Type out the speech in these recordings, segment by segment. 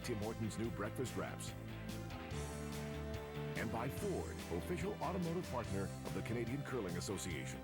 Tim Hortons new breakfast wraps. And by Ford, official automotive partner of the Canadian Curling Association.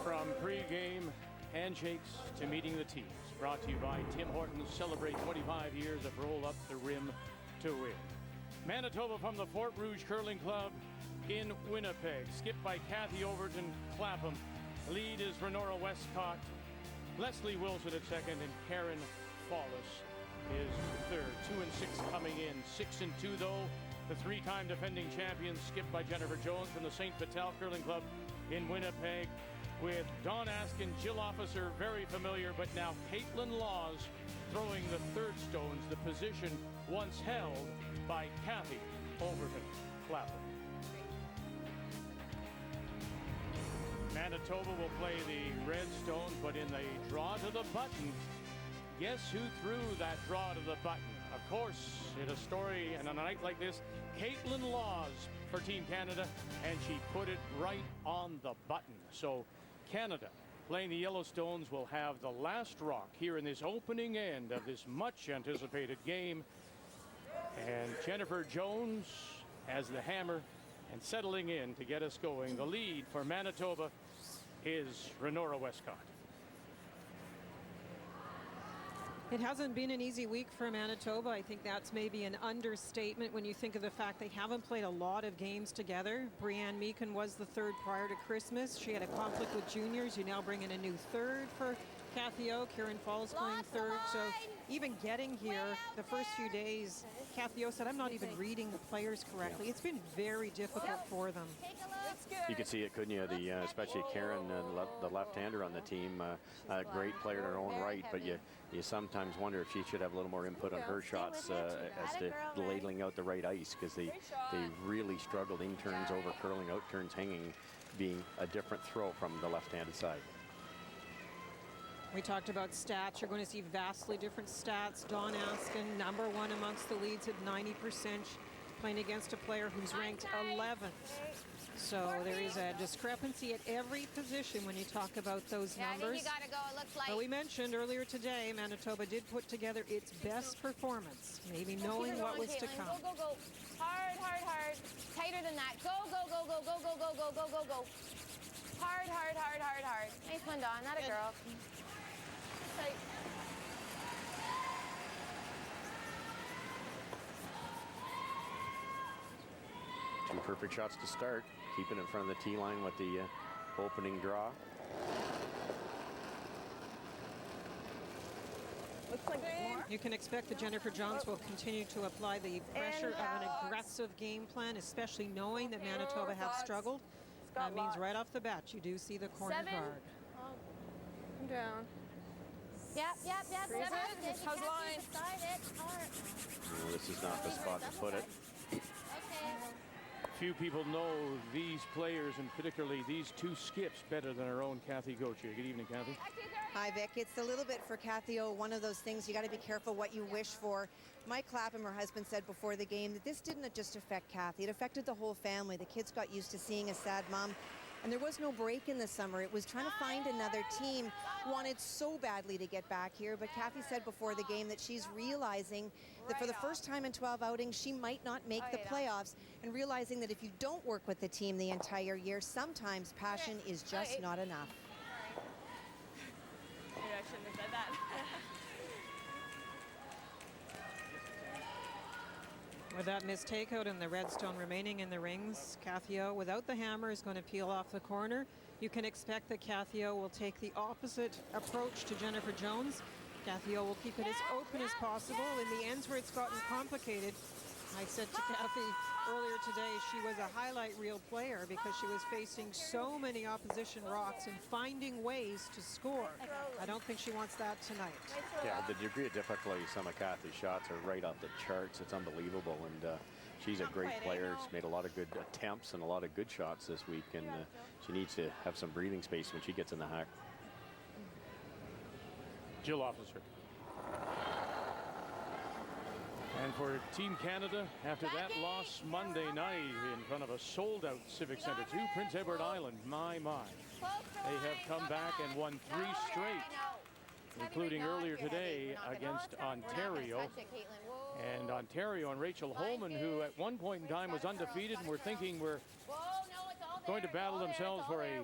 From pre-game handshakes to meeting the teams, brought to you by Tim Hortons. Celebrate 25 years of roll up the rim to win. Manitoba from the Fort Rouge Curling Club in Winnipeg, skipped by Cathy Overton-Clapham. Lead is Renora Westcott, Leslie Wilson at second, and Karen Follis is third. 2 and 6 coming in. 6 and 2 though, the three-time defending champions, skipped by Jennifer Jones from the St. Vital Curling Club in Winnipeg, with Dawn Askin, Jill Officer, very familiar, but now Kaitlyn Laws throwing the third stones, the position once held by Cathy Overton-Clapham. Manitoba will play the red stones, but in the draw to the button, guess who threw that draw to the button? Of course, in a story and on a night like this, Kaitlyn Laws for Team Canada, and she put it right on the button. So Canada, playing the Yellowstones, will have the last rock here in this opening end of this much anticipated game. And Jennifer Jones has the hammer and settling in to get us going. The lead for Manitoba is Renora Westcott. It hasn't been an easy week for Manitoba. I think that's maybe an understatement when you think of the fact they haven't played a lot of games together. Brianne Meekin was the third prior to Christmas. She had a conflict with juniors. You now bring in a new third for Cathy O. Karen Falls playing third. So even getting here, the first few days, Cathy O said, I'm not even reading the players correctly. It's been very difficult for them. You could see it, couldn't you? Especially Karen, the left-hander on the team, a great player in her own right, but you sometimes wonder if she should have a little more input on her shots as to ladling out the right ice, because they really struggled in turns, over curling, out turns, hanging, being a different throw from the left-handed side. We talked about stats. You're going to see vastly different stats. Dawn Askin, number one amongst the leads at 90%, playing against a player who's ranked 11th. So there is a discrepancy at every position when you talk about those numbers. I think you got to go, it looks like. But we mentioned earlier today, Manitoba did put together its best performance, maybe knowing what was to come. Go, go, go. Hard, hard, hard. Tighter than that. Go, go, go, go, go, go, go, go, go, go, go. Hard, hard, hard, hard, hard. Nice one, Dawn. Not a girl. Tight. Two perfect shots to start, keeping it in front of the tee line with the opening draw. Looks like more. You can expect that Jennifer Jones will continue to apply the pressure of an aggressive game plan, especially knowing that Manitoba have struggled. That means right off the bat, you do see the corner guard. Come down. Yep, yep, yep. How's the line? No, this is not the spot to put it. Okay. Few people know these players, and particularly these two skips, better than our own Cathy Gauthier. Good evening, Cathy. Hi, Vic. It's a little bit for Cathy O. One of those things you got to be careful what you wish for. Mike Clapham, her husband, said before the game that this didn't just affect Cathy. It affected the whole family. The kids got used to seeing a sad mom. And there was no break in the summer. It was trying to find another team. Wanted so badly to get back here, but Cathy said before the game that she's realizing that for the first time in 12 outings, she might not make the playoffs, and realizing that if you don't work with the team the entire year, sometimes passion is just not enough. Maybe I shouldn't have said that. With that missed takeout and the redstone remaining in the rings, Cathy O, without the hammer, is going to peel off the corner. You can expect that Cathy O will take the opposite approach to Jennifer Jones. Cathy O will keep it as open as possible. In the ends where it's gotten complicated, I said to Cathy earlier today she was a highlight reel player because she was facing so many opposition rocks and finding ways to score. I don't think she wants that tonight. Yeah, the degree of difficulty some of Cathy's shots are right off the charts. It's unbelievable, and she's a great player. She's made a lot of good attempts and a lot of good shots this week, and she needs to have some breathing space when she gets in the hack. Jill Officer. And for Team Canada, after that loss Monday night in front of a sold-out Civic Centre to Prince Edward Island, my. They have come back and won 3 straight, including earlier today against Ontario. And Ontario and Rachel Holman, who at one point in time was undefeated, and were thinking were going to battle themselves for a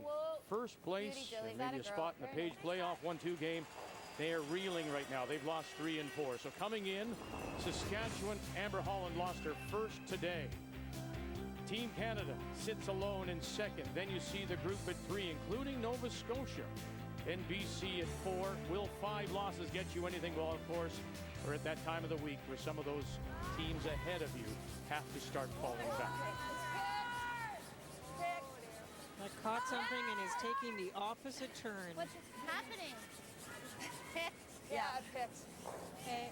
first place and maybe a spot in the Page playoff 1-2 game. They are reeling right now. They've lost 3 and 4. So coming in, Saskatchewan, Amber Holland lost her first today. Team Canada sits alone in second. Then you see the group at 3, including Nova Scotia. Then BC at 4. Will 5 losses get you anything? Well, of course, we're at that time of the week where some of those teams ahead of you have to start falling back. That caught something and is taking the opposite turn. What's happening? Yeah, picked. Okay.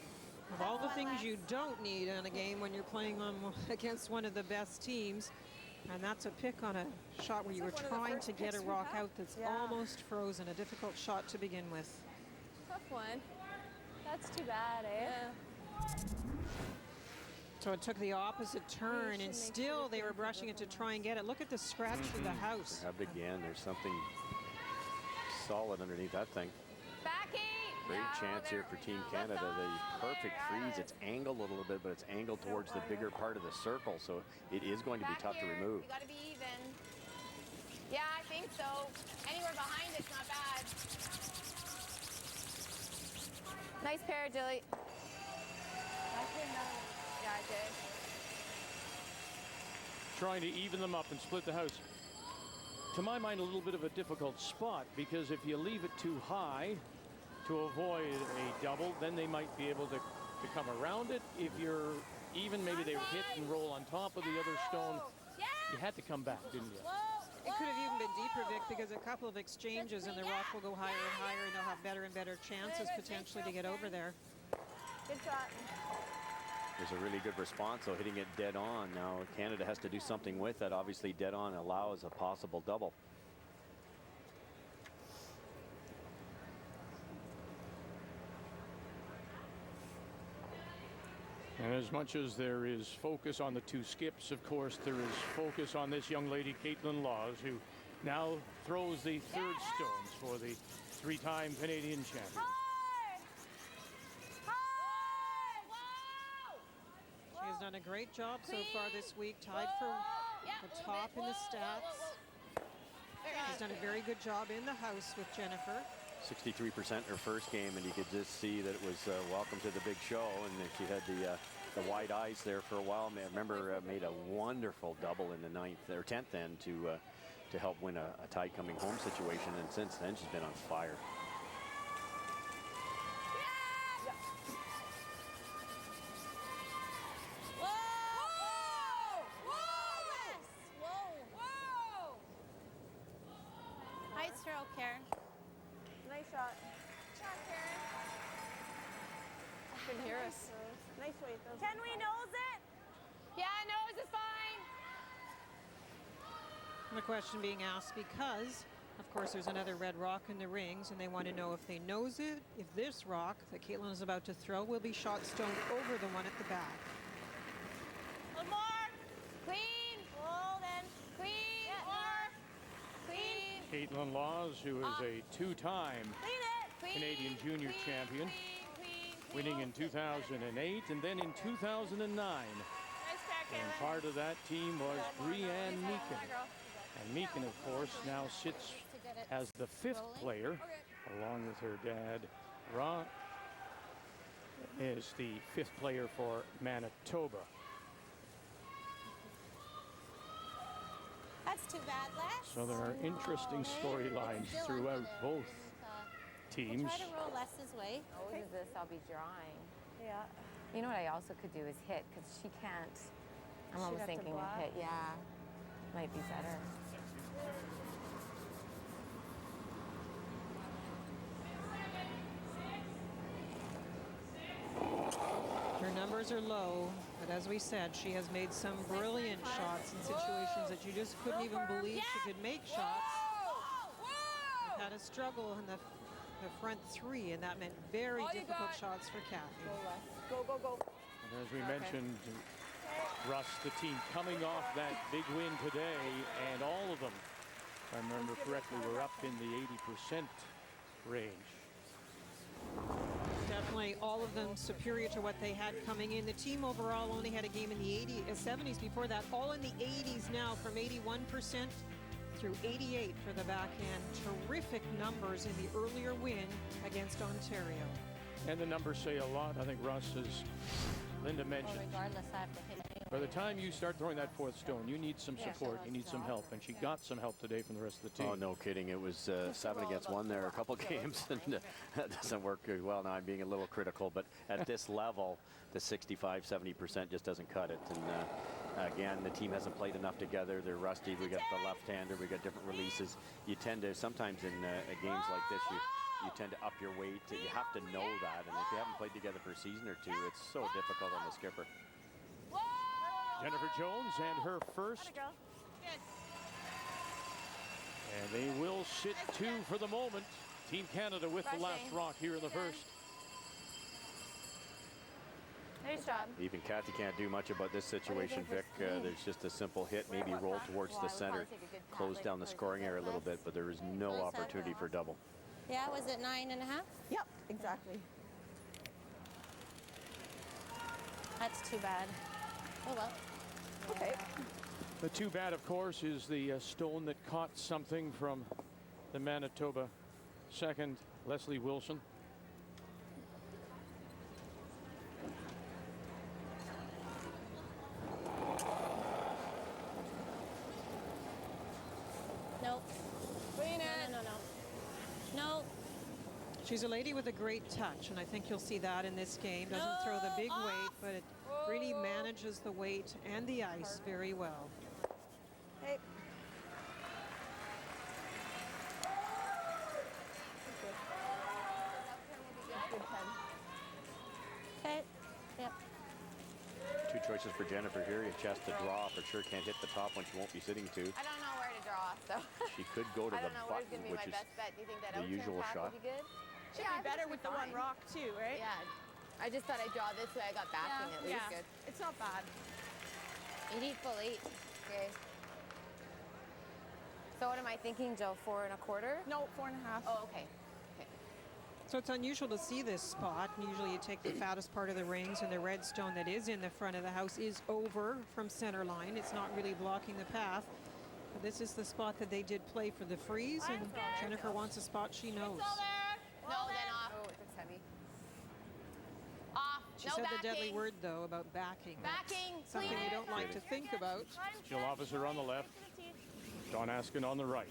Of all the things you don't need in a game when you're playing against one of the best teams, and that's a pick on a shot where you were trying to get a rock out that's almost frozen. A difficult shot to begin with. Tough one. That's too bad, eh? Yeah. So it took the opposite turn, and still they were brushing it to try and get it. Look at the scratch through the house. Up again. There's something solid underneath that thing. Great chance here for Team Canada. The perfect freeze. It's angled a little bit, but it's angled towards the bigger part of the circle, so it is going to be tough to remove. You got to be even. Yeah, I think so. Anywhere behind it's not bad. Nice pair, Dilly. Yeah, I did. Trying to even them up and split the house. To my mind, a little bit of a difficult spot, because if you leave it too high to avoid a double, then they might be able to come around it. If you're even, maybe they hit and roll on top of the other stone. You had to come back, didn't you? It could have even been deeper, Vic, because a couple of exchanges and the rock will go higher and higher, and they'll have better and better chances potentially to get over there. Good shot. There's a really good response, though, hitting it dead on. Now Canada has to do something with that. Obviously, dead on allows a possible double. And as much as there is focus on the 2 skips, of course, there is focus on this young lady, Kaitlyn Laws, who now throws the 3rd stones for the 3-time Canadian champion. She has done a great job so far this week, tied for the top in the stats. She's done a very good job in the house with Jennifer. 63% her first game, and you could just see that it was welcome to the big show, and she had the wide eyes there for a while. I remember made a wonderful double in the 9th or 10th end to help win a tie coming home situation, and since then she's been on fire. Nice throw, Karen. Nice shot. Can hear us. Nice weight, though. Can we nose it? Yeah, nose is fine. The question being asked because, of course, there's another red rock in the rings, and they want to know if they nose it, if this rock that Kaitlyn is about to throw will be shot stoned over the one at the back. One more. Clean. Hold in. Clean. Yeah, More. Clean. Kaitlyn Laws, who is a 2-time Clean it. Canadian junior champion, winning in 2008 and then in 2009. Nice pair, And Kaitlyn. part of that team was Breanne Meakin. And Meakin, of course, now sits as the 5th player, along with her dad, Ra, is the 5th player for Manitoba. That's too bad, Les. So there are interesting storylines throughout both teams. Try to roll Les's way. Oh, is this? I'll be drawing. Yeah. You know what I also could do is hit, because she can't. I'm She'd almost have to thinking block. a hit. Yeah, might be better. Her numbers are low, but as we said, she has made some brilliant shots in situations that you just couldn't even believe she could make shots. Had a struggle in the the front three, and that meant very difficult shots for Cathy. Go, go, go. And as we mentioned, Russ, the team coming off that big win today, and all of them, if I remember correctly, were up in the 80% range. Definitely all of them superior to what they had coming in. The team overall only had a game in the 70s before that, all in the 80s now, from 81% through 88 for the backhand. Terrific numbers in the earlier win against Ontario. And the numbers say a lot. I think Russ, as Linda mentioned, Regardless, I have to hit anyway. by the time you start throwing that fourth stone, you need some support, you need some help, and she got some help today from the rest of the team. Oh, no kidding. It was 7 against 1 there a couple games, and that doesn't work very well. Now I'm being a little critical, but at this level, the 65-70% just doesn't cut it. And again, the team hasn't played enough together. They're rusty. We got the left-hander. We got different releases. You tend to, sometimes in games like this, you tend to up your weight. You have to know that, and if you haven't played together for a season or two, it's so difficult on the skipper. Jennifer Jones and her first. And they will sit 2 for the moment. Team Canada with the last rock here in the first. Nice job. Even Cathy can't do much about this situation, Vic. There's just a simple hit, maybe roll towards the center, close down the scoring area a little bit, but there is no opportunity for double. Yeah, was it 9.5? Yep, exactly. That's too bad. Oh well. Okay. The too bad, of course, is the stone that caught something from the Manitoba second, Leslie Wilson. Nope. No. She's a lady with a great touch, and I think you'll see that in this game. Doesn't throw the big weight, but it really manages the weight and the ice very well. Hey. Okay. Yep. 2 choices for Jennifer here. You chest to draw, for sure can't hit the top one. She won't be sitting to. I don't know where to draw, so. She could go to I the don't know where's button, gonna be which my is best bet. Do you think that the usual shot. would be good? Should be better with the one rock too, right? Yeah. I just thought I'd draw this way. I got backing at least. Good. It's not bad. 80 full 8. Okay. So what am I thinking, Joe? 4 1/4? No, 4.5. Oh, okay. So it's unusual to see this spot. Usually you take the fattest part of the rings, and the red stone that is in the front of the house is over from center line. It's not really blocking the path. But this is the spot that they did play for the freeze, and Jennifer wants a spot she knows. No, then off. Oh, it's heavy. Off. She No said backing. the deadly word, though, about backing. Backing. Something Clean you it. don't like to think about. Jill Officer on the left, Don Askin on the right.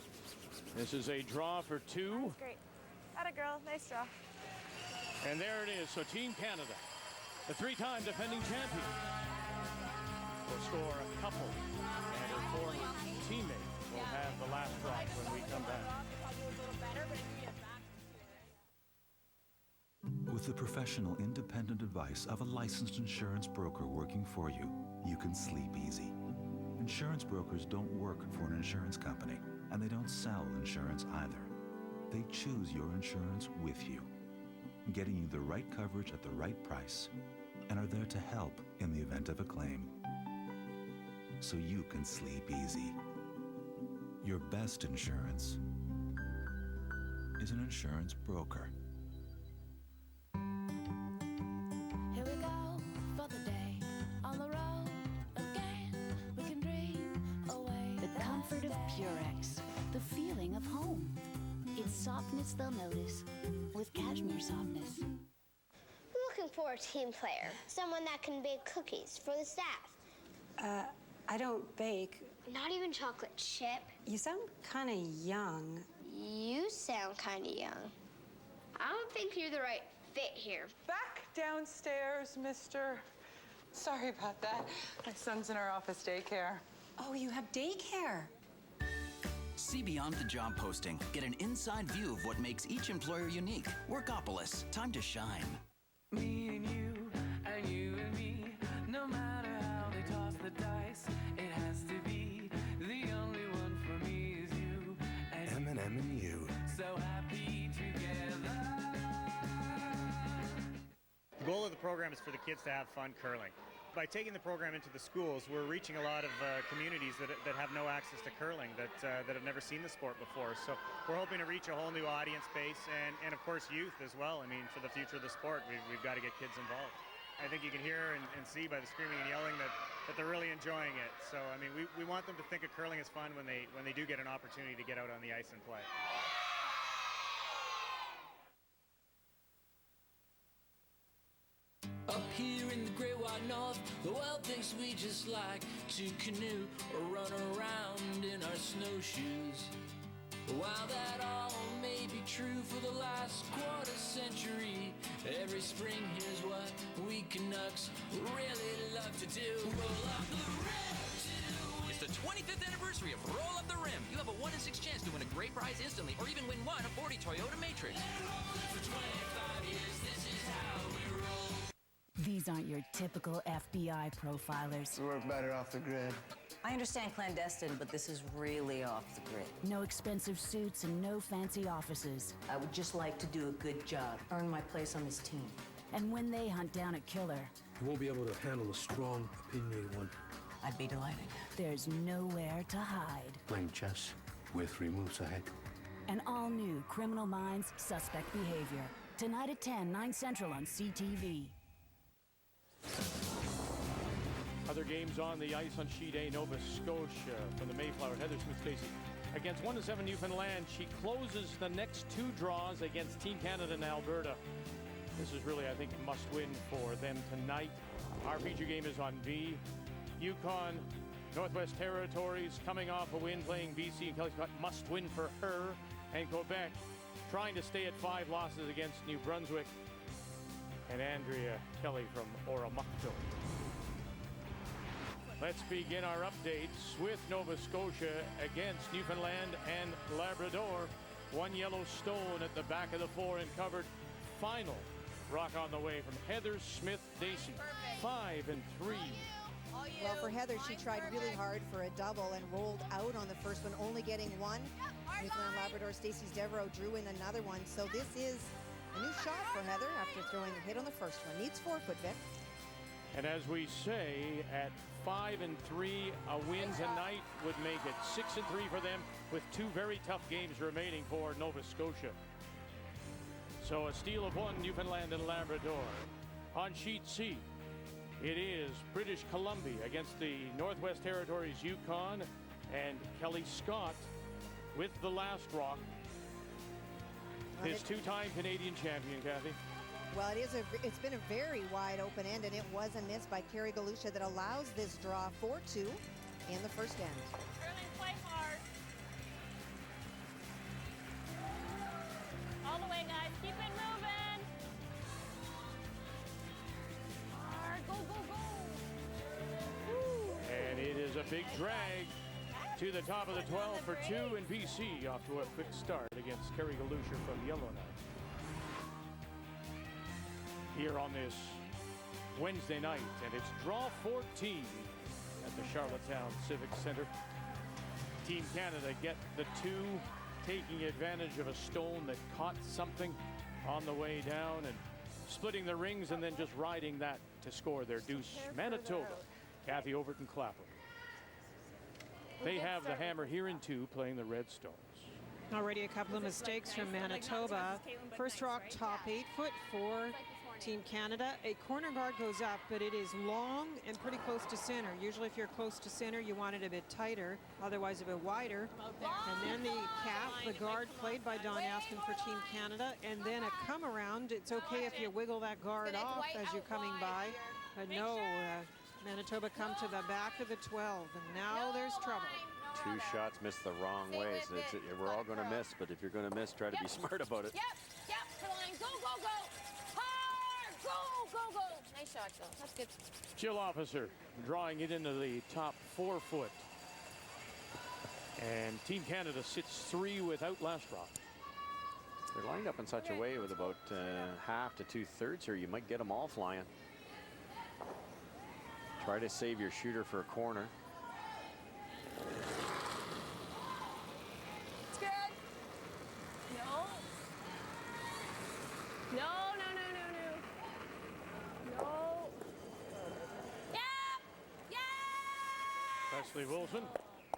This is a draw for 2. Great. Atta girl. Nice draw. And there it is. So Team Canada, the 3-time defending champion, will score a couple, and her former teammate will have the last rock when we come back. With the professional, independent advice of a licensed insurance broker working for you, you can sleep easy. Insurance brokers don't work for an insurance company, and they don't sell insurance either. They choose your insurance with you, getting you the right coverage at the right price, and are there to help in the event of a claim, so you can sleep easy. Your best insurance is an insurance broker. Here we go for the day, on the road again. We can dream away. The comfort of Purex, the feeling of home. It's softness they'll notice with cashmere softness. Looking for a team player, someone that can bake cookies for the staff. I don't bake. Not even chocolate chip. You sound kind of young. You sound kind of young. I don't think you're the right fit here. Back downstairs, mister. Sorry about that. My son's in our office daycare. Oh, you have daycare. See beyond the job posting. Get an inside view of what makes each employer unique. Workopolis. Time to shine. Me and you and me. No matter how they toss the dice, it has to be. The only one for me is you. M&M and you. So happy together. program is for the kids to have fun curling. By taking the program into the schools, we're reaching a lot of communities that have no access to curling, that have never seen the sport before. So we're hoping to reach a whole new audience base and of course youth as well. I mean, for the future of the sport, we've got to get kids involved. I think you can hear and see by the screaming and yelling that they're really enjoying it. So I mean, we want them to think of curling as fun when they do get an opportunity to get out on the ice and play. Up here in the great white north, the world thinks we just like to canoe or run around in our snowshoes. While that all may be true for the last quarter century, every spring here's what we Canucks really love to do. Roll up the rim. It's the 25th anniversary of Roll Up the Rim. You have a 1 in 6 chance to win a great prize instantly, or even win one of 40 Toyota Matrix. For 25 years, this is how we roll. These aren't your typical FBI profilers. We work better off the grid. I understand clandestine, but this is really off the grid. No expensive suits and no fancy offices. I would just like to do a good job, earn my place on this team. And when they hunt down a killer, you won't be able to handle a strong, opinionated one. I'd be delighted. There's nowhere to hide. Playing chess, we're 3 moves ahead. An all-new Criminal Minds Suspect Behavior. Tonight at 10, 9 Central on CTV. Other games on the ice on Sheet A, Nova Scotia from the Mayflower, Heather Smith-Stacey. Against 1-7 Newfoundland, she closes the next 2 draws against Team Canada and Alberta. This is really, I think, a must-win for them tonight. Our feature game is on B. Yukon, Northwest Territories coming off a win playing BC, and Kelly Scott must win for her. And Quebec trying to stay at 5 losses against New Brunswick. And Andrea Kelly from Oromocto. Let's begin our updates with Nova Scotia against Newfoundland and Labrador. 1 yellow stone at the back of the floor and covered. Final rock on the way from Heather Smith-Stacey. 5 and 3. Well, for Heather, she tried really hard for a double and rolled out on the first one, only getting 1. Newfoundland Labrador Stacey's Devereaux drew in another one. So this is a new shot for Heather after throwing a hit on the first one. Needs 4-foot, Vic. And as we say, at 5 and 3, a win tonight would make it 6 and 3 for them, with 2 very tough games remaining for Nova Scotia. So a steal of 1, Newfoundland and Labrador. On Sheet C, it is British Columbia against the Northwest Territories Yukon, and Kelly Scott with the last rock. His 2-time Canadian champion, Kathy. Well, it's been a very wide open end, and it was a miss by Carrie Galusha that allows this draw 4-2 in the first end. Curling, play hard. All the way, guys. Keep it moving. Hard. Go, go, go. Woo. And it is a big drag to the top of the 12 for 2 in BC, off to a quick start against Carrie Galusha from Yellowknife. Here on this Wednesday night, and it's draw 14 at the Charlottetown Civic Center. Team Canada get the 2, taking advantage of a stone that caught something on the way down and splitting the rings, and then just riding that to score their deuce. Manitoba, Cathy Overton-Clapham. They have the hammer here in 2, playing the Red Stones. Already a couple of mistakes from Manitoba. First rock, top 8 foot for Team Canada. A corner guard goes up, but it is long and pretty close to center. Usually if you're close to center, you want it a bit tighter, otherwise a bit wider. And then the cap, the guard played by Don Askin for Team Canada, and then a come around. It's okay if you wiggle that guard off as you're coming by, but no, Manitoba come to the back of the 12, and now there's trouble. 2 shots missed the wrong way. So we're all going to miss, but if you're going to miss, try to be smart about it. Yep, Kaitlyn, go, go, go. Hard, go, go, go. Nice shot, though. That's good. Jill Officer drawing it into the top 4 foot. And Team Canada sits 3 without last rock. They're lined up in such a way with about half to 2/3 here. You might get them all flying. Try to save your shooter for a corner. It's good. No. No, no, no, no, no. No. Leslie Wilson,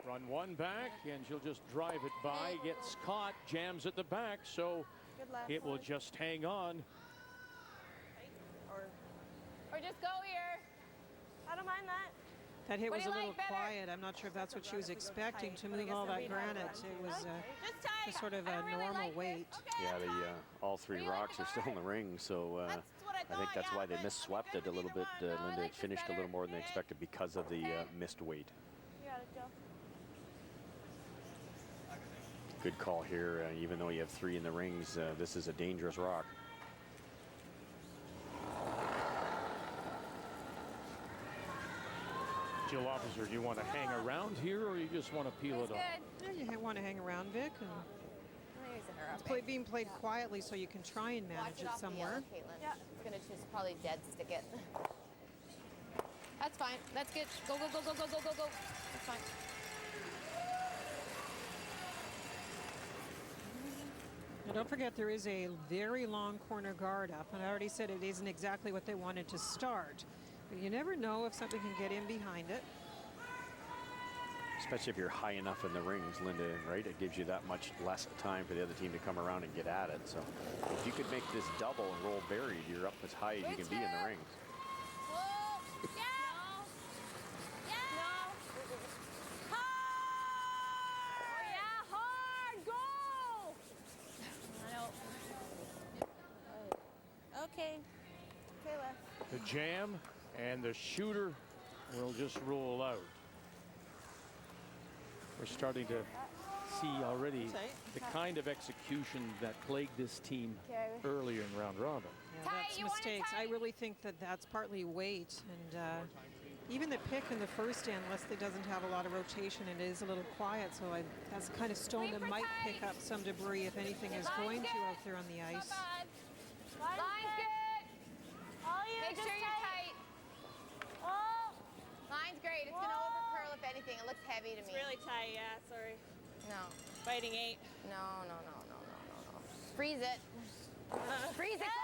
run one back, and she'll just drive it by, gets caught, jams at the back, so it will just hang on. Or just go here. I don't mind that. That hit What was do a you little like better? quiet. I'm not sure if that's what she was expecting to move all that granite. It was just sort of a normal weight. Yeah, all three rocks are still in the ring, so I think that's why they misswept it a little bit. Linda, it finished a little more than they expected because of the missed weight. You got it, Joe. Good call here. Even though you have three in the rings, this is a dangerous rock. Jill Officer, do you want to hang around here, or you just want to peel it off? Yeah, you want to hang around, Vic. And it's being played quietly, so you can try and manage it somewhere. Yeah. We're going to just probably dead stick it. That's fine. That's good. Go, go, go, go, go, go, go, go. That's fine. Now don't forget there is a very long corner guard up, and I already said it isn't exactly what they wanted to start. But you never know if something can get in behind it. Especially if you're high enough in the rings, Linda, right? It gives you that much less time for the other team to come around and get at it. So if you could make this double and roll buried, you're up as high as you can be in the rings. Okay. Kayla. The jam and the shooter will just roll out. We're starting to see already the kind of execution that plagued this team earlier in round robin. Yeah, that's mistakes. I really think that that's partly weight, and even the pick in the first end, unless it doesn't have a lot of rotation and it is a little quiet, so that's the kind of stone that might pick up some debris if anything is going to out there on the ice. Line's good. Make sure you're tight. Oh. Line's great. It's going to overcurl if anything. It looks heavy to me. It's really tight, yeah, sorry. No. Fighting 8. No. Freeze it. Freeze it.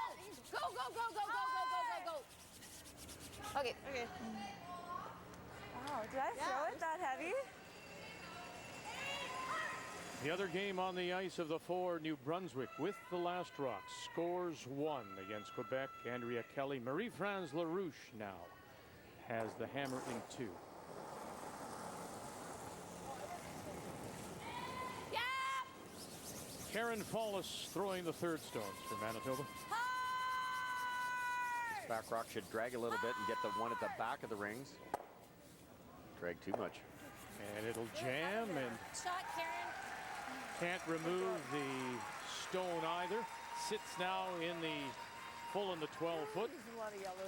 Go. Go, go, go, go, go, go, go, go, go. Okay. Okay. Wow, did I throw it that heavy? The other game on the ice of the four, New Brunswick with the last rock scores 1 against Quebec. Andrea Kelly, Marie-France LaRouche now has the hammer in 2. Yeah. Karen Follis throwing the third stones for Manitoba. This back rock should drag a little bit and get the one at the back of the rings. Drag too much. And it'll jam and Shot, Karen. can't remove the stone either. Sits now in the full in the 12-foot.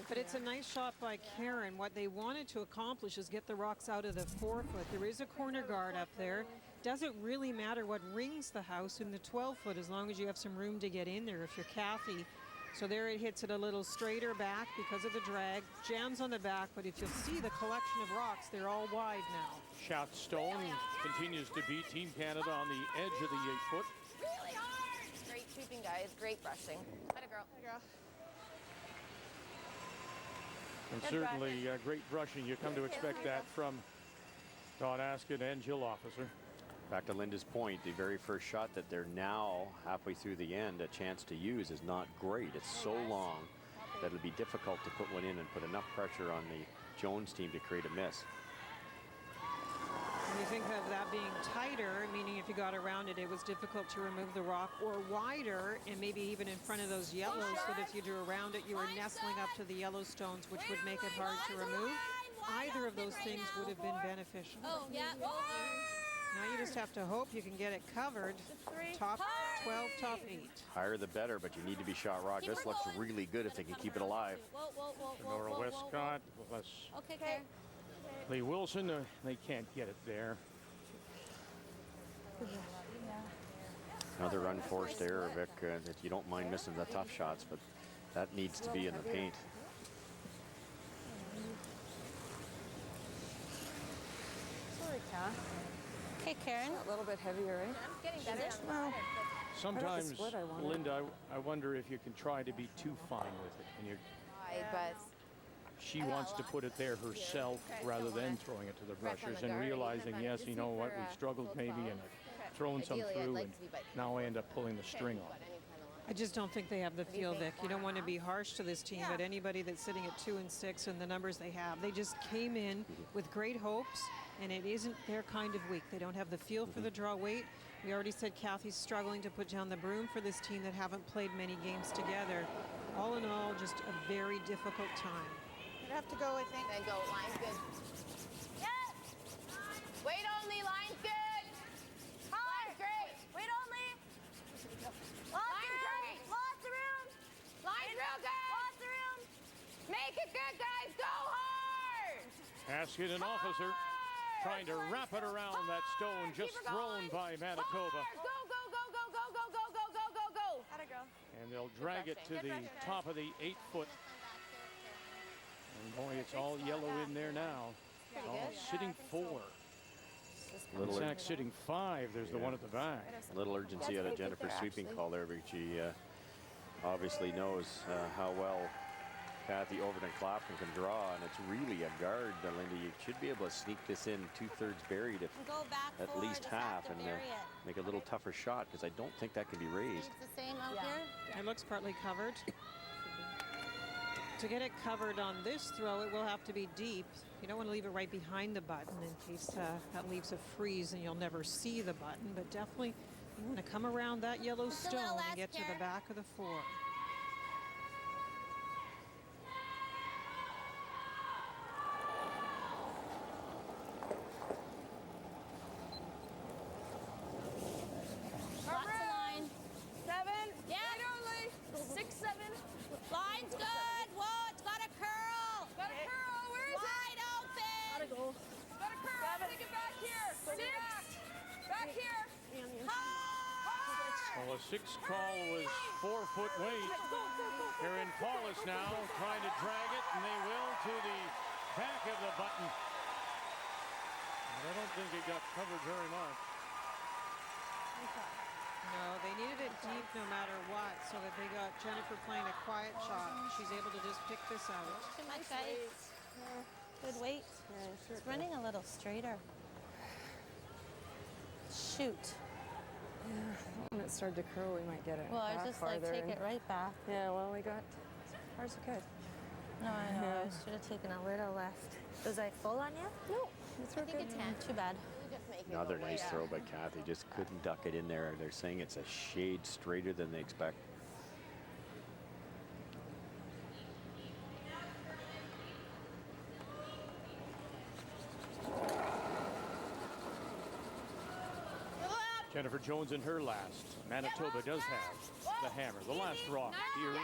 But it's a nice shot by Karen. What they wanted to accomplish is get the rocks out of the 4-foot. There is a corner guard up there. Doesn't really matter what rings the house in the 12-foot as long as you have some room to get in there if you're Cathy. So there it hits it a little straighter back because of the drag. Jams on the back, but if you'll see the collection of rocks, they're all wide now. Shot stone continues to beat Team Canada on the edge of the 8-foot. Really hard. Great sweeping, guys. Great brushing. Let it girl. And certainly great brushing. You come to expect that from Don Askin and Jill Officer. Back to Linda's point, the very first shot that they're now halfway through the end, a chance to use is not great. It's so long that it'll be difficult to put one in and put enough pressure on the Jones team to create a miss. And you think of that being tighter, meaning if you got around it, it was difficult to remove the rock, or wider and maybe even in front of those yellows, so that if you drew around it, you were nestling up to the yellow stones, which would make it hard to remove. Either of those things would have been beneficial. Oh, yeah. Now you just have to hope you can get it covered. Top 12, top 8. Higher the better, but you need to be shot rock. This looks really good if they can keep it alive. Nora Westcott, Okay. Lee Wilson, they can't get it there. Another unforced error, Vic, that you don't mind missing the tough shots, but that needs to be in the paint. Sorry, Kath. Okay, Karen. A little bit heavier, right? I'm getting better on the water. Sometimes, Linda, I wonder if you can try to be too fine with it. And you're But she wants to put it there herself rather than throwing it to the brushers and realizing, yes, you know what, we've struggled maybe and I've thrown some through and now I end up pulling the string off. I just don't think they have the feel, Vic. You don't want to be harsh to this team, but anybody that's sitting at 2-6 and the numbers they have, they just came in with great hopes, and it isn't their kind of week. They don't have the feel for the draw weight. We already said Cathy's struggling to put down the broom for this team that haven't played many games together. All in all, just a very difficult time. You'd have to go, I think. Then go, line's good. Yes! Wait only, line's good. Line's great. Wait only. Line's great. Lots of room. Line's real good. Lots of room. Make it good, guys. Go hard. Asking an officer trying to wrap it around that stone just thrown by Manitoba. Go, go, go, go, go, go, go, go, go, go, go, go. Atta girl. And they'll drag it to the top of the 8-foot. And boy, it's all yellow in there now. All sitting 4. Zach sitting 5. There's the one at the back. A little urgency out of Jennifer's sweeping call there, but she obviously knows how well Cathy Overton-Clapham can draw, and it's really a guard, Linda. You should be able to sneak this in 2/3 buried, if at least half, and make a little tougher shot, because I don't think that can be raised. It's the same out here. It looks partly covered. To get it covered on this throw, it will have to be deep. You don't want to leave it right behind the button in case that leaves a freeze and you'll never see the button, but definitely you want to come around that yellow stone and get to the back of the 4. Lots of line. 7. Yeah. Wait only. 6, 7. Line's good. Whoa, it's got a curl. Got a curl. Where is Wide open. Gotta go. Got a curl. Take it back here. 6. Back here. Well, a 6 call was 4-foot weight. They're in Paulus now, trying to drag it, and they will to the back of the button. And I don't think it got covered very much. No, they needed it deep no matter what, so that they got Jennifer playing a quiet shot. She's able to just pick this out. Too much, guys. Good weight. It's running a little straighter. Shoot. Yeah, when it started to curl, we might get it. Well, I back was just like, farther take it right back. Yeah, well, we got as far as we could. No, I know. Yeah. I should have taken a little left. Was I full on you? No, I think it's too bad. Another nice throw by Cathy. Just couldn't duck it in there. They're saying it's a shade straighter than they expect. Jennifer Jones in her last. Manitoba does have the hammer. The last rock here in 2.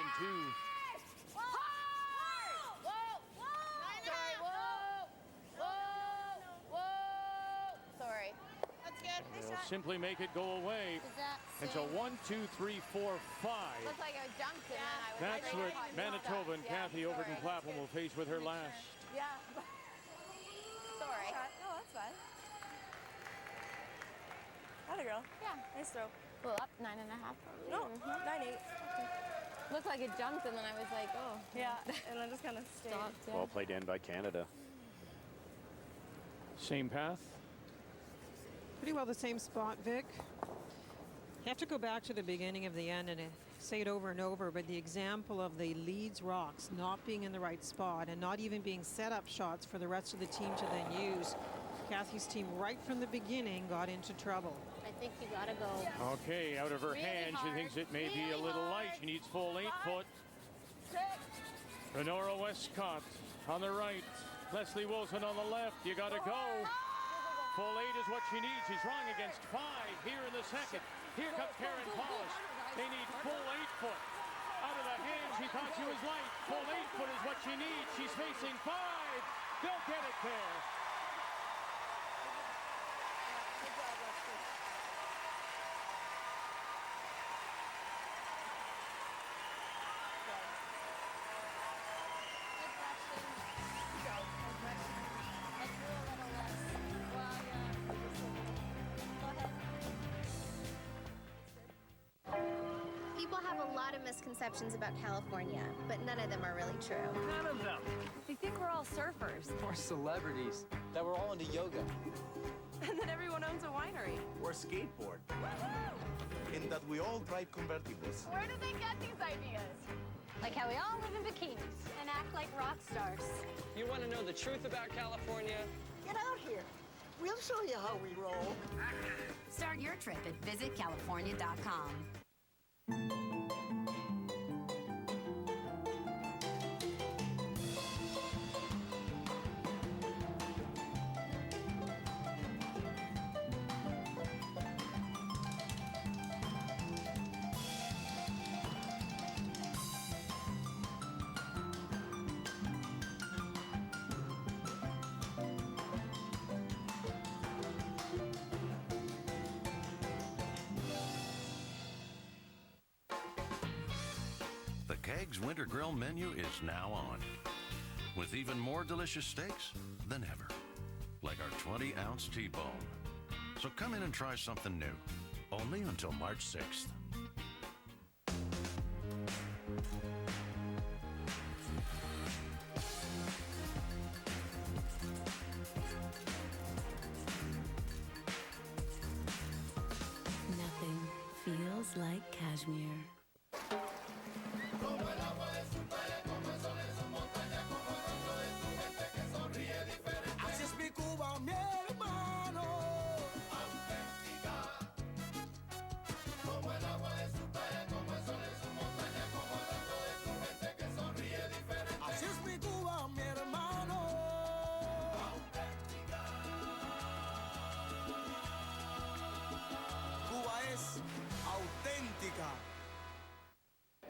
Sorry. That's good. They'll simply make it go away. And so 1, 2, 3, 4, 5. Looks like I jumped in and I was That's what Manitoba and Cathy Overton-Clapham will face with her last. Yeah. Sorry. No, that's fine. Atta girl. Yeah. Nice throw. Well, up 9.5. No, 9-8. Looked like it jumped and then I was like, oh. Yeah, and then just kind of stopped. Well played in by Canada. Same path. Pretty well the same spot, Vic. You have to go back to the beginning of the end and say it over and over, but the example of the Leeds rocks not being in the right spot and not even being set up shots for the rest of the team to then use. Cathy's team right from the beginning got into trouble. I think you gotta go. Okay, out of her hand, she thinks it may be a little light. She needs full 8-foot. Renora Westcott on the right. Leslie Wilson on the left. You gotta go. Full 8 is what she needs. She's wrong against 5 here in the second. Here comes Karen Paulus. They need full 8-foot. Out of the hand, she thought she was light. Full 8-foot is what she needs. She's facing 5. They'll get it there. of misconceptions about California, but none of them are really true. None of them. They think we're all surfers. Or celebrities. That we're all into yoga. And that everyone owns a winery. Or skateboard. And that we all drive convertibles. Where do they get these ideas? Like how we all live in bikinis and act like rock stars. You want to know the truth about California? Get out here. We'll show you how we roll. Start your trip at visitcalifornia.com. Keg's Winter Grill menu is now on, with even more delicious steaks than ever, like our 20-ounce T-bone. So come in and try something new, only until March 6th. Nothing feels like cashmere.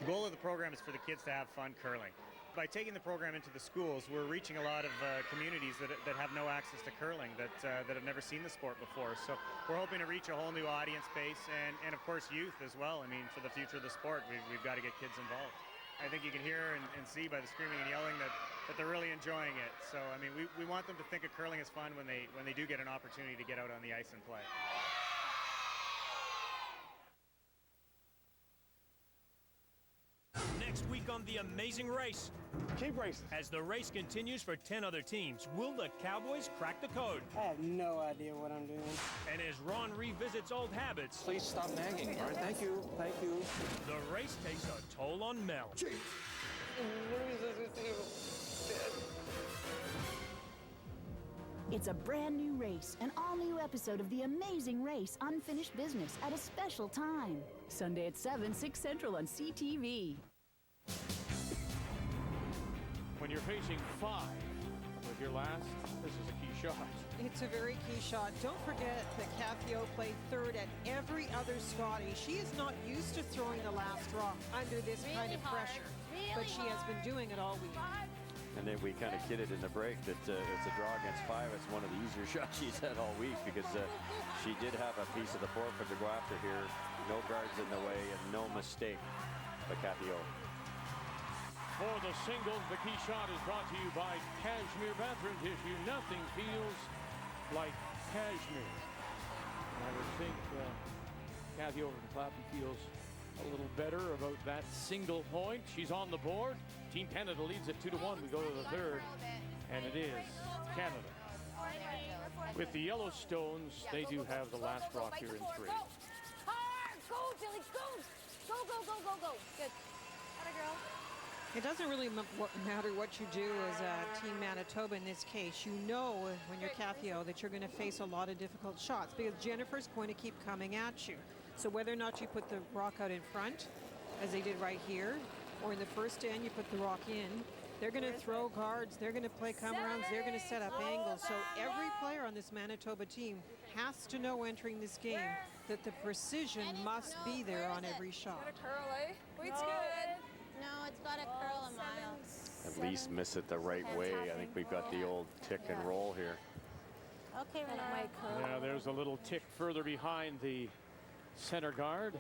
The goal of the program is for the kids to have fun curling. By taking the program into the schools, we're reaching a lot of communities that have no access to curling, that have never seen the sport before. So we're hoping to reach a whole new audience base and of course youth as well. I mean, for the future of the sport, we've got to get kids involved. I think you can hear and see by the screaming and yelling that they're really enjoying it. So I mean, we want them to think of curling as fun when they do get an opportunity to get out on the ice and play. Next week on The Amazing Race. Keep racing. As the race continues for 10 other teams, will the Cowboys crack the code? I have no idea what I'm doing. And as Ron revisits old habits... Please stop nagging. All right, thank you. Thank you. The race takes a toll on Mel. What are we supposed to do? It's a brand new race, an all-new episode of The Amazing Race, Unfinished Business at a special time. Sunday at 7, 6 Central on CTV. When you're facing 5 with your last, this is a key shot. It's a very key shot. Don't forget that Cathy O played third at every other Scottie. She is not used to throwing the last rock under this kind of pressure, but she has been doing it all week. And then we kind of kidded in the break that it's a draw against 5. It's one of the easier shots she's had all week because she did have a piece of the forfeit to go after here. No guards in the way and no mistake by Cathy O. For the singles, the key shot is brought to you by Cashmere Bathroom Tissue. Nothing feels like cashmere. And I would think Cathy Overton-Clapham feels a little better about that single point. She's on the board. Team Canada leads at 2-1. We go to the third, and it is Canada. With the Yellowstones, they do have the last rock here in 3. Hard! Go, Billy, go! Go, go, go, go, go. Good. Atta girl. It doesn't really matter what you do as Team Manitoba in this case. You know when you're Cathy O that you're going to face a lot of difficult shots because Jennifer's going to keep coming at you. So whether or not you put the rock out in front, as they did right here, or in the first end you put the rock in, they're going to throw guards, they're going to play come-arounds, they're going to set up angles. So every player on this Manitoba team has to know entering this game that the precision must be there on every shot. Curl, eh? Wait's good. No, it's got to curl a mile. At least miss it the right way. I think we've got the old tick and roll here. Okay, Renard. Yeah, there's a little tick further behind the center guard.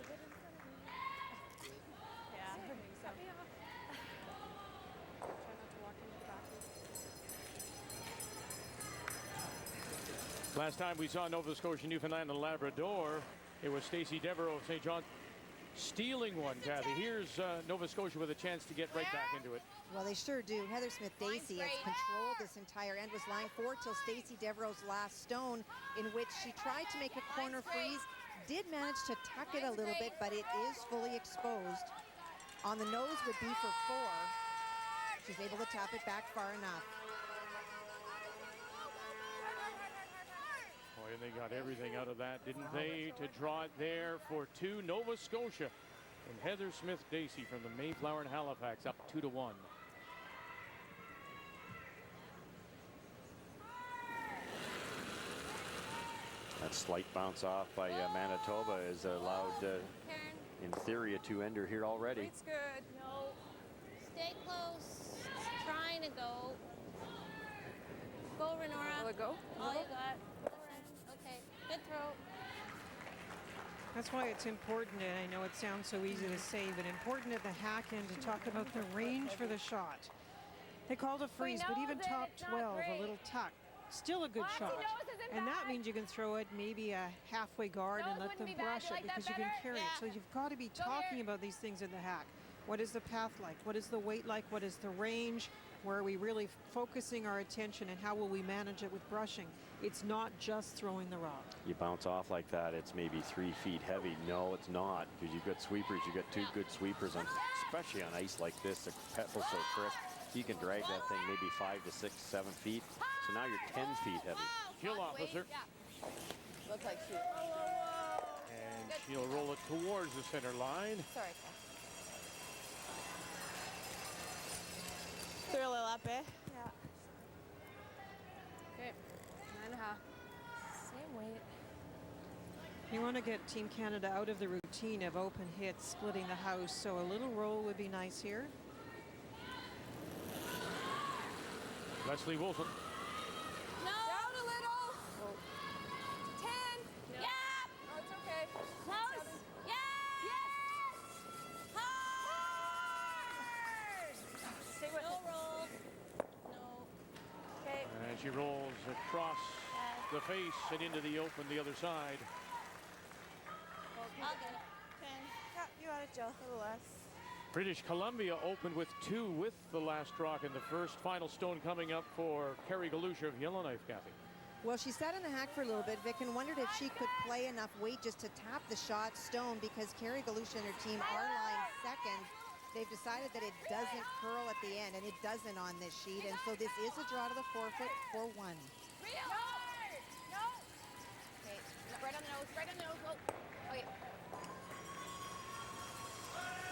Last time we saw Nova Scotia, Newfoundland, and Labrador, it was Stacey Devereaux of St. John. stealing one, Cathy. Here's Nova Scotia with a chance to get right back into it. Well, they sure do. Heather Smith-Dacey has controlled this entire end, was line 4 till Stacey Devereaux's last stone, in which she tried to make a corner freeze, did manage to tuck it a little bit, but it is fully exposed. On the nose would be for 4. She's able to tap it back far enough. Boy, and they got everything out of that, didn't they, to draw it there for 2. Nova Scotia and Heather Smith-Dacey from the Mayflower and Halifax up 2-1. That slight bounce off by Manitoba is allowed, in theory, a 2-ender here already. It's good. No. Stay close. Trying to go. Go, Renora. Will it go? All you got. Okay. Good throw. That's why it's important, and I know it sounds so easy to say, but important at the hack end to talk about the range for the shot. They called a freeze, but even top 12, a little tuck, still a good shot. And that means you can throw it maybe a halfway guard and let them brush it because you can carry it. So you've got to be talking about these things in the hack. What is the path like? What is the weight like? What is the range? Where are we really focusing our attention, and how will we manage it with brushing? It's not just throwing the rock. You bounce off like that, it's maybe 3 feet heavy. No, it's not, because you've got sweepers. You've got 2 good sweepers, on, especially on ice like this. The pebble's so crisp. You can drag that thing maybe 5 to 6, 7 feet. So now you're 10 feet heavy. Kill officer. Looks like she. And she'll roll it towards the center line. Sorry. Threw a little up, eh? Yeah. Okay. 9.5. Same weight. You want to get Team Canada out of the routine of open hits, splitting the house, so a little roll would be nice here. Leslie Wilson. No. Down a little. 10. No. Yeah. Oh, it's okay. Close. Yes. Hard. Stay with No it. roll. No. Okay. And she rolls across the face and into the open the other side. I'll get it. 10. Yeah, you got it, Jill. A little less. British Columbia opened with 2 with the last rock in the first. Final stone coming up for Carrie Galusha of Yellowknife, Cathy. Well, she sat in the hack for a little bit, Vic, and wondered if she could play enough weight just to tap the shot stone, because Carrie Galusha and her team are lying second. They've decided that it doesn't curl at the end, and it doesn't on this sheet, and so this is a draw to the 4-foot for 1. Real hard. No. Okay. Right on the nose. Right on the nose. Oh. Okay.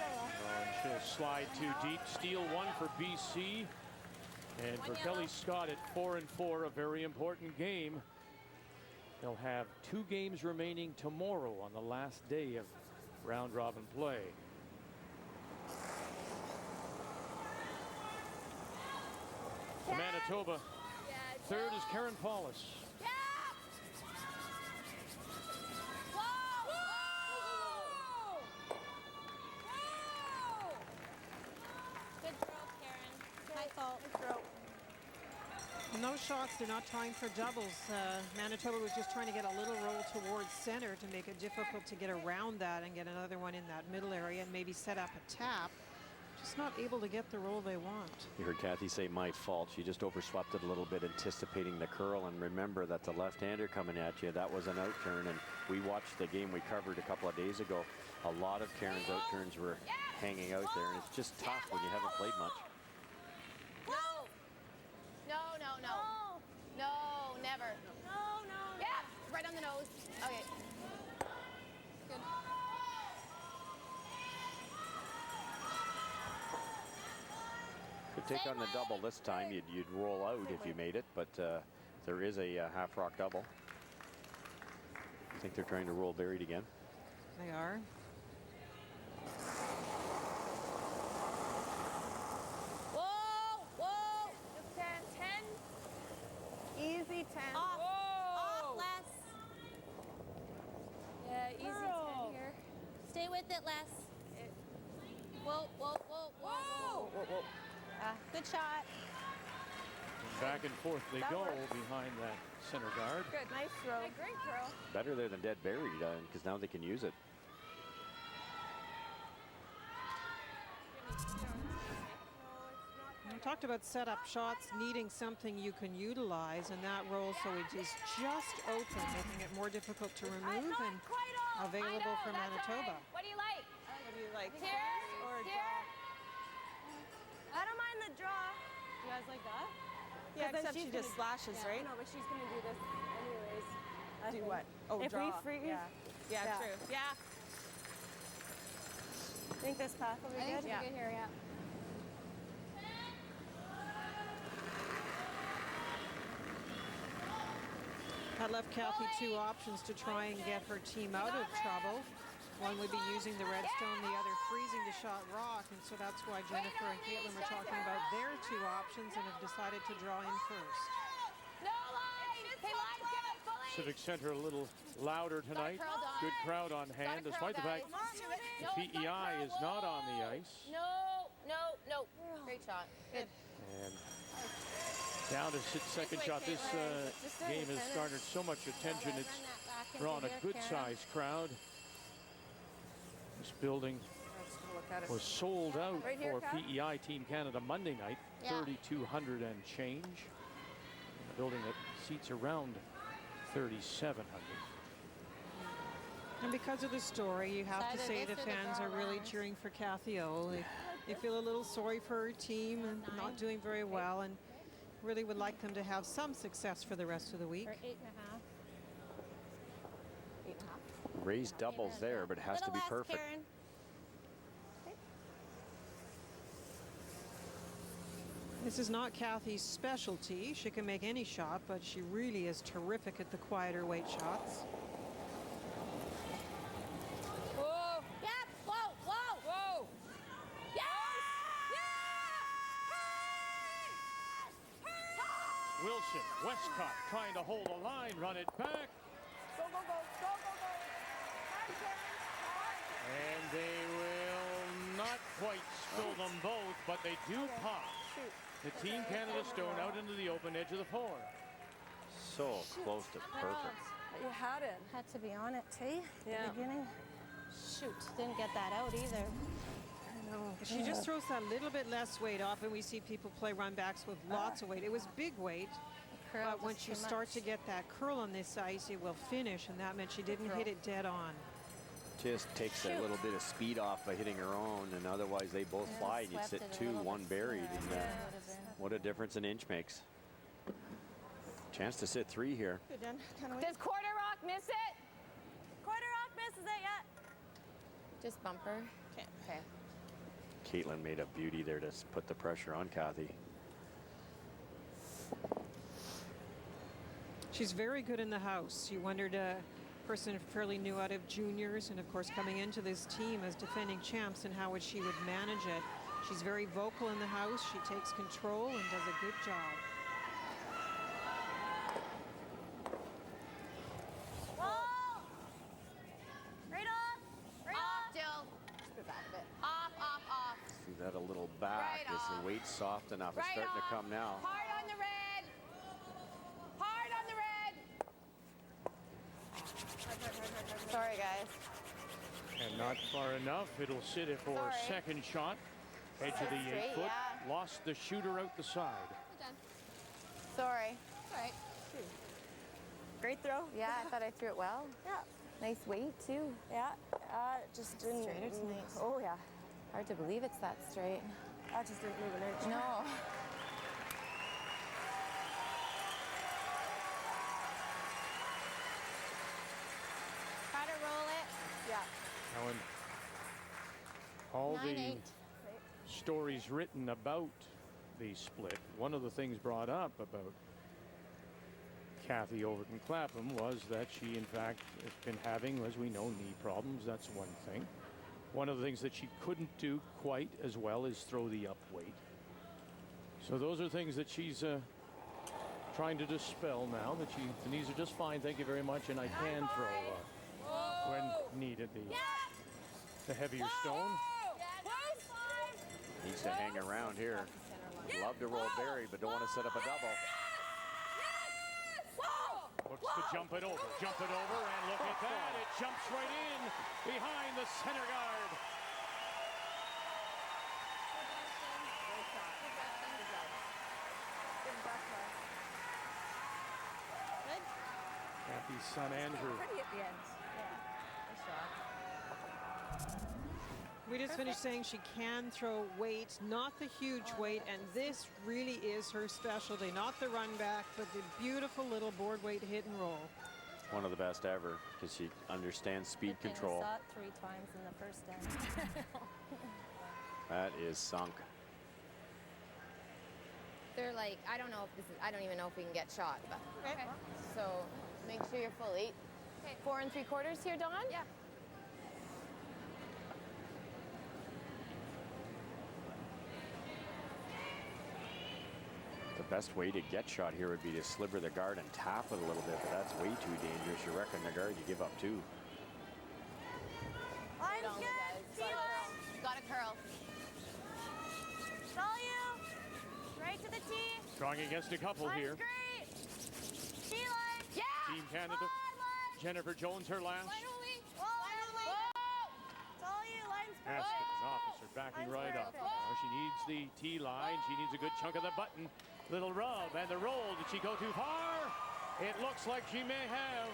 And she'll slide too deep. Steal 1 for BC. And for Kelly Scott at 4-4, a very important game. They'll have 2 games remaining tomorrow on the last day of round robin play. For Manitoba, third is Karen Paulus. Good throw, Karen. My fault. Good throw. And those shots, they're not trying for doubles. Manitoba was just trying to get a little roll towards center to make it difficult to get around that and get another one in that middle area and maybe set up a tap. Just not able to get the roll they want. You heard Cathy say my fault. She just overswept it a little bit, anticipating the curl. And remember, that's a left-hander coming at you. That was an out-turn, and we watched the game we covered a couple of days ago. A lot of Karen's out-turns were hanging out there, and it's just tough when you haven't played much. No. No, no, no. No, never. No, no. Yeah, right on the nose. Okay. Good. Could take on the double this time. You'd roll out if you made it, but there is a half rock double. I think they're trying to roll buried again. They are. Whoa, whoa. Just 10. 10. Easy 10. Off. Off, Les. Yeah, easy 10 here. Stay with it, Les. Whoa, whoa, whoa, whoa, whoa. Whoa, whoa. Good shot. And back and forth they go behind that center guard. Good, nice throw. Great throw. Better there than dead buried, because now they can use it. talked about setup shots needing something you can utilize in that role, so it is just open, making it more difficult to remove and available for Manitoba. What do you like? What do you like? Here Or here. draw? I don't mind the draw. You guys like that? Yeah, then except she's she just gonna- slashes, yeah, right? No, but she's going to do this anyways. I Do think. what? Oh, if draw. we freeze. Yeah, true. Yeah. Think this path will be I think good? she'll be good here, yeah. That left Cathy 2 options to try and get her team out of trouble. One would be using the redstone, the other freezing to shot rock, and so that's why Jennifer and Kaitlyn were talking about their 2 options and have decided to draw in first. No line! Okay, line, go, fully! Civic Center a little louder tonight. Good crowd on hand, despite the fact the PEI is not on the ice. No. Great shot. Good. And down to second shot. This game has garnered so much attention. It's drawn a good-sized crowd. This building was sold out Right here, for Kat? PEI Team Canada Monday night, Yeah. 3,200 and change. A building that seats around 3,700. And because of the story, you have to say the fans are really cheering for Cathy O. They feel a little sorry for her team and not doing very well, and really would like them to have some success for the rest of the week. For 8.5. 8.5. Raised doubles there, but it has to be perfect. Karen. This is not Cathy's specialty. She can make any shot, but she really is terrific at the quieter weight shots. Whoa. Yep. Whoa. Yes! Wilson, Westcott trying to hold the line, run it back. Go. And they will not quite spill them both, but they do pop. The Team Canada stone out into the open edge of the 4. So close to perfect. You had it. Had to be on it, too. Yeah. The beginning. Shoot. Didn't get that out either. I know. She just throws that little bit less weight. Often we see people play run backs with lots of weight. It was big weight, but once you start to get that curl on this ice, it will finish, and that meant she didn't hit it dead on. Just takes a little bit of speed off by hitting her own, and otherwise they both fly. You'd sit 2, 1 buried, and what a difference an inch makes. Chance to sit 3 here. Good done. Does Quarter Rock miss it? Quarter Rock misses it yet? Just bumper. Okay. Kaitlyn made a beauty there to put the pressure on Cathy. She's very good in the house. You wondered a person fairly new out of juniors, and of course coming into this team as defending champs, and how she would manage it. She's very vocal in the house. She takes control and does a good job. See that a little back. Is the weight soft enough? It's starting to come now. Hard on the red. Hard on the red. Sorry, guys. And not far enough. It'll sit it for a second shot. Edge of the 8 foot. Yeah. Lost the shooter out the side. Sorry. All right. Great throw. Yeah, I thought I threw it well. Yeah. Nice weight, too. Yeah. Just didn't. Straighter tonight. Oh, yeah. Hard to believe it's that straight. I just didn't move an inch. No. Try to roll it. Yeah. Now, in all the 9-8. stories written about the split, one of the things brought up about Cathy Overton-Clapham was that she, in fact, has been having, as we know, knee problems. That's one thing. One of the things that she couldn't do quite as well is throw the up weight. So those are things that she's trying to dispel now, that the knees are just fine, thank you very much, and I can throw when needed the heavier stone. Needs to hang around here. Love to roll Barry, but don't want to set up a double. Looks to jump it over, and look at that. It jumps right in behind the center guard. Cathy's son, Andrew. Pretty at the end. Yeah. Nice shot. We just finished saying she can throw weight, not the huge weight, and this really is her specialty. Not the run back, but the beautiful little board weight hit and roll. One of the best ever because she understands speed control. I saw it 3 times in the first end. That is sunk. They're like, I don't know if this is, I don't even know if we can get shot, but. Okay. So make sure you're full 8. Okay. 4 3/4 here, Dawn? Yeah. The best way to get shot here would be to sliver the guard and tap it a little bit, but that's way too dangerous. You reckon the guard, you give up 2. Line's good. T-line. Got a curl. It's all you. Right to the tee. Strong against a couple Line's here. great. T-line. Yeah. Team Canada. Jennifer Jones, her last. Line only. Line only. It's all you. Line's great. Haskins, officer, backing right up. Now she needs the tee line. She needs a good chunk of the button. Little rub and the roll. Did she go too far? It looks like she may have.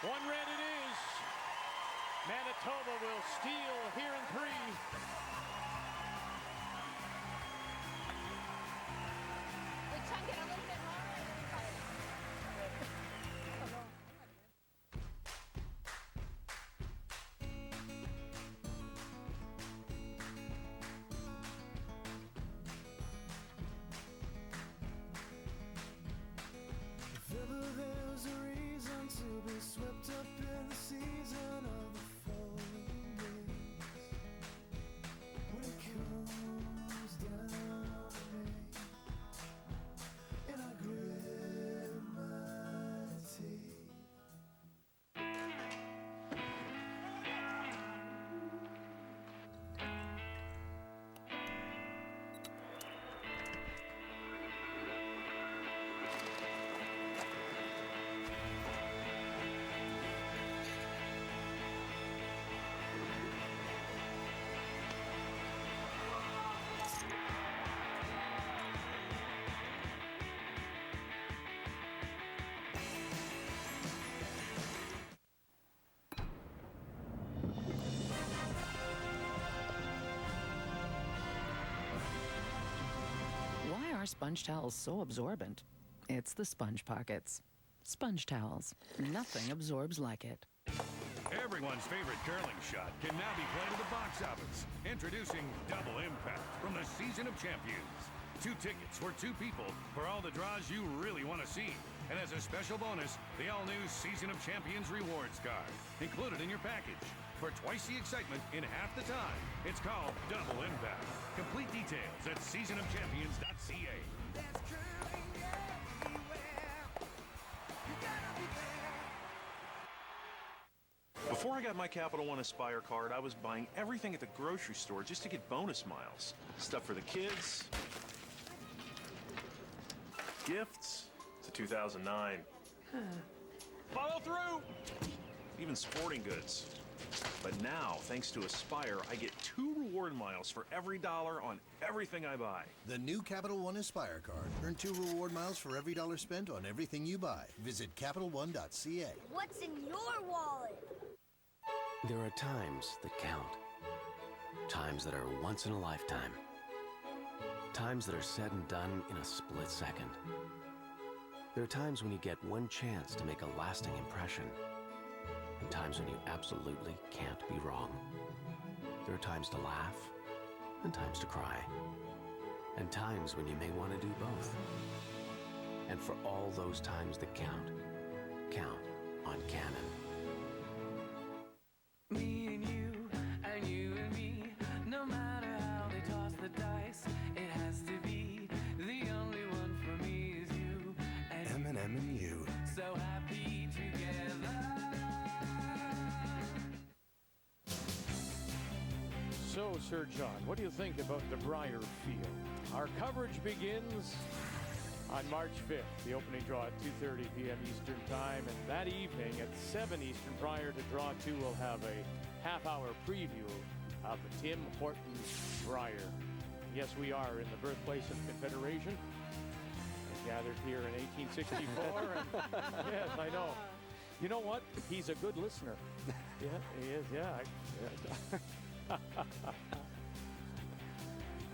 One red it is. Manitoba will steal here in 3. We chunk it a little bit more. If ever there's a reason to be swept up in the season of the falling days, when it comes down to me, and I grit my teeth. Why are sponge towels so absorbent? It's the Sponge Pockets. Sponge towels. Nothing absorbs like it. Everyone's favorite curling shot can now be played at the box office. Introducing Double Impact from the Season of Champions. 2 tickets for 2 people for all the draws you really want to see. And as a special bonus, the all-new Season of Champions rewards card included in your package. For twice the excitement in half the time, it's called Double Impact. Complete details at seasonofchampions.ca. Before I got my Capital One Aspire card, I was buying everything at the grocery store just to get bonus miles. Stuff for the kids. Gifts. It's a 2009. Follow through! Even sporting goods. But now, thanks to Aspire, I get 2 reward miles for every $1 on everything I buy. The new Capital One Aspire card. Earn 2 reward miles for every $1 spent on everything you buy. Visit CapitalOne.ca. What's in your wallet? There are times that count. Times that are once in a lifetime. Times that are said and done in a split second. There are times when you get one chance to make a lasting impression. And times when you absolutely can't be wrong. There are times to laugh and times to cry. And times when you may want to do both. And for all those times that count, count on Canon. Me and you and me, no matter how they toss the dice, it has to be the only one for me is you. And M&M and you. So happy together. So, Sir John, what do you think about the Brier Field? Our coverage begins on March 5th, the opening draw at 2:30 p.m. Eastern Time, and that evening at 7 Eastern, prior to Draw 2, we'll have a half-hour preview of the Tim Hortons Brier. Yes, we are in the birthplace of Confederation, gathered here in 1864. And, yes, I know. You know what? He's a good listener. Yeah, he is. Yeah.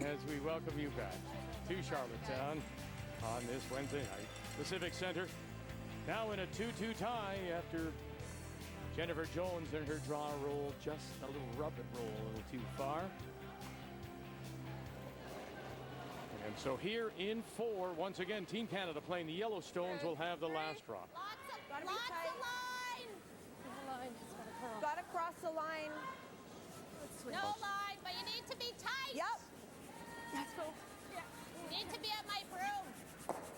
As we welcome you back to Charlottetown on this Wednesday night, the Civic Center now in a 2-2 tie after Jennifer Jones and her draw roll, just a little rub and roll, a little too far. And so here in 4, once again, Team Canada playing the Yellowstones will have the last drop. Lots of line. Gotta cross the line. No line, but you need to be tight. Yep. Let's go. You need to be at my broom.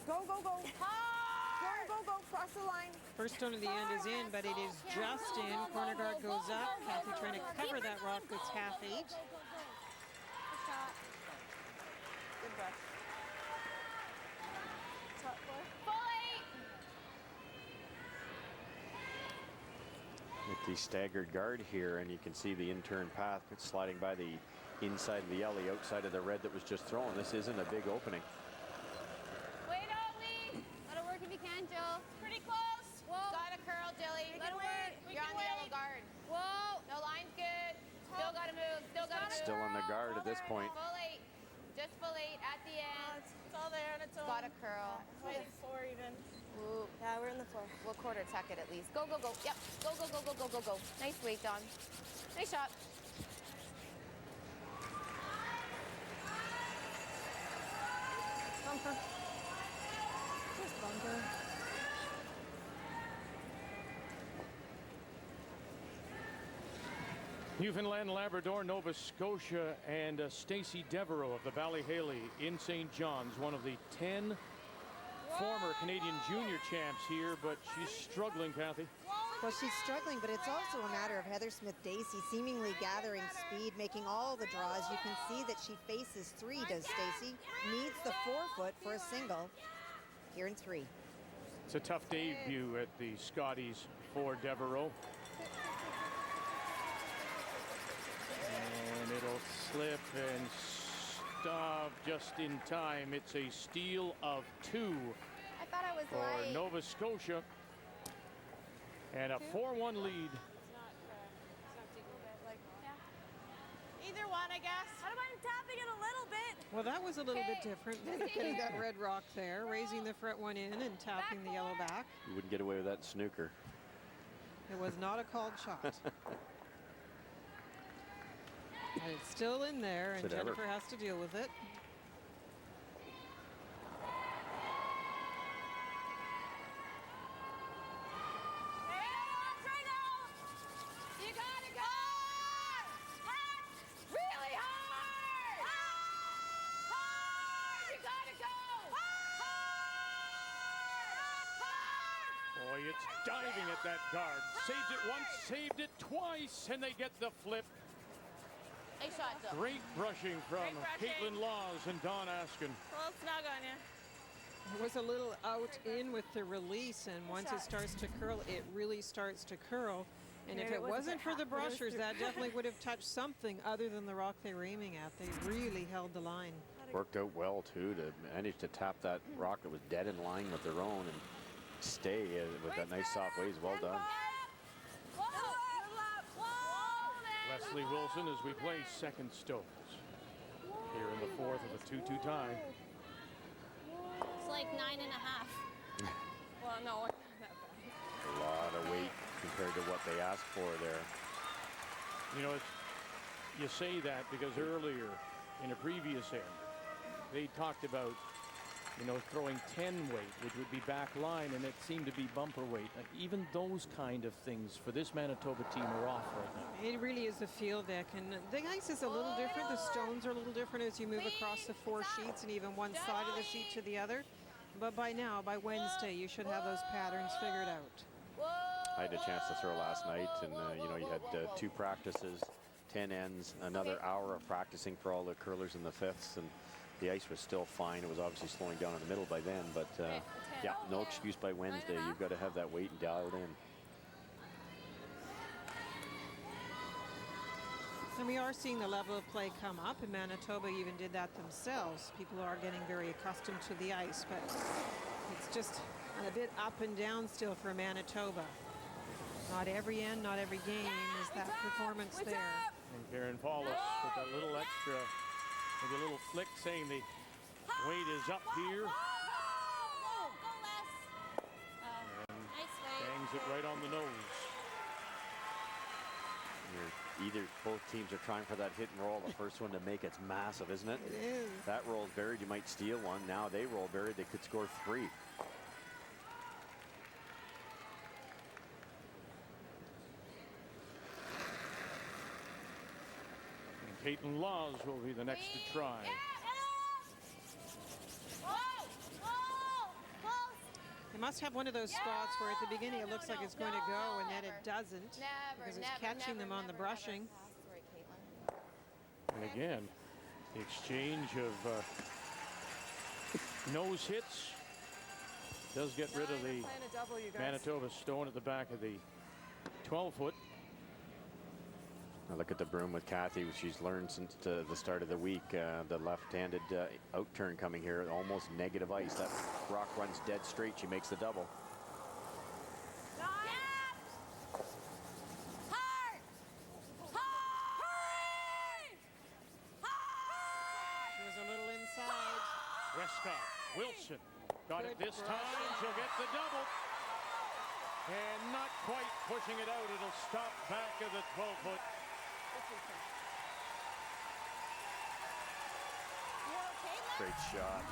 Go, go, go. Hard. Go, go, go. Cross the line. First stone of the end is in, but it is just in. Corner guard goes up. Cathy trying to cover that rock that's half 8. Good brush. Top four. Full 8. With the staggered guard here, and you can see the in-turn path sliding by the inside of the yellow, outside of the red that was just thrown. This isn't a big opening. Wait, Ollie. Gotta work if you can, Jill. Pretty close. Whoa. Gotta curl, Jilly. Let her work. You're on the yellow guard. Whoa. No line's good. Still gotta move. Still gotta move. Still on the guard at this point. Full 8. Just full 8 at the end. It's all there and it's all. Gotta curl. Maybe 4 even. Ooh. Yeah, we're in the 4. We'll quarter tack it at least. Go, go, go. Yep. Go, go, go, go, go, go, go. Nice weight, Don. Nice shot. Bumper. Just bumper. Newfoundland, Labrador, Nova Scotia, and Stacey Devereaux of the Ballyhaley in St. John's, one of the 10 former Canadian junior champs here, but she's struggling, Cathy. Well, she's struggling, but it's also a matter of Heather Smith-Dacey seemingly gathering speed, making all the draws. You can see that she faces 3, does Stacey. Needs the 4-foot for a single here in 3. It's a tough debut at the Scotties for Devereaux. And it'll slip and stop just in time. It's a steal of 2 I thought I was for light. Nova Scotia. And a 4-1 lead. Either one, I guess. I don't mind tapping it a little bit. Well, that was a little bit different than getting that red rock there, raising the front one in and tapping the yellow back. You wouldn't get away with that in snooker. It was not a called shot. But it's still in there, and Jennifer has to deal with it. You gotta go! Hard! Really hard! Hard! You gotta go! Hard! Boy, it's diving at that guard. Saved it once, saved it twice, and they get the flip. Nice shot, Jill. Great brushing from Great brushing. Kaitlyn Laws and Dawn Askin. Well, snug on you. It was a little out in with the release, and once it starts to curl, it really starts to curl. And if it wasn't for the brushers, that definitely would have touched something other than the rock they were aiming at. They really held the line. Worked out well, too, to manage to tap that rock that was dead in line with their own and stay with that nice soft waves. Well done. Leslie Wilson as we play second stones here in the 4th of a 2-2 tie. It's like 9.5. Well, no, not that bad. A lot of weight compared to what they asked for there. You know, you say that because earlier in a previous end, they talked about, you know, throwing 10 weight, which would be back line, and it seemed to be bumper weight. Even those kind of things for this Manitoba team are off right now. It really is the field deck, and the ice is a little different. The stones are a little different as you move across the 4 sheets and even one side of the sheet to the other. But by now, by Wednesday, you should have those patterns figured out. I had a chance to throw last night, and you know, you had 2 practices, 10 ends, another hour of practicing for all the curlers in the fifths, and the ice was still fine. It was obviously slowing down in the middle by then, but yeah, no excuse by Wednesday. You've got to have that weight dialed in. And we are seeing the level of play come up, and Manitoba even did that themselves. People are getting very accustomed to the ice, but it's just a bit up and down still for Manitoba. Not every end, not every game is that performance there. And Karen Paulus with that little extra, maybe a little flick saying the weight is up here. And bangs it right on the nose. Either both teams are trying for that hit and roll. The first one to make it's massive, isn't it? It is. That rolls buried, you might steal one. Now they roll buried, they could score 3. And Kaitlyn Laws will be the next to try. They must have one of those spots where at the beginning it looks like it's going to go, and then it doesn't, because it's catching them on the brushing. And again, the exchange of nose hits does get rid of the Manitoba stone at the back of the 12-foot. Now look at the broom with Cathy. She's learned since the start of the week. The left-handed out turn coming here, almost negative ice. That rock runs dead straight. She makes the double. She was a little inside. Westcott, Wilson got it this time. She'll get the double. And not quite pushing it out. It'll stop back of the 12-foot. Great shot.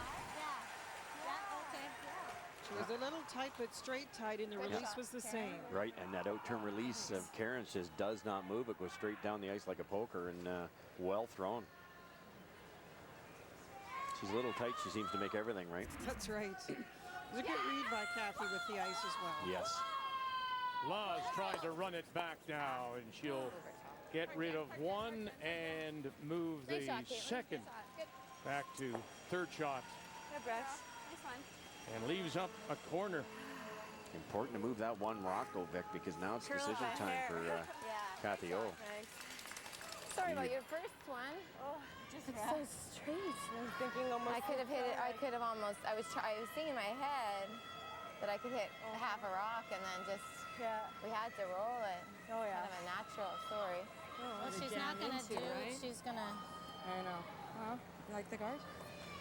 She was a little tight, but straight tight, and the release was the same. Right, and that out-turn release of Karen just does not move. It goes straight down the ice like a poker, and well thrown. She's a little tight. She seems to make everything right. That's right. It was a good read by Cathy with the ice as well. Yes. Laws trying to run it back now, and she'll get rid of one and move the second back to third shot. And leaves up a corner. Important to move that one rock, though, Vic, because now it's decision time for Cathy O. Sorry about your first one. Oh, it's so straight. I was thinking almost. I could have hit it. I could have almost. I was thinking in my head that I could hit half a rock and then just. Yeah. We had to roll it. Oh yeah. Kind of a natural story. Well, she's not gonna do. Right? She's gonna. I know. Huh? You like the guard?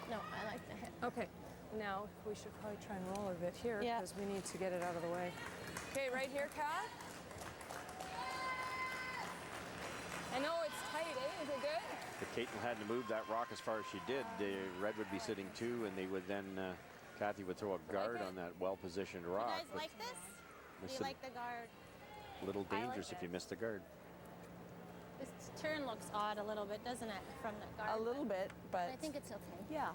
No, I like the hit. Okay. Now we should probably try and roll a bit here because we need to get it out of the way. Okay, right here, Kat. I know it's tight, eh? Is it good? If Kaitlyn hadn't moved that rock as far as she did, the red would be sitting 2, and they would then, Cathy would throw a guard on that well-positioned rock. You guys like this? Do you like the guard? A little dangerous if you miss the guard. This turn looks odd a little bit, doesn't it, from the guard? A little bit, but I think it's okay. Yeah.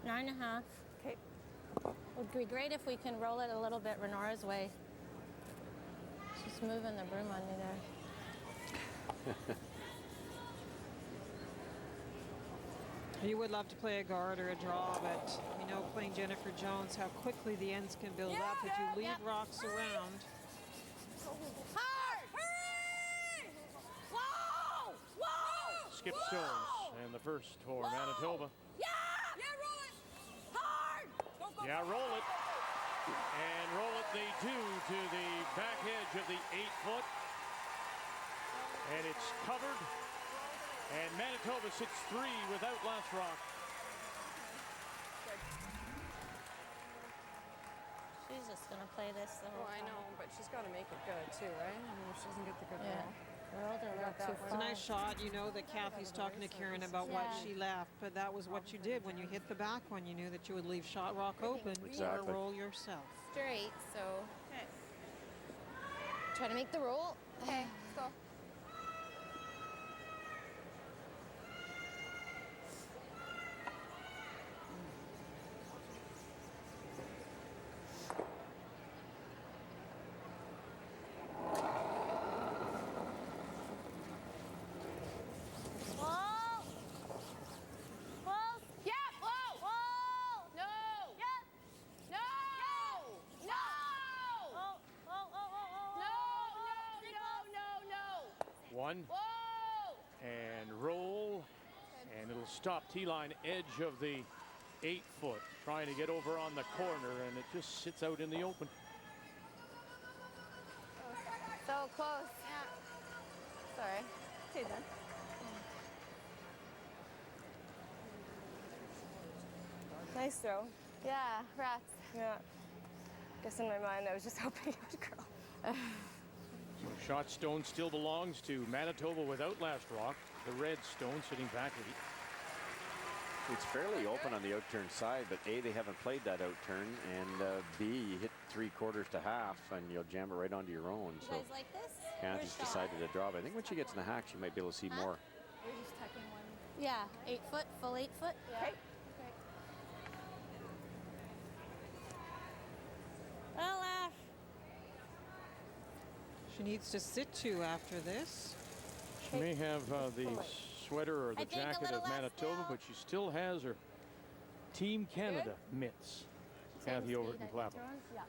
9.5. Okay. Would be great if we can roll it a little bit Renora's way. She's moving the broom on me there. You would love to play a guard or a draw, but you know, playing Jennifer Jones, how quickly the ends can build up if you leave rocks around. Hard! Hurry! Whoa! Whoa! Skip Stones, and the first for Manitoba. Yeah! Yeah, roll it! Hard! Yeah, roll it. And roll it they do to the back edge of the 8-foot. And it's covered. And Manitoba sits 3 without last rock. She's just going to play this the whole I know, but she's got to make it good too, right? I mean, if she doesn't get the good roll. It's a nice shot. You know that Cathy's talking to Karen about what she left, but that was what you did when you hit the back one. You knew that you would leave shot rock open or roll yourself. Straight, so try to make the roll. Okay, let's go. one. And roll. And it'll stop T-line edge of the 8-foot. Trying to get over on the corner, and it just sits out in the open. So close. Yeah. Sorry. Okay, then. Nice throw. Yeah, rats. Yeah. Guess in my mind I was just hoping it would curl. So shot stone still belongs to Manitoba without last rock. The red stone sitting back 8. It's fairly open on the outturn side, but A, they haven't played that outturn, and B, you hit 3/4 to half, and you'll jam it right onto your own. You So guys like this? Cathy's decided to drop. I think when she gets in the hack, she might be able to see more. We're just tucking one. Yeah, 8 foot, full 8 foot. Yeah. Okay. Well, Ash. She needs to sit 2 after this. She may have the sweater or the I think a jacket little of less Manitoba, now. but she still has her Team Canada mitts. Cathy Overton-Clapham. Yeah.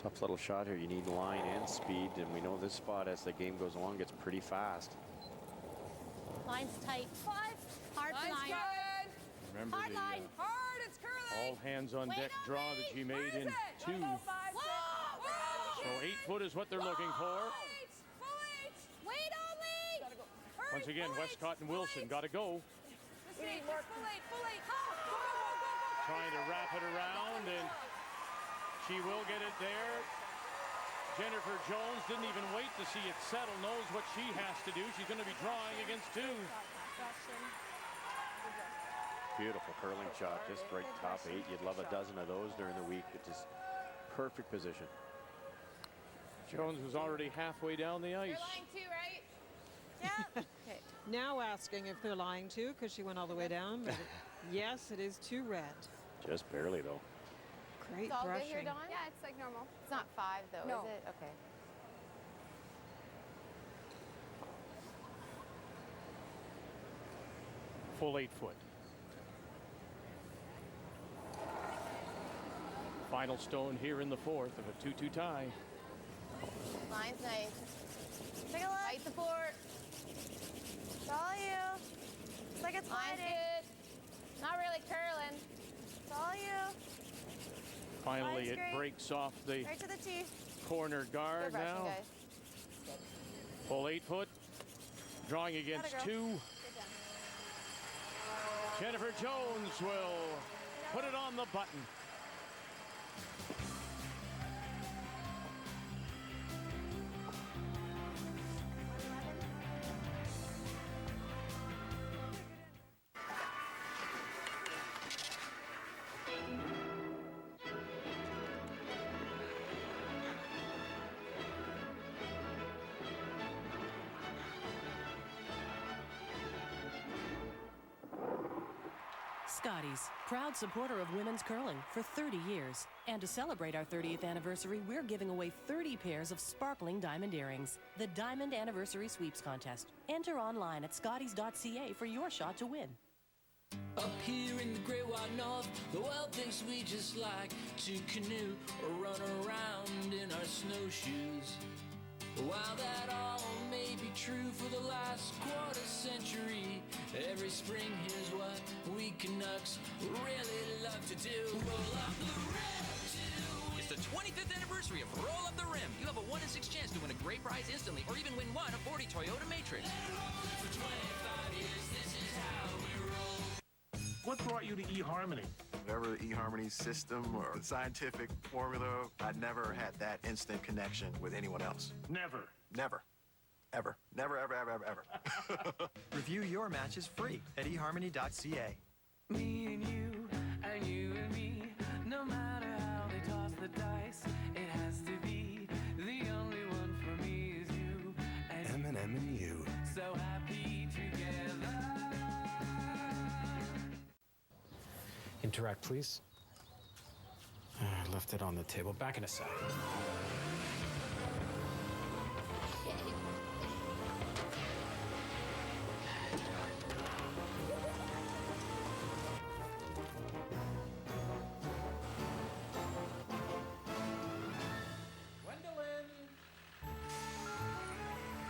Tough little shot here. You need line and speed, and we know this spot as the game goes along gets pretty fast. Line's tight. 5. Hard Line's line. good. Remember Hard the line. Hard, it's curling. all hands on deck draw that she made in 2. So 8 foot is what they're looking for. Wait only. Once again, Westcott and Wilson got to go. Trying to wrap it around, and she will get it there. Jennifer Jones didn't even wait to see it settle, knows what she has to do. She's going to be drawing against 2. Beautiful curling shot, just right top 8. You'd love a dozen of those during the week. It's just perfect position. Jones was already halfway down the ice. You're lying too, right? Yeah. Okay. Now asking if they're lying too, because she went all the way down. But yes, it is 2 red. Just barely, though. Great It's all good here, brushing. Dawn? Yeah, it's like normal. It's not 5 though, No. is it? Okay. Full 8 foot. Final stone here in the 4th of a 2-2 tie. Line's nice. Take a look. Fight the fort. It's all you. It's like it's Line's sliding. good. Not really curling. It's all you. Finally, Line's it great. breaks off the Right to the tee. corner Good guard brushing, now. guys. Full 8 foot. Drawing against Atta 2. Good job. Jennifer Jones will put it on the button. Scotties, proud supporter of women's curling for 30 years. And to celebrate our 30th anniversary, we're giving away 30 pairs of sparkling diamond earrings. The Diamond Anniversary Sweeps Contest. Enter online at scotties.ca for your shot to win. Up here in the great white north, the world thinks we just like to canoe or run around in our snowshoes. While that all may be true for the last quarter century, every spring here's what we Canucks really love to do. Roll up the rim. It's the 25th anniversary of Roll Up the Rim. You have a 1 in 6 chance to win a great prize instantly or even win one of 40 Toyota Matrix. For 25 years, this is how we roll. What brought you to eHarmony? Whatever the eHarmony system or scientific formula, I never had that instant connection with anyone else. Never. Never. Ever. Never, ever, ever, ever, ever. Review your matches free at eharmony.ca. Me and you and me, no matter how they toss the dice, it has to be the only one for me is you. M&M and you. So happy together. Interact, please. I left it on the table. Back in a sec.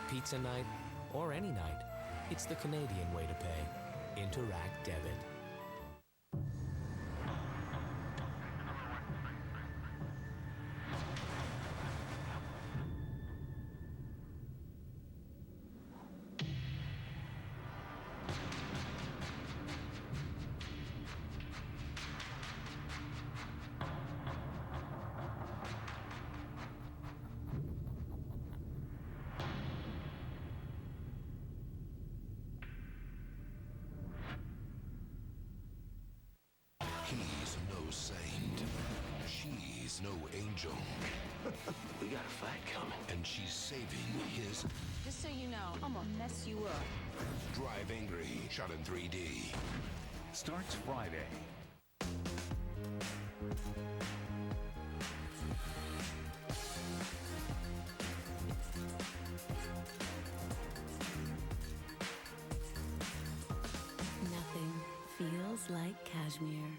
pizza night, or any night, it's the Canadian way to pay. Interact Debit. He's no saint. She's no angel. We got a fight coming. And she's saving his... Just so you know, I'm gonna mess you up. Drive Angry, shot in 3D. Starts Friday. Nothing feels like cashmere.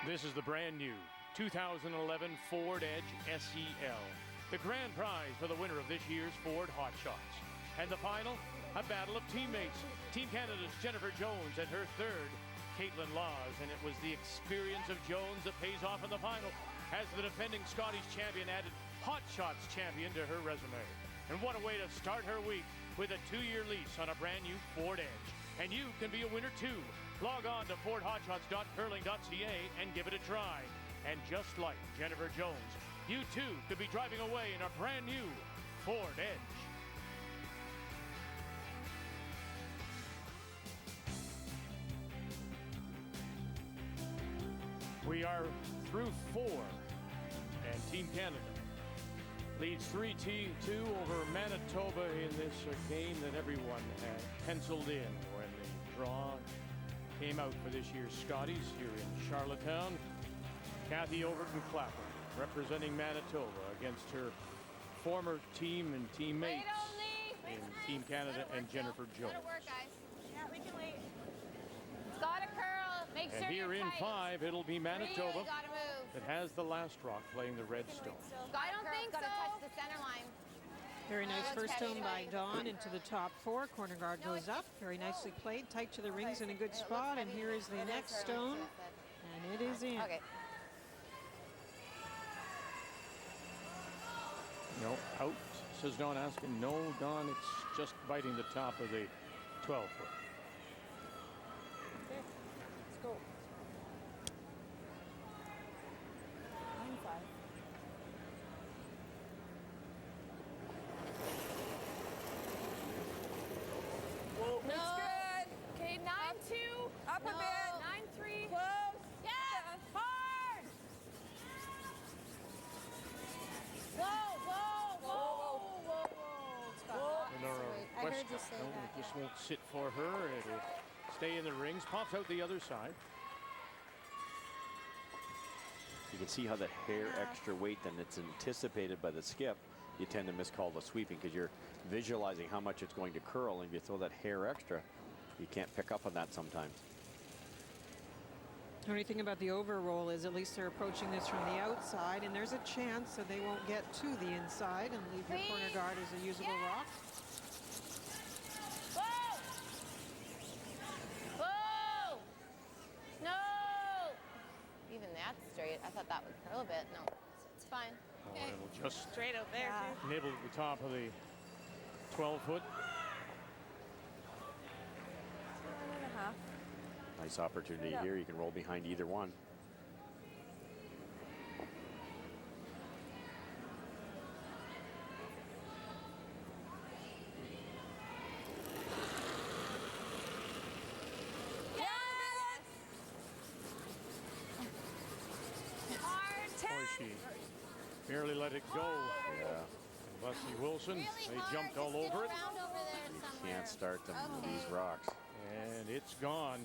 This is the brand new 2011 Ford Edge SEL. The grand prize for the winner of this year's Ford Hot Shots. And the final, a battle of teammates. Team Canada's Jennifer Jones and her third, Kaitlyn Laws. And it was the experience of Jones that pays off in the final as the defending Scotties champion added Hot Shots champion to her resume. And what a way to start her week with a 2-year lease on a brand new Ford Edge. And you can be a winner too. Log on to FordHotShots.curling.ca and give it a try. And just like Jennifer Jones, you too could be driving away in a brand new Ford Edge. We are through 4, and Team Canada leads 3-2 over Manitoba in this game that everyone had penciled in when the draw came out for this year's Scotties here in Charlottetown. Cathy Overton-Clapham representing Manitoba against her former team and teammates in Team Canada and Jennifer Jones. Let it work, guys. Yeah, we can wait. It's got to curl. Make sure And here in 5, it'll be Manitoba really gotta move. that has the last rock playing the red stone. I don't think so. Got to touch the center line. Very nice first stone by Dawn into the top 4. Corner guard goes up. Very nicely played. Tight to the rings in a good spot. And here is the next stone. And it is in. Okay. No, out, says Dawn Askin. No, Dawn, it's just biting the top of the 12-foot. Okay, let's go. 9-5. Whoa. No. It's good. Okay, 9-2. Up a bit. 9-3. Close. Yeah. Hard. Whoa, whoa, whoa, whoa, whoa. And our I heard you say no, that. it just won't sit for her. It'll stay in the rings. Pops out the other side. You can see how that hair extra weight than it's anticipated by the skip, you tend to miscall the sweeping because you're visualizing how much it's going to curl, and if you throw that hair extra, you can't pick up on that sometimes. The only thing about the overroll is at least they're approaching this from the outside, and there's a chance that they won't get to the inside and leave your corner guard as a usable rock. Whoa! Whoa! No! Even that's straight. I thought that would curl a bit. No, it's fine. Oh, it'll just Straight out there, too. nibble at the top of the 12-foot. 7.5. Nice opportunity here. You can roll behind either one. Boy, she barely let it go. Yeah. And Leslie Wilson, they jumped all over it. You can't start them with these rocks. And it's gone.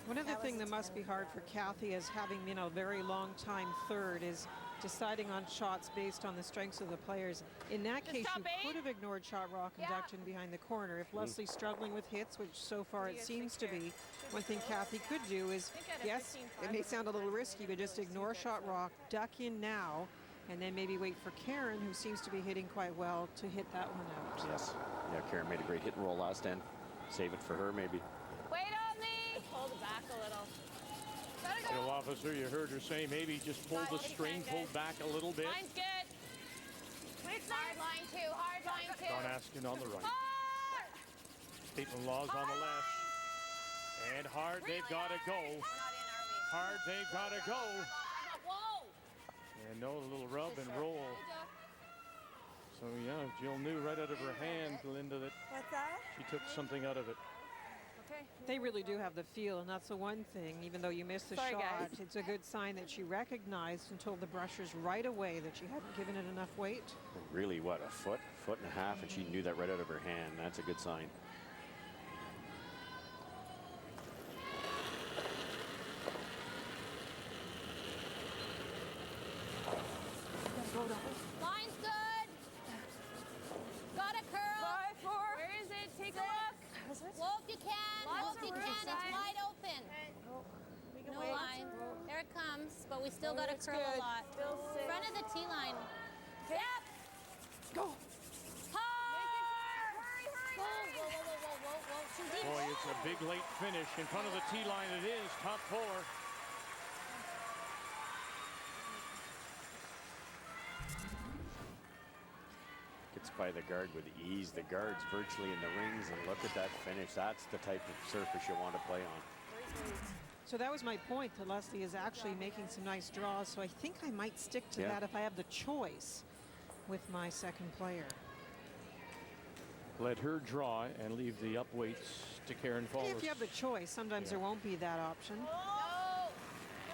One other thing that must be hard for Cathy, as having been a very long time third, is deciding on shots based on the strengths of the players. In that case, you could have ignored shot rock induction behind the corner. If Leslie's struggling with hits, which so far it seems to be, one thing Cathy could do is, yes, it may sound a little risky, but just ignore shot rock, duck in now, And then maybe wait for Karen, who seems to be hitting quite well, to hit that one out. Yes. Yeah, Karen made a great hit and roll last end. Save it for her, maybe. Wait on me. Hold it back a little. Field officer, you heard her say maybe just pull the string, pull back a little bit. Line's good. Hard line two, hard line two. Don Askin on the right. Kaitlyn Laws on the left. And hard, they've got to go. Hard, they've got to go. And no, a little rub and roll. So yeah, Jill knew right out of her hand, Linda, that she took something out of it. Okay. They really do have the feel, and that's the one thing. Even though you missed the shot, guys. it's a good sign that she recognized and told the brushers right away that she hadn't given it enough weight. Really, what, a foot and a half, and she knew that right out of her hand. That's a good sign. Line's good. Got a curl. 5, 4. Where is it? Take a look. Whoa, if you can. Whoa, if you can. It's wide open. No line. There it comes, but we still got to curl a lot. Front of the tee line. Yep. Go. Hard. Hurry, hurry, hurry. Whoa, whoa, whoa, whoa, whoa, whoa. Too deep. Boy, it's a big late finish. In front of the tee line it is, top 4. Gets by the guard with ease. The guard's virtually in the rings, and look at that finish. That's the type of surface you want to play on. So that was my point, that Leslie is actually making some nice draws. So I think I might stick to that if I have the choice with my second player. Let her draw and leave the up weights to Karen Fallis. If you have the choice, sometimes there won't be that option. No.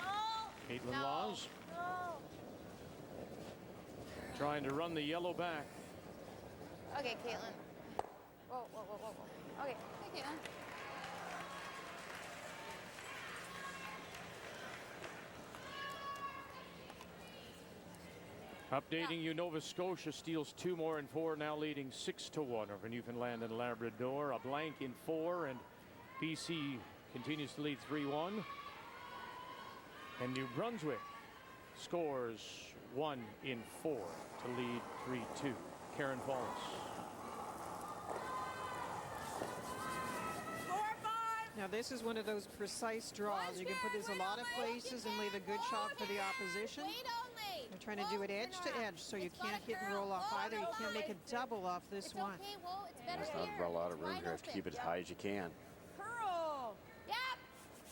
No. Kaitlyn Laws. Trying to run the yellow back. Okay, Kaitlyn. Whoa, whoa, whoa, whoa, whoa. Okay, hey, Kaitlyn. Updating you, Nova Scotia steals 2 more in 4, now leading 6-1 over Newfoundland and Labrador. A blank in 4, and BC continues to lead 3-1. And New Brunswick scores 1 in 4 to lead 3-2. Karen Fallis. 4, 5. Now this is one of those precise draws. You can put this a lot of places and leave a good shot for the opposition. They're trying to do it edge to edge, so you can't hit and roll off either. You can't make a double off this one. Okay, whoa, it's better There's not a lot of room here. Have to keep it as high as you can. Curl. Yep.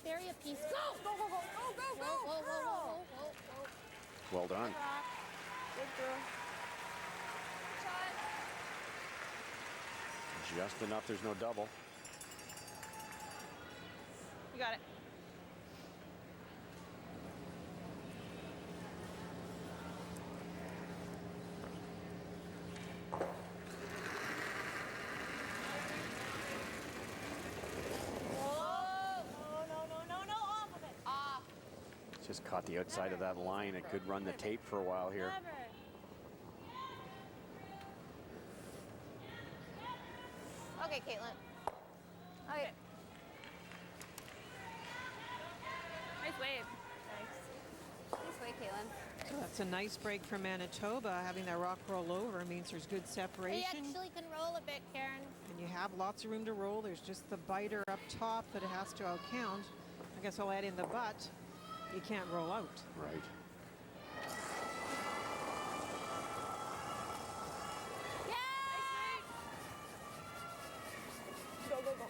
Bury a piece. Go. Go, go, go, go, go, go. Whoa, whoa, Curl. whoa, whoa, whoa, whoa. Well done. Good girl. Just enough. There's no double. You got it. Just caught the outside of that line. It could run the tape for a while here. Okay, Kaitlyn. Okay. Nice wave. Nice. Nice wave, Kaitlyn. So that's a nice break for Manitoba. Having that rock roll over means there's good separation. You actually can roll a bit, Karen. And you have lots of room to roll. There's just the biter up top that it has to outcount. I guess I'll add in the butt. You can't roll out. Right. Go, go, go.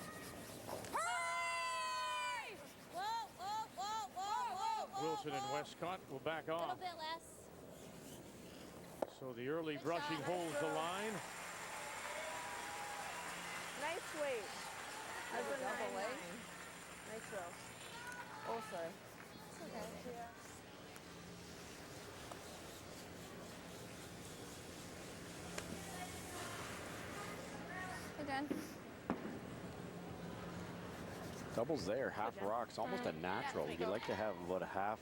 Hurry! Whoa, whoa, whoa, whoa, whoa, whoa. Wilson and Westcott will back A little off. bit less. So the early brushing holds the line. Nice weight. That's a double leg. Nice roll. Also. It's okay. Yeah. Again. Doubles there, half rocks, almost a natural. You'd like to have about a half.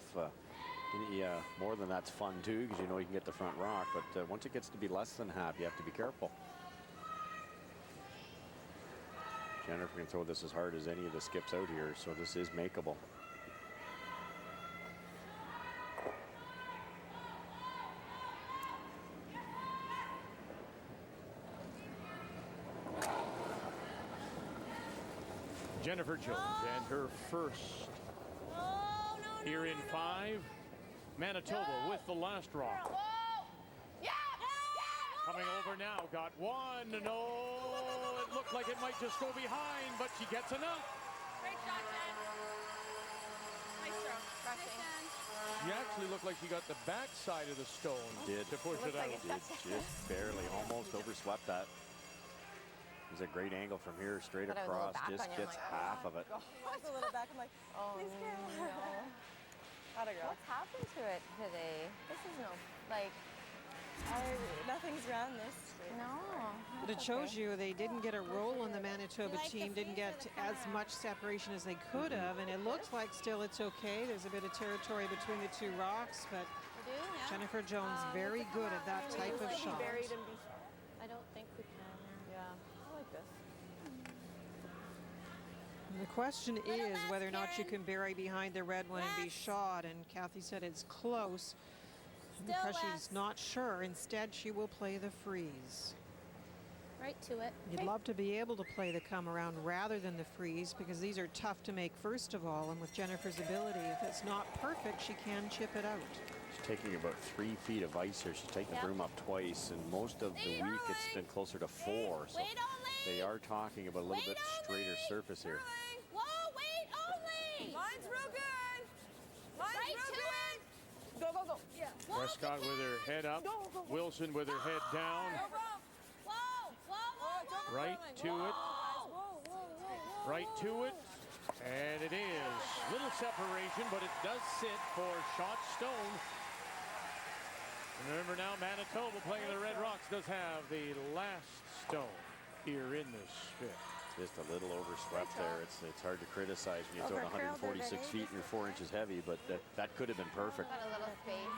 More than that's fun too, because you know you can get the front rock. But once it gets to be less than half, you have to be careful. Jennifer can throw this as hard as any of the skips out here, so this is makeable. Jennifer Jones and her first here in 5. Manitoba with the last rock. Coming over now, got one. No, it looked like it might just go behind, but she gets enough. Great shot, Jen. Nice throw. She actually looked like she got the backside of the stone to push it out. Did just barely, almost overswept that. There's a great angle from here, straight across, just gets half of it. I was a little back. I'm like, please go. Gotta go. What's happened to it today? This is no, like, nothing's around this. No. But it shows you they didn't get a roll on the Manitoba team, didn't get as much separation as they could have, and it looks like still it's okay. There's a bit of territory between the two rocks, but Jennifer Jones very good at that type of shot. I don't think we can. Yeah, I like this. And the question is whether or not you can bury behind the red one and be shot, and Cathy said it's close. Because she's not sure, instead she will play the freeze. Right to it. You'd love to be able to play the come around rather than the freeze, because these are tough to make first of all, and with Jennifer's ability, if it's not perfect, she can chip it out. She's taking about 3 feet of ice here. She's taken the broom up twice, and most of the week it's been closer to 4. So they are talking about a little bit straighter surface here. Whoa, wait, only! Mine's real good. Mine's real good. Go, go, go. Yeah. Prescott with her head up. Wilson with her head down. Right to it. Right to it. And it is. Little separation, but it does sit for shot stone. And remember now, Manitoba playing the Red Rocks does have the last stone here in this fifth. Just a little overswept there. It's hard to criticize when you throw 146 feet and you're 4 inches heavy, but that could have been perfect. Got a little space.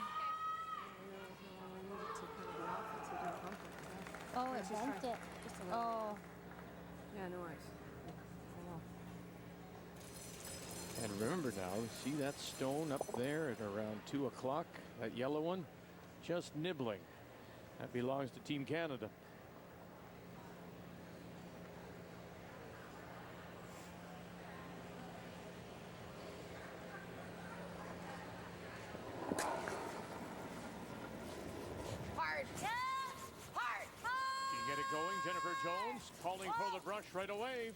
Oh, it bumped it. Oh. Yeah, no worries. And remember now, see that stone up there at around 2 o'clock, that yellow one? Just nibbling. That belongs to Team Canada. Going, Jennifer Jones calling for the brush right away.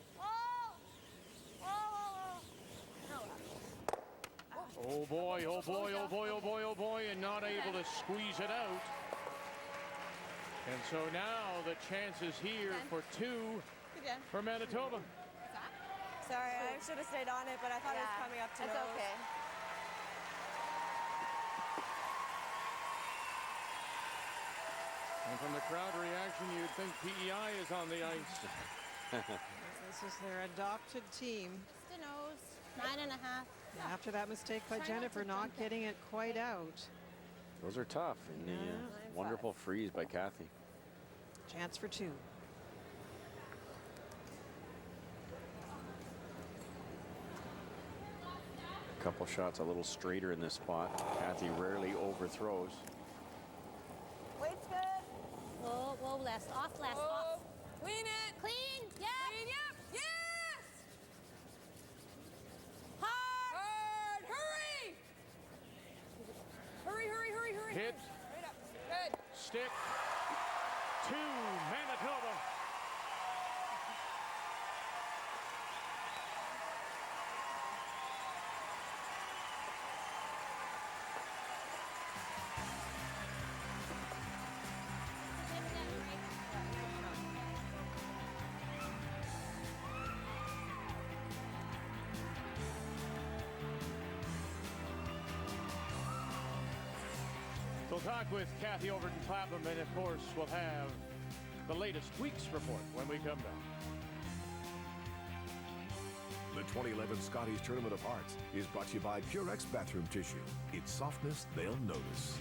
Oh boy, oh boy, oh boy, oh boy, oh boy, and not able to squeeze it out. And so now the chance is here for 2 for Manitoba. Sorry, I should have stayed on it, but I thought it was coming up to nose. That's okay. And from the crowd reaction, you'd think PEI is on the ice. This is their adopted team. Just a nose. 9.5. After that mistake by Jennifer, not getting it quite out. Those are tough. And the wonderful freeze by Cathy. Chance for 2. A couple shots a little straighter in this spot. Cathy rarely overthrows. Weight's good. Whoa, whoa, less off, less off. Clean it. Clean, yeah. Clean, yep. Yes. Hard. Hurry. Hurry, hurry, hurry, hurry. Hit. Right up. Good. Stick. 2, Manitoba. We'll talk with Cathy Overton-Clapham, and of course we'll have the latest week's report when we come back. The 2011 Scotties Tournament of Hearts is brought to you by Purex Bathroom Tissue. Its softness they'll notice.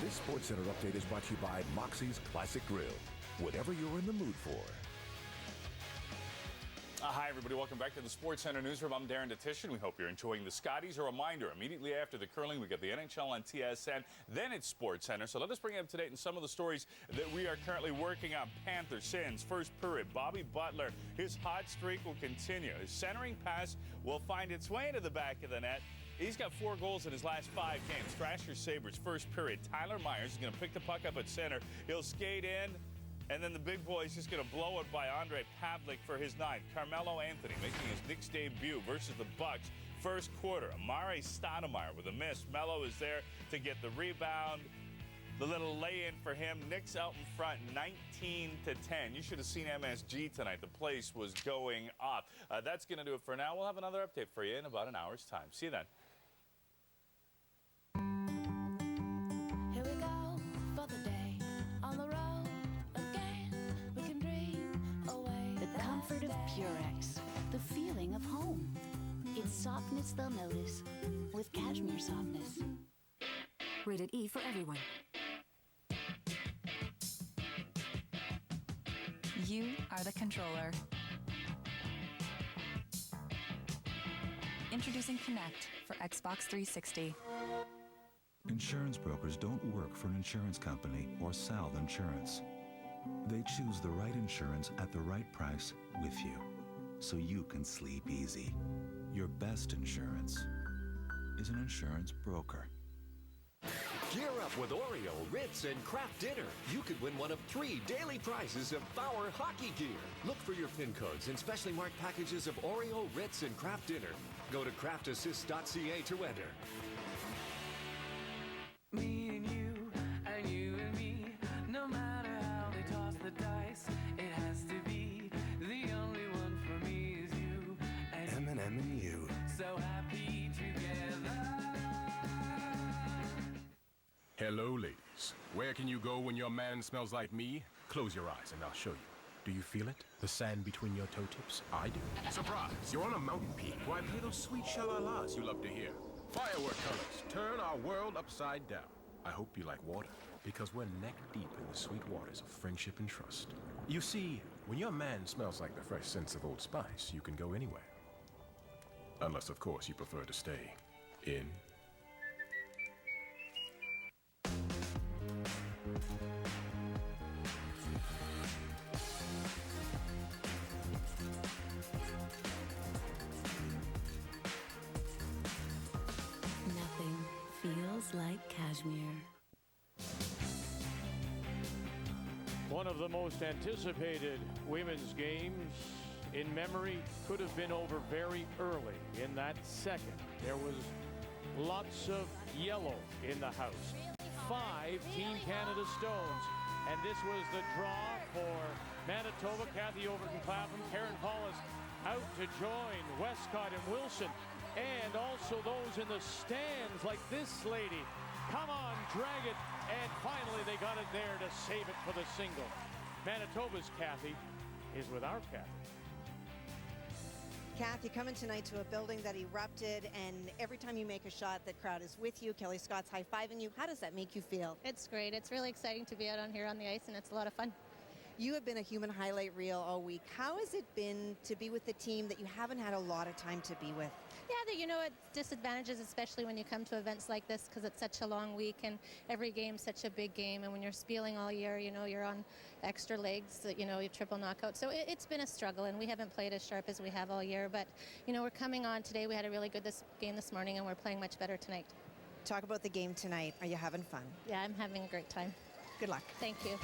This SportsCenter update is brought to you by Moxie's Classic Grill. Whatever you're in the mood for. Hi, everybody. Welcome back to the Sports Center Newsroom. I'm Darren Detition. We hope you're enjoying the Scotties. A reminder, immediately after the curling, we got the NHL on TSN. Then it's Sports Center. So let us bring you up to date in some of the stories that we are currently working on. Panther sends first period. Bobby Butler, his hot streak will continue. His centering pass will find its way into the back of the net. He's got 4 goals in his last 5 games. Thrasher Sabres first period. Tyler Myers is going to pick the puck up at center. He'll skate in. And then the big boy is just going to blow it by Andre Pavlik for his 9th. Carmelo Anthony making his Knicks debut versus the Bucks. First quarter, Amare Stoudemire with a miss. Melo is there to get the rebound. The little lay-in for him. Knicks out in front, 19-10. You should have seen MSG tonight. The place was going off. That's going to do it for now. We'll have another update for you in about an hour's time. See you then. Here we go for the day on the road. The comfort of Purex, the feeling of home. It's softness they'll notice with cashmere softness. Rated E for everyone. You are the controller. Introducing Connect for Xbox 360. Insurance brokers don't work for an insurance company or sell insurance. They choose the right insurance at the right price with you, so you can sleep easy. Your best insurance is an insurance broker. Gear up with Oreo, Ritz, and Kraft Dinner. You could win one of 3 daily prizes of Bauer hockey gear. Look for your PIN codes and specially marked packages of Oreo, Ritz, and Kraft Dinner. Go to craftassist.ca to enter. Me and you and me, no matter how they toss the dice, it has to be the only one for me is you. M&M and you. So happy together. Hello, ladies. Where can you go when your man smells like me? Close your eyes and I'll show you. Do you feel it? The sand between your toe tips? I do. Surprise! You're on a mountain peak. Why play those sweet shalalas you love to hear? Firework colors turn our world upside down. I hope you like water, because we're neck deep in the sweet waters of friendship and trust. You see, when your man smells like the fresh scents of Old Spice, you can go anywhere. Unless, of course, you prefer to stay in. Nothing feels like cashmere. One of the most anticipated women's games in memory could have been over very early in that second. There was lots of yellow in the house. 5 Team Canada Stones. And this was the draw for Manitoba. Cathy Overton-Clapham, Karen Paulus out to join Westcott and Wilson. And also those in the stands like this lady. Come on, drag it. And finally they got it there to save it for the single. Manitoba's Cathy is with our Cathy. Cathy, coming tonight to a building that erupted, and every time you make a shot, the crowd is with you. Kelly Scott's high-fiving you. How does that make you feel? It's great. It's really exciting to be out on here on the ice, and it's a lot of fun. You have been a human highlight reel all week. How has it been to be with the team that you haven't had a lot of time to be with? Yeah, you know, it disadvantages, especially when you come to events like this, because it's such a long week and every game's such a big game. And when you're spieling all year, you know, you're on extra legs, you know, you triple knockout. So it's been a struggle, and we haven't played as sharp as we have all year. But, you know, we're coming on today. We had a really good game this morning, and we're playing much better tonight. Talk about the game tonight. Are you having fun? Yeah, I'm having a great time. Good luck. Thank you.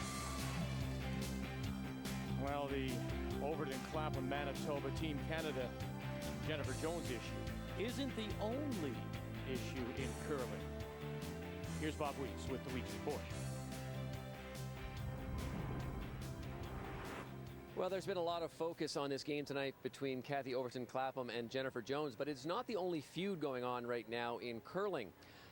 Well, the Overton-Clapham Manitoba Team Canada Jennifer Jones issue isn't the only issue in curling. Here's Bob Weeks with the Weeks Report. Well, there's been a lot of focus on this game tonight between Cathy Overton-Clapham and Jennifer Jones, but it's not the only feud going on right now in curling.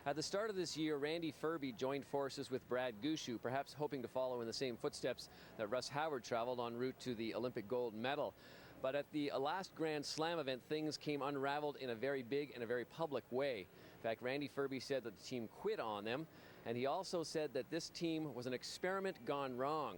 At the start of this year, Randy Ferbey joined forces with Brad Gushue, perhaps hoping to follow in the same footsteps that Russ Howard traveled en route to the Olympic gold medal. But at the last Grand Slam event, things came unraveled in a very big and a very public way. In fact, Randy Ferbey said that the team quit on them, and he also said that this team was an experiment gone wrong.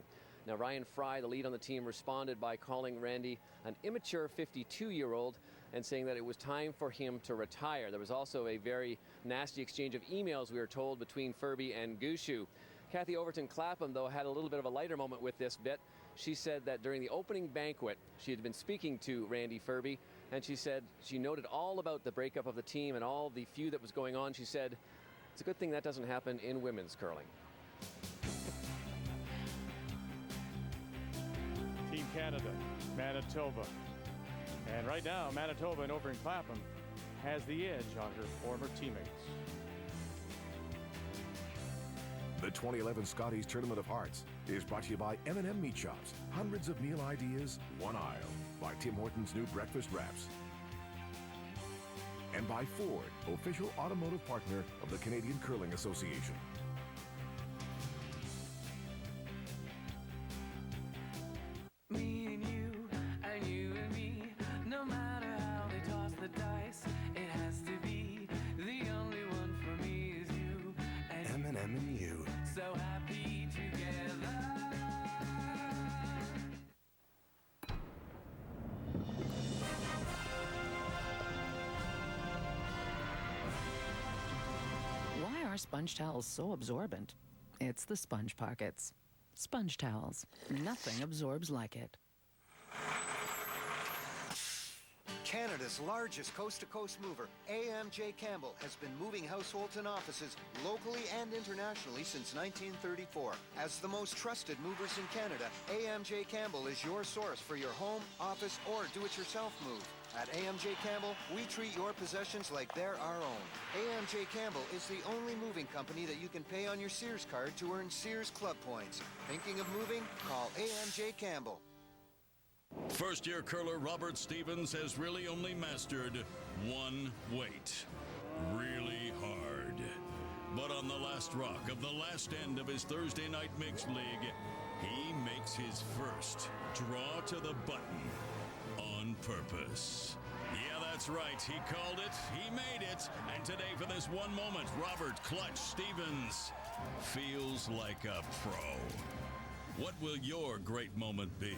Now, Ryan Fry, the lead on the team, responded by calling Randy an immature 52-year-old and saying that it was time for him to retire. There was also a very nasty exchange of emails, we were told, between Furby and Gushue. Cathy Overton-Clapham, though, had a little bit of a lighter moment with this bit. She said that during the opening banquet, she had been speaking to Randy Furby, and she said she noted all about the breakup of the team and all the feud that was going on. She said, it's a good thing that doesn't happen in women's curling. Team Canada, Manitoba. And right now, Manitoba and Overton-Clapham has the edge on her former teammates. The 2011 Scotties Tournament of Hearts is brought to you by M&M Meat Shops. Hundreds of meal ideas, one aisle. By Tim Hortons' new breakfast wraps. And by Ford, official automotive partner of the Canadian Curling Association. Me and you and me, no matter how they toss the dice, it has to be. The only one for me is you. M&M and you. So happy together. Why are sponge towels so absorbent? It's the Sponge Pockets. Sponge towels. Nothing absorbs like it. Canada's largest coast-to-coast mover, AMJ Campbell, has been moving households and offices locally and internationally since 1934. As the most trusted movers in Canada, AMJ Campbell is your source for your home, office, or do-it-yourself move. At AMJ Campbell, we treat your possessions like they're our own. AMJ Campbell is the only moving company that you can pay on your Sears card to earn Sears Club points. Thinking of moving? Call AMJ Campbell. First-year curler Robert Stevens has really only mastered one weight. Really hard. But on the last rock of the last end of his Thursday night mixed league, he makes his first draw to the button on purpose. Yeah, that's right. He called it. He made it. And today, for this one moment, Robert Clutch Stevens feels like a pro. What will your great moment be?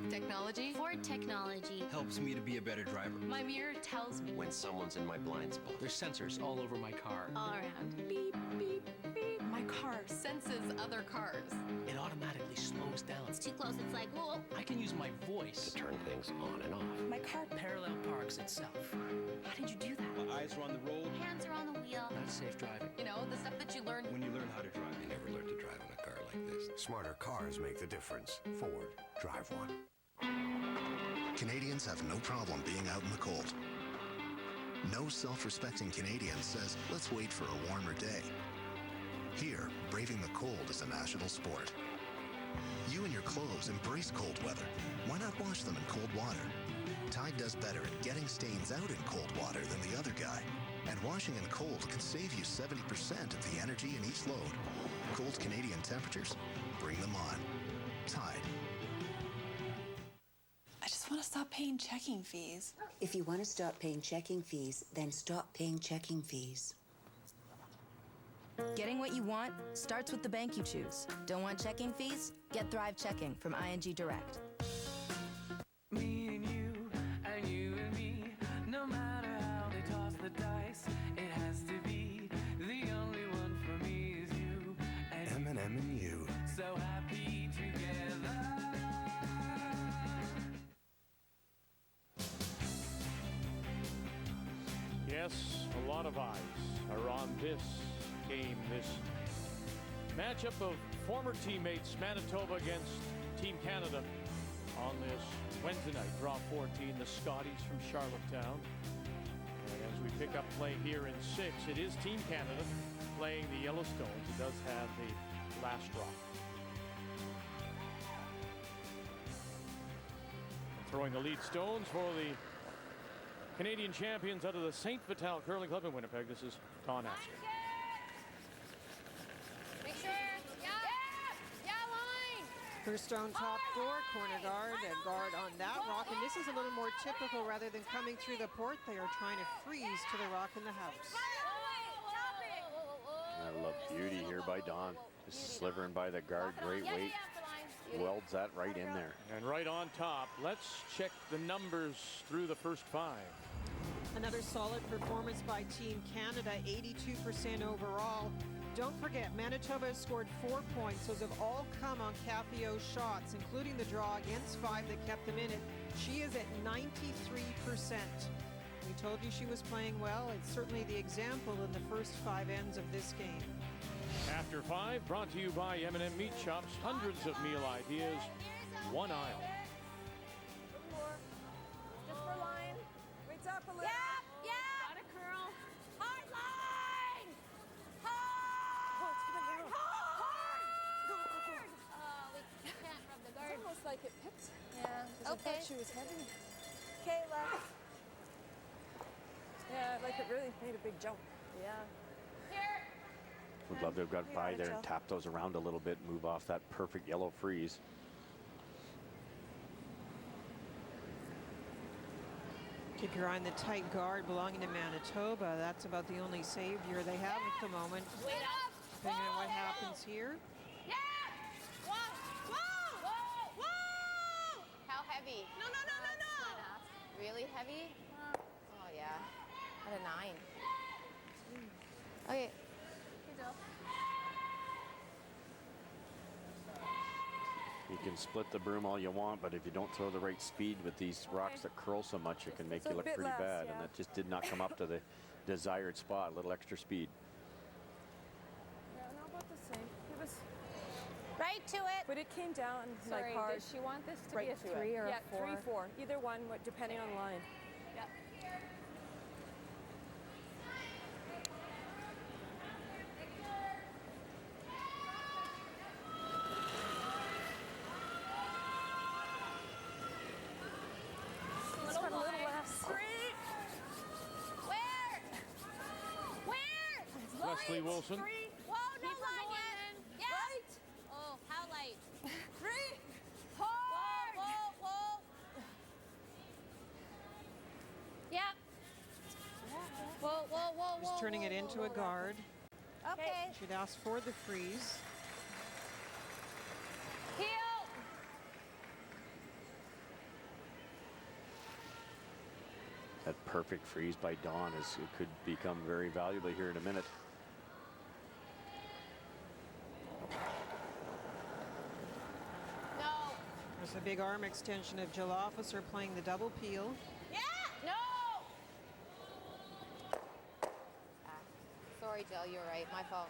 Technology? Ford technology. Helps me to be a better driver. My mirror tells me When someone's in my blind spot. There's sensors all over my car. all around. Beep, beep, beep. My car senses other cars. It automatically slows down. It's too close, it's like, whoa. I can use my voice to turn things on and off. My car Parallel parks itself. How did you do that? My eyes are on the road. Hands are on the wheel. That's safe driving. You know, the stuff that you learn When you learn how to drive. I never learned to drive in a car like this. Smarter cars make the difference. Ford. Drive one. Canadians have no problem being out in the cold. No self-respecting Canadian says, let's wait for a warmer day. Here, braving the cold is a national sport. You and your clothes embrace cold weather. Why not wash them in cold water? Tide does better at getting stains out in cold water than the other guy. And washing in cold can save you 70% of the energy in each load. Cold Canadian temperatures? Bring them on. Tide. I just want to stop paying checking fees. If you want to stop paying checking fees, then stop paying checking fees. Getting what you want starts with the bank you choose. Don't want checking fees? Get Thrive Checking from ING Direct. Me and you and me, no matter how they toss the dice, it has to be. The only one for me is you. M&M and you. So happy together. Yes, a lot of eyes are on this game, this matchup of former teammates, Manitoba against Team Canada on this Wednesday night, draw 14, the Scotties from Charlottetown. And as we pick up play here in 6, it is Team Canada playing the Yellowstones. It does have the last draw. And throwing the lead stones for the Canadian champions out of the St. Vital Curling Club in Winnipeg. This is Don Asker. Make sure. Yeah, line. First round top four, corner guard, and guard on that rock. And this is a little more typical. Rather than coming through the port, they are trying to freeze to the rock in the house. love beauty here by Dawn. Just slivering by the guard, great weight. Welds that right in there. And right on top, let's check the numbers through the first 5. Another solid performance by Team Canada, 82% overall. Don't forget, Manitoba has scored 4 points. Those have all come on Cathy O's shots, including the draw against 5 that kept them in it. She is at 93%. We told you she was playing well. It's certainly the example in the first 5 ends of this game. After 5, brought to you by M&M Meat Shops. Hundreds of meal ideas, one aisle. Just for line. Weights up a little. Yeah, yeah. Got a curl. Hard line. Hard. Hard. We can't rub the guard. It's almost like it picked. Yeah. I thought she was heavy. Kayla. Yeah, like it really made a big jump. Yeah. Here. Would love to have got by there and tap those around a little bit, move off that perfect yellow freeze. Keep your eye on the tight guard belonging to Manitoba. That's about the only savior they have at the moment. Wait up. Depending on what happens here. Yeah. Whoa. Whoa. Whoa. Whoa. How heavy? No. Really heavy? Oh, yeah. At a 9. Okay. Here, Jill. You can split the broom all you want, but if you don't throw the right speed with these rocks that curl so much, it can make you look pretty bad. And that just did not come up to the desired spot. A little extra speed. Yeah, no, about the same. It was right to it. But it came down Sorry, like hard. does she want this to right be a 3 or yeah, a 4? 3, 4. Either one, depending on line. Yep. This one a little less. Where? Leslie Wilson. Whoa, no line yet. Yeah. Right. Oh, how light? 3. Hard. Whoa. Yeah. Whoa. Just turning it into a guard. Okay. Should ask for the freeze. Heel. That perfect freeze by Dawn it could become very valuable here in a minute. No. There's a big arm extension of Jill Officer playing the double peel. Yeah. No. Sorry, Jill. You're right. My fault.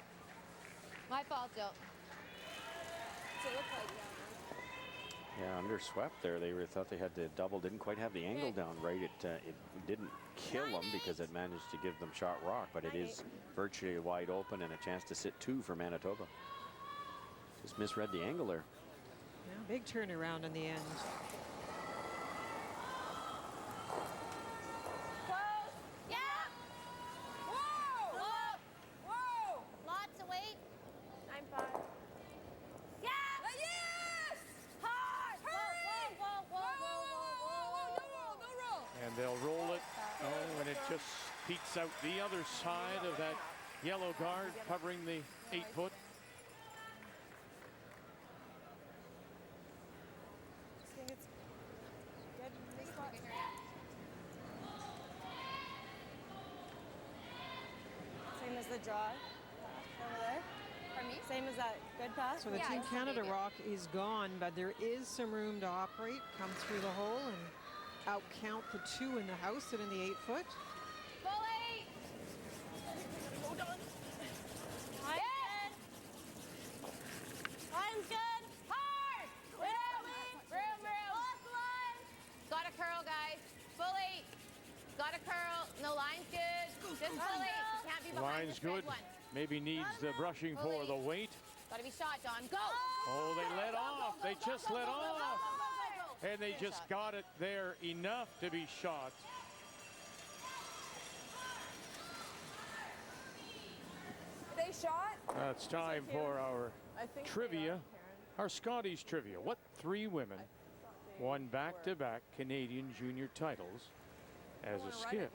My fault, Jill. What's it look like down there? Yeah, underswept there. They thought they had the double, didn't quite have the angle down right. It didn't kill them because it managed to give them shot rock, but it is virtually wide open and a chance to sit 2 for Manitoba. Just misread the angle there. Yeah, big turnaround in the end. Close. Yeah. Whoa. Lots of weight. 9.5. Yeah. Yes. Hard. Whoa. No roll. And they'll roll it. Oh, and it just peeks out the other side of that yellow guard covering the 8-foot. I think it's good in this spot. Same as the draw over there. For me? Same as that good pass. So the Team Canada rock is gone, but there is some room to operate. Come through the hole and outcount the 2 in the house and in the 8-foot. Bully. Hold on. Line's good. Hard. Room. Off line. Got a curl, guys. Bully. Got a curl. No, line's good. Just bully. Can't be behind Line's this red good. one. Maybe needs the brushing for the weight. Gotta be shot, Don. Go. Oh, they let off. They just let off. And they just got it there enough to be shot. They shot? It's time for our I think trivia, our Scotties trivia. What 3 women won back-to-back Canadian junior titles as a skip?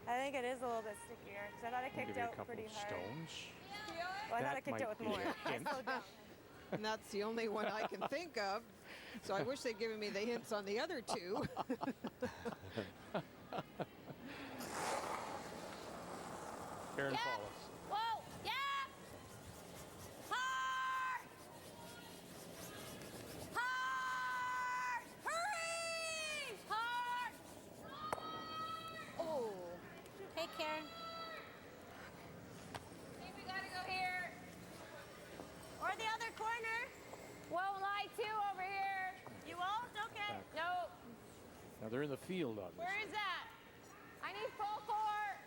I think it is a little bit stickier because I thought I I'll kicked give you a out couple pretty of hard. stones. Well, I thought I That kicked out might with be more. a hint. And that's the only one I can think of. So I wish they'd given me the hints on the other two. Karen Yeah. Paulus. Whoa! Yeah! Hard! Hard! Hurry! Hard! Oh. Hey, Karen. Hey, we gotta go here. Or the other corner. Won't lie too over here. You won't? Okay. No. Now they're in the field, obviously. Where is that? I need full court.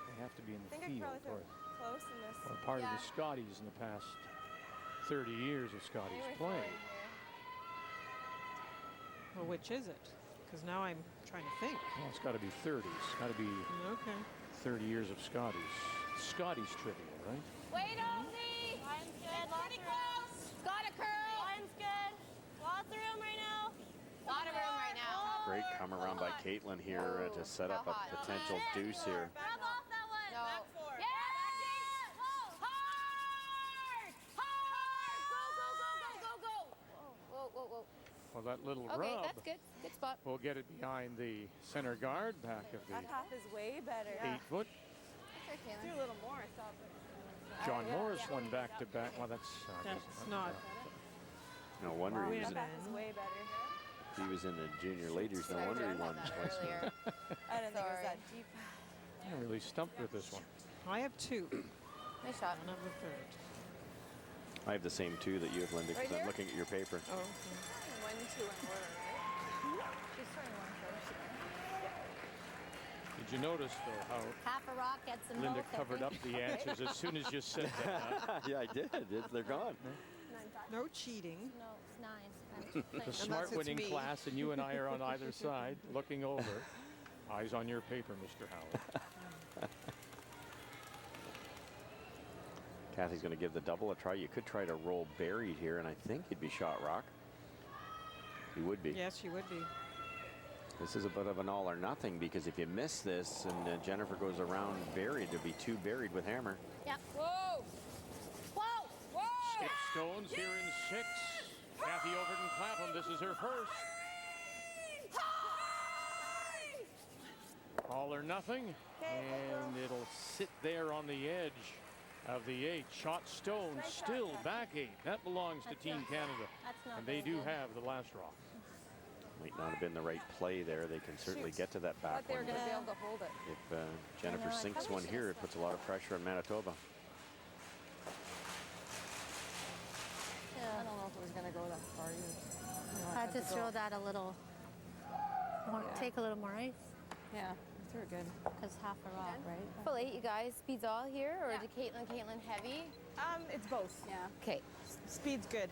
They have to be in I the think I could field. probably throw close in this. Or part of the Scotties in the past 30 years of Scotties playing. Well, which is it? Because now I'm trying to think. Well, it's got to be 30s. It's got to be Okay. 30 years of Scotties. Scotties trivia, right? Wait on me. Line's good. Pretty close. Got a curl. Line's good. Lots of room right now. Lot of room right now. Great come around by Kaitlyn here to set up a potential deuce here. Grab off that one. No. Back four. Yeah. Hard. Hard. Go, go, go, go, go, go. Whoa, whoa, whoa. Well, that little Okay, rub that's good. Good spot. will get it behind the center guard, back of the That half is way better. 8-foot. Do a little more. I thought. John Morris won back to back. Well, that's not. No wonder he was, That is way better. he was in the junior ladies. No wonder he won twice. I didn't think it was that deep. I'm really stumped with this one. I have two. Nice shot. And I'm the third. I have the same two that you have, Linda, because Right I'm here? looking at your paper. Oh, 1, 2, and 1. She's 21 first. Did you notice, though, how Half a rock gets them Linda both, I covered think. up the answers as soon as you said that? Yeah, I did. They're gone. no cheating. No, it's 9. I'm The playing. smart it's winning me. class, and you and I are on either side, looking over. Eyes on your paper, Mr. Howard. Cathy's going to give the double a try. You could try to roll buried here, and I think he'd be shot rock. He would be. Yes, you would be. This is a bit of an all or nothing, because if you miss this and Jennifer goes around buried, there'll be 2 buried with hammer. Yep. Whoa. Whoa. Whoa. 6 stones here in 6. Cathy Overton-Clapham, this is her first. All or nothing, and it'll sit there on the edge of the 8. Shot stone, still back 8. That belongs to Team Canada, That's not and they very do good. have the last rock. Might not have been the right play there. They can certainly get to that I back thought they were one. going to but be able to hold it. If Jennifer I sinks probably one should here, have it puts a lot of pressure on Manitoba. I don't know if it was going to go that far either. I just throw that a little more, take a little more ice, Yeah, threw it good. because half a rock, right? Full 8, you guys. Speed's all here, or did Kaitlyn heavy? It's both. Yeah. Okay. Speed's good.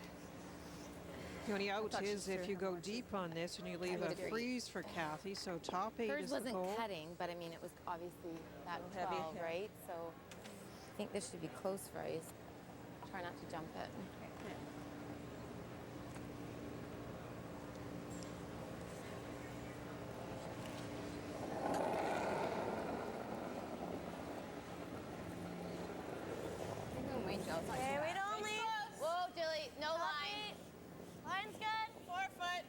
The only out thought she is if threw you her go more, too. deep on this and you leave would a agree. freeze for Cathy. So top 8 Hers is the wasn't goal. cutting, but I mean, it was obviously that A little 12, heavy, yeah. right? So I think this should be close for ice. Try not to jump it. Okay, wait only. Whoa, Dilly, no line. Line's good. 4 foot.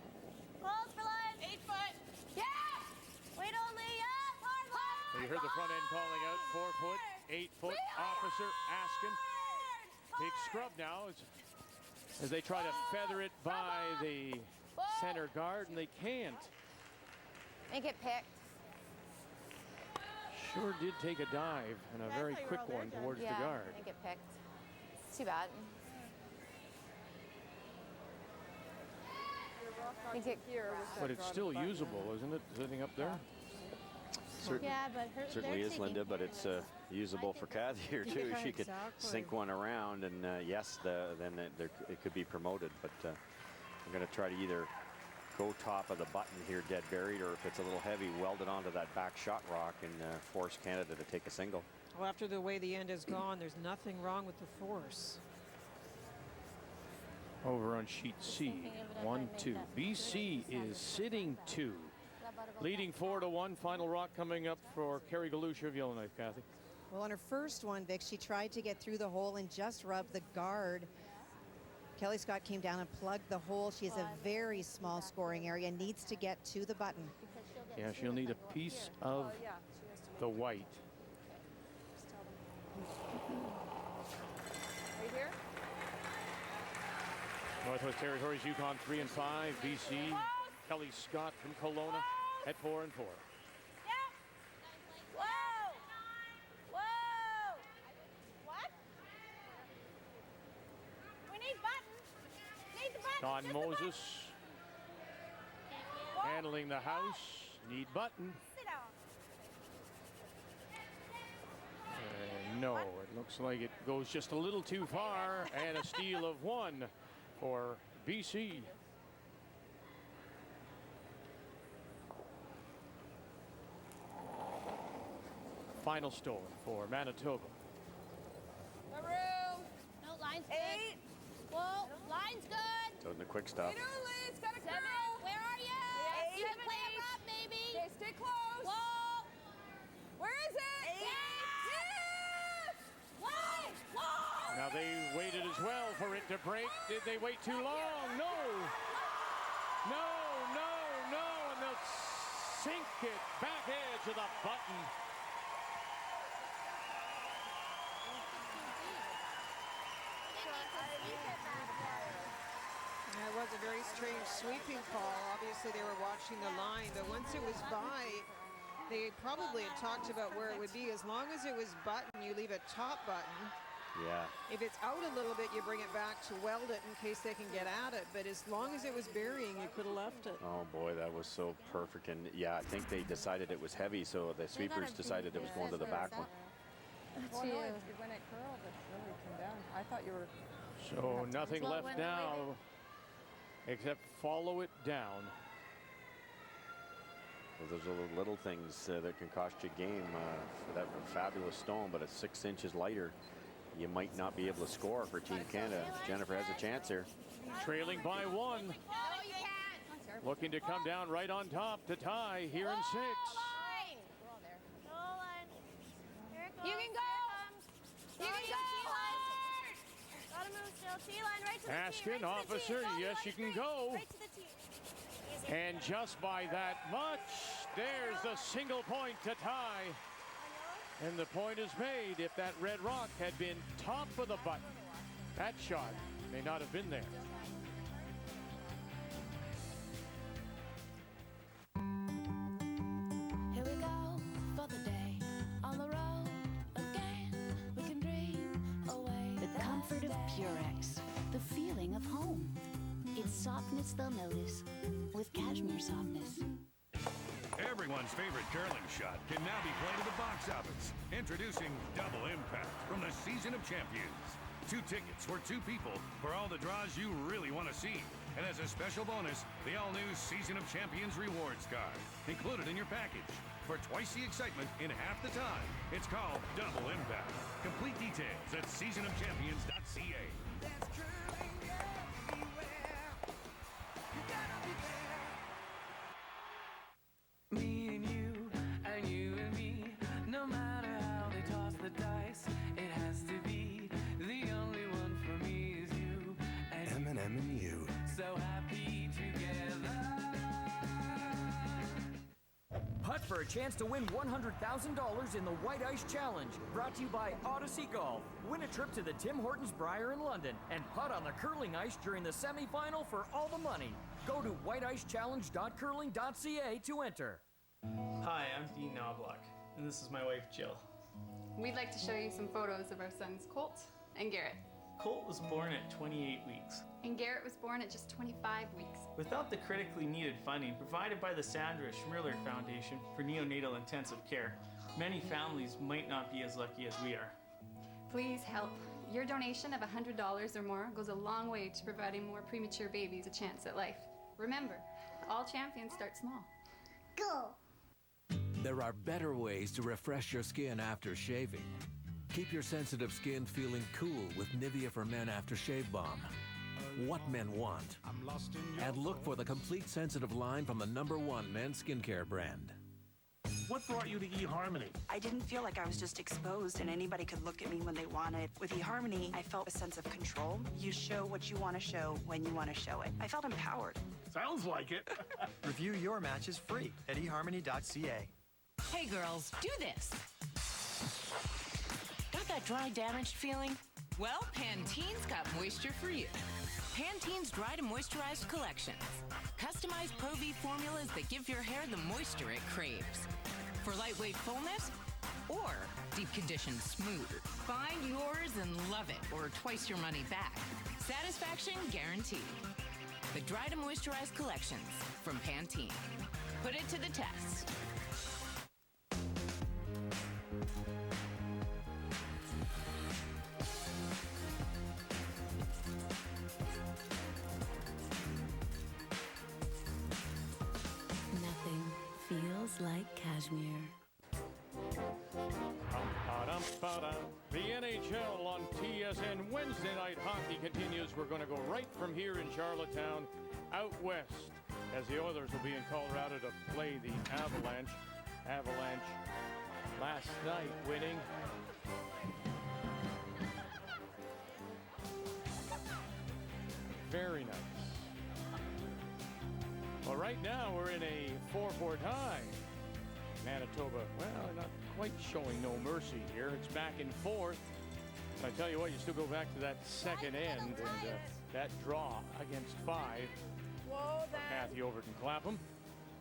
Close for line. 8 foot. Yeah! Wait only. Yeah. Hard line. So you heard the front end calling out 4-foot, 8-foot officer asking. Big scrub now as they try to feather it by the center guard, and they can't. Make it picked. Sure did take a dive, and a very quick one towards Yeah, the guard. make it picked. It's too bad. I think it, But it's still usable, isn't it, sitting up there? Yeah, but her, Certainly they're is, Linda, taking but it's usable for Cathy here too. Yeah, She could exactly. sink one around, and yes, then it could be promoted. But I'm going to try to either go top of the button here, dead buried, or if it's a little heavy, weld it onto that back shot rock and force Canada to take a single. Well, after the way the end has gone, there's nothing wrong with the force. Over on sheet C, 1-2. BC is sitting 2. leading 4-1. Final rock coming up for Carrie Galusha of Yellowknife, Kathy. Well, on her first one, Vic, she tried to get through the hole and just rubbed the guard. Kelly Scott came down and plugged the hole. She has a very small scoring area, needs to get to the button. Yeah, she'll need a piece of the white. Right here? Northwest Territories, Yukon 3 and 5. BC, Kelly Scott from Kelowna at 4 and 4. Whoa! Whoa! What? We need button. Need the button. Don Moses handling the house. Need button. Sit down. No, it looks like it goes just a little too far, and a steal of 1 for BC. Final store for Manitoba. No room. No, line's good. 8. Whoa, line's good. So in the quick stuff. It's got a 7. Where are you? 8. You can play it up, baby. Okay, stay close. Whoa. Where is it? 8. Yes! Why? Whoa. Now they waited as well for it to break. Did they wait too long? No. No, no, no. And they'll sink it back edge of the button. It was a very strange sweeping call. Obviously, they were watching the line, but once it was by, they probably had talked about where it would be. As long as it was button, you leave a top button. Yeah. If it's out a little bit, you bring it back to weld it in case they can get at it. But as long as it was burying, you could have left it. Oh boy, that was so perfect. And yeah, I think they decided it was heavy, so the sweepers decided it was going to the back one. Oh, no, when it curled, it really came down. I thought you were... So nothing left now except follow it down. Well, those are the little things that can cost you a game. For that fabulous stone, but it's 6 inches lighter, you might not be able to score for Team Canada. Jennifer has a chance here. Trailing by 1. No, you can't. Looking to come down right on top to tie here in 6. You can go. You can go. Gotta move still. T-line right to the Asking officer, yes, you can go. Right to the tee. And just by that much, there's the single point to tie. And the point is made. If that red rock had been top of the button, that shot may not have been there. Here we go for the day on the road again. We can dream away. The comfort of Purex, the feeling of home. It's softness they'll notice with cashmere softness. Everyone's favorite curling shot can now be played at the box office. Introducing Double Impact from the Season of Champions. 2 tickets for 2 people for all the draws you really want to see. And as a special bonus, the all-new Season of Champions rewards card included in your package. For twice the excitement in half the time, it's called Double Impact. Complete details at seasonofchampions.ca. Me and you and me, no matter how they toss the dice, it has to be the only one for me is you. And M&M and you. so happy together. Putt for a chance to win $100,000 in the White Ice Challenge. Brought to you by Odyssey Golf. Win a trip to the Tim Hortons Briar in London and putt on the curling ice during the semifinal for all the money. Go to whiteicechallenge.curling.ca to enter. Hi, I'm Dean Knobloch, and this is my wife, Jill. We'd like to show you some photos of our sons, Colt and Garrett. Colt was born at 28 weeks. And Garrett was born at just 25 weeks. Without the critically needed funding provided by the Sandra Schmirler Foundation for Neonatal Intensive Care, many families might not be as lucky as we are. Please help. Your donation of $100 or more goes a long way to providing more premature babies a chance at life. Remember, all champions start small. Go! There are better ways to refresh your skin after shaving. Keep your sensitive skin feeling cool with Nivea for Men Aftershave Balm. what men want. And look for the complete sensitive line from the #1 men's skincare brand. What brought you to eHarmony? I didn't feel like I was just exposed and anybody could look at me when they wanted. With eHarmony, I felt a sense of control. You show what you want to show when you want to show it. I felt empowered. Sounds like it. Review your matches free at eharmony.ca. Hey girls, do this. Got that dry, damaged feeling? Well, Pantene's got moisture for you. Pantene's Dry to Moisturized Collections. Customized Pro V formulas that give your hair the moisture it craves. For lightweight fullness or deep conditioned smooth. Find yours and love it, or twice your money back. Satisfaction guaranteed. The Dry to Moisturized Collections from Pantene. Put it to the test. Nothing feels like cashmere. The NHL on TSN. Wednesday night hockey continues. We're going to go right from here in Charlottetown out west as the Oilers will be in Colorado to play the Avalanche. Avalanche last night winning. Very nice. Well, right now we're in a 4-4 tie. Manitoba, well, not quite showing no mercy here. It's back and forth. I tell you what, you still go back to that second end and that draw against 5. Whoa, there. Cathy Overton-Clapham.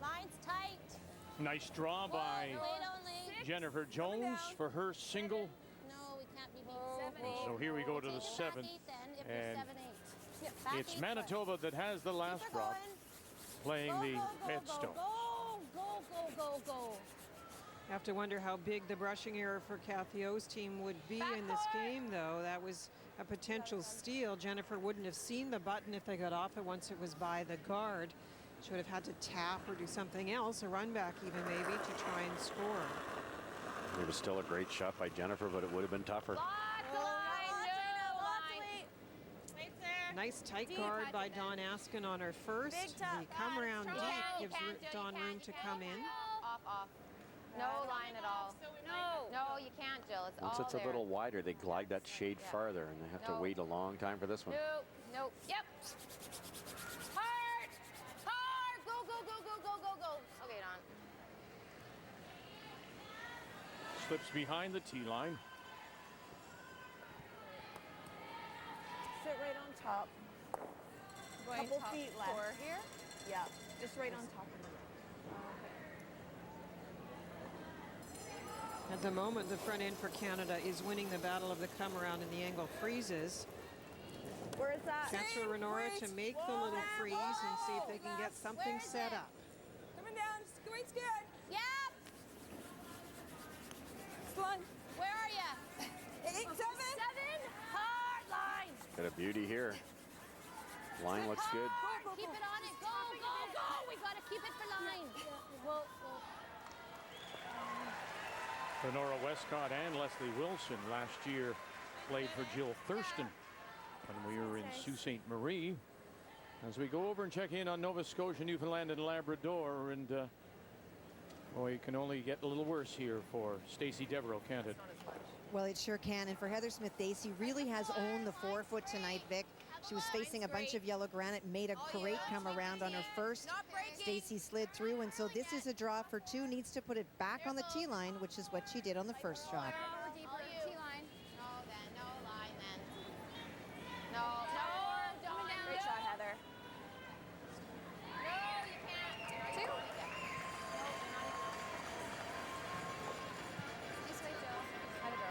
Line's tight. Nice draw by Jennifer Jones for her single. No, we can't be beating 7-8. So here we go to the 7th. And it's Manitoba that has the last drop, playing the Headstone. Go. You have to wonder how big the brushing error for Cathy O's team would be in this game, though. That was a potential steal. Jennifer wouldn't have seen the button if they got off it once it was by the guard. She would have had to tap or do something else, a run back even maybe, to try and score. It was still a great shot by Jennifer, but it would have been tougher. Nice tight guard by Dawn Askin on her first. The come around deep gives Dawn room to come in. Off. No line at all. No, you can't, Jill. It's Once all it's there. a little wider, they glide that shade farther, and they have to wait a long time for this one. Nope. Yep. Hard. Go. Okay, Dawn. Slips behind the tee line. Sit right on top. Couple feet left. Here? Yeah, just right on top of it. At the moment, the front end for Canada is winning the battle of the come around, and the angle freezes. Where is that? Chance for Renora to make the little freeze and see if they can get something set up. Coming down. Squeeze good. Yep. One. Where are you? 8, 7. Hard line. Got a beauty here. Line looks good. Keep it on it. Go. We got to keep it for line. Lenora Westcott and Leslie Wilson last year played for Jill Thurston when we were in Sault Ste. Marie. As we go over and check in on Nova Scotia, Newfoundland, and Labrador, and boy, it can only get a little worse here for Stacey Devereaux, can't it? Well, it sure can. And for Heather Smith-Dacey, really has owned the 4-foot tonight, Vic. She was facing a bunch of yellow granite, made a great come around on her first. Stacey slid through, and so this is a draw for 2. Needs to put it back on the tee line, which is what she did on the first shot. Deeper tee line. No line then. No, Dawn. Great shot, Heather. No, you can't. 2. This way, Jill. How to go.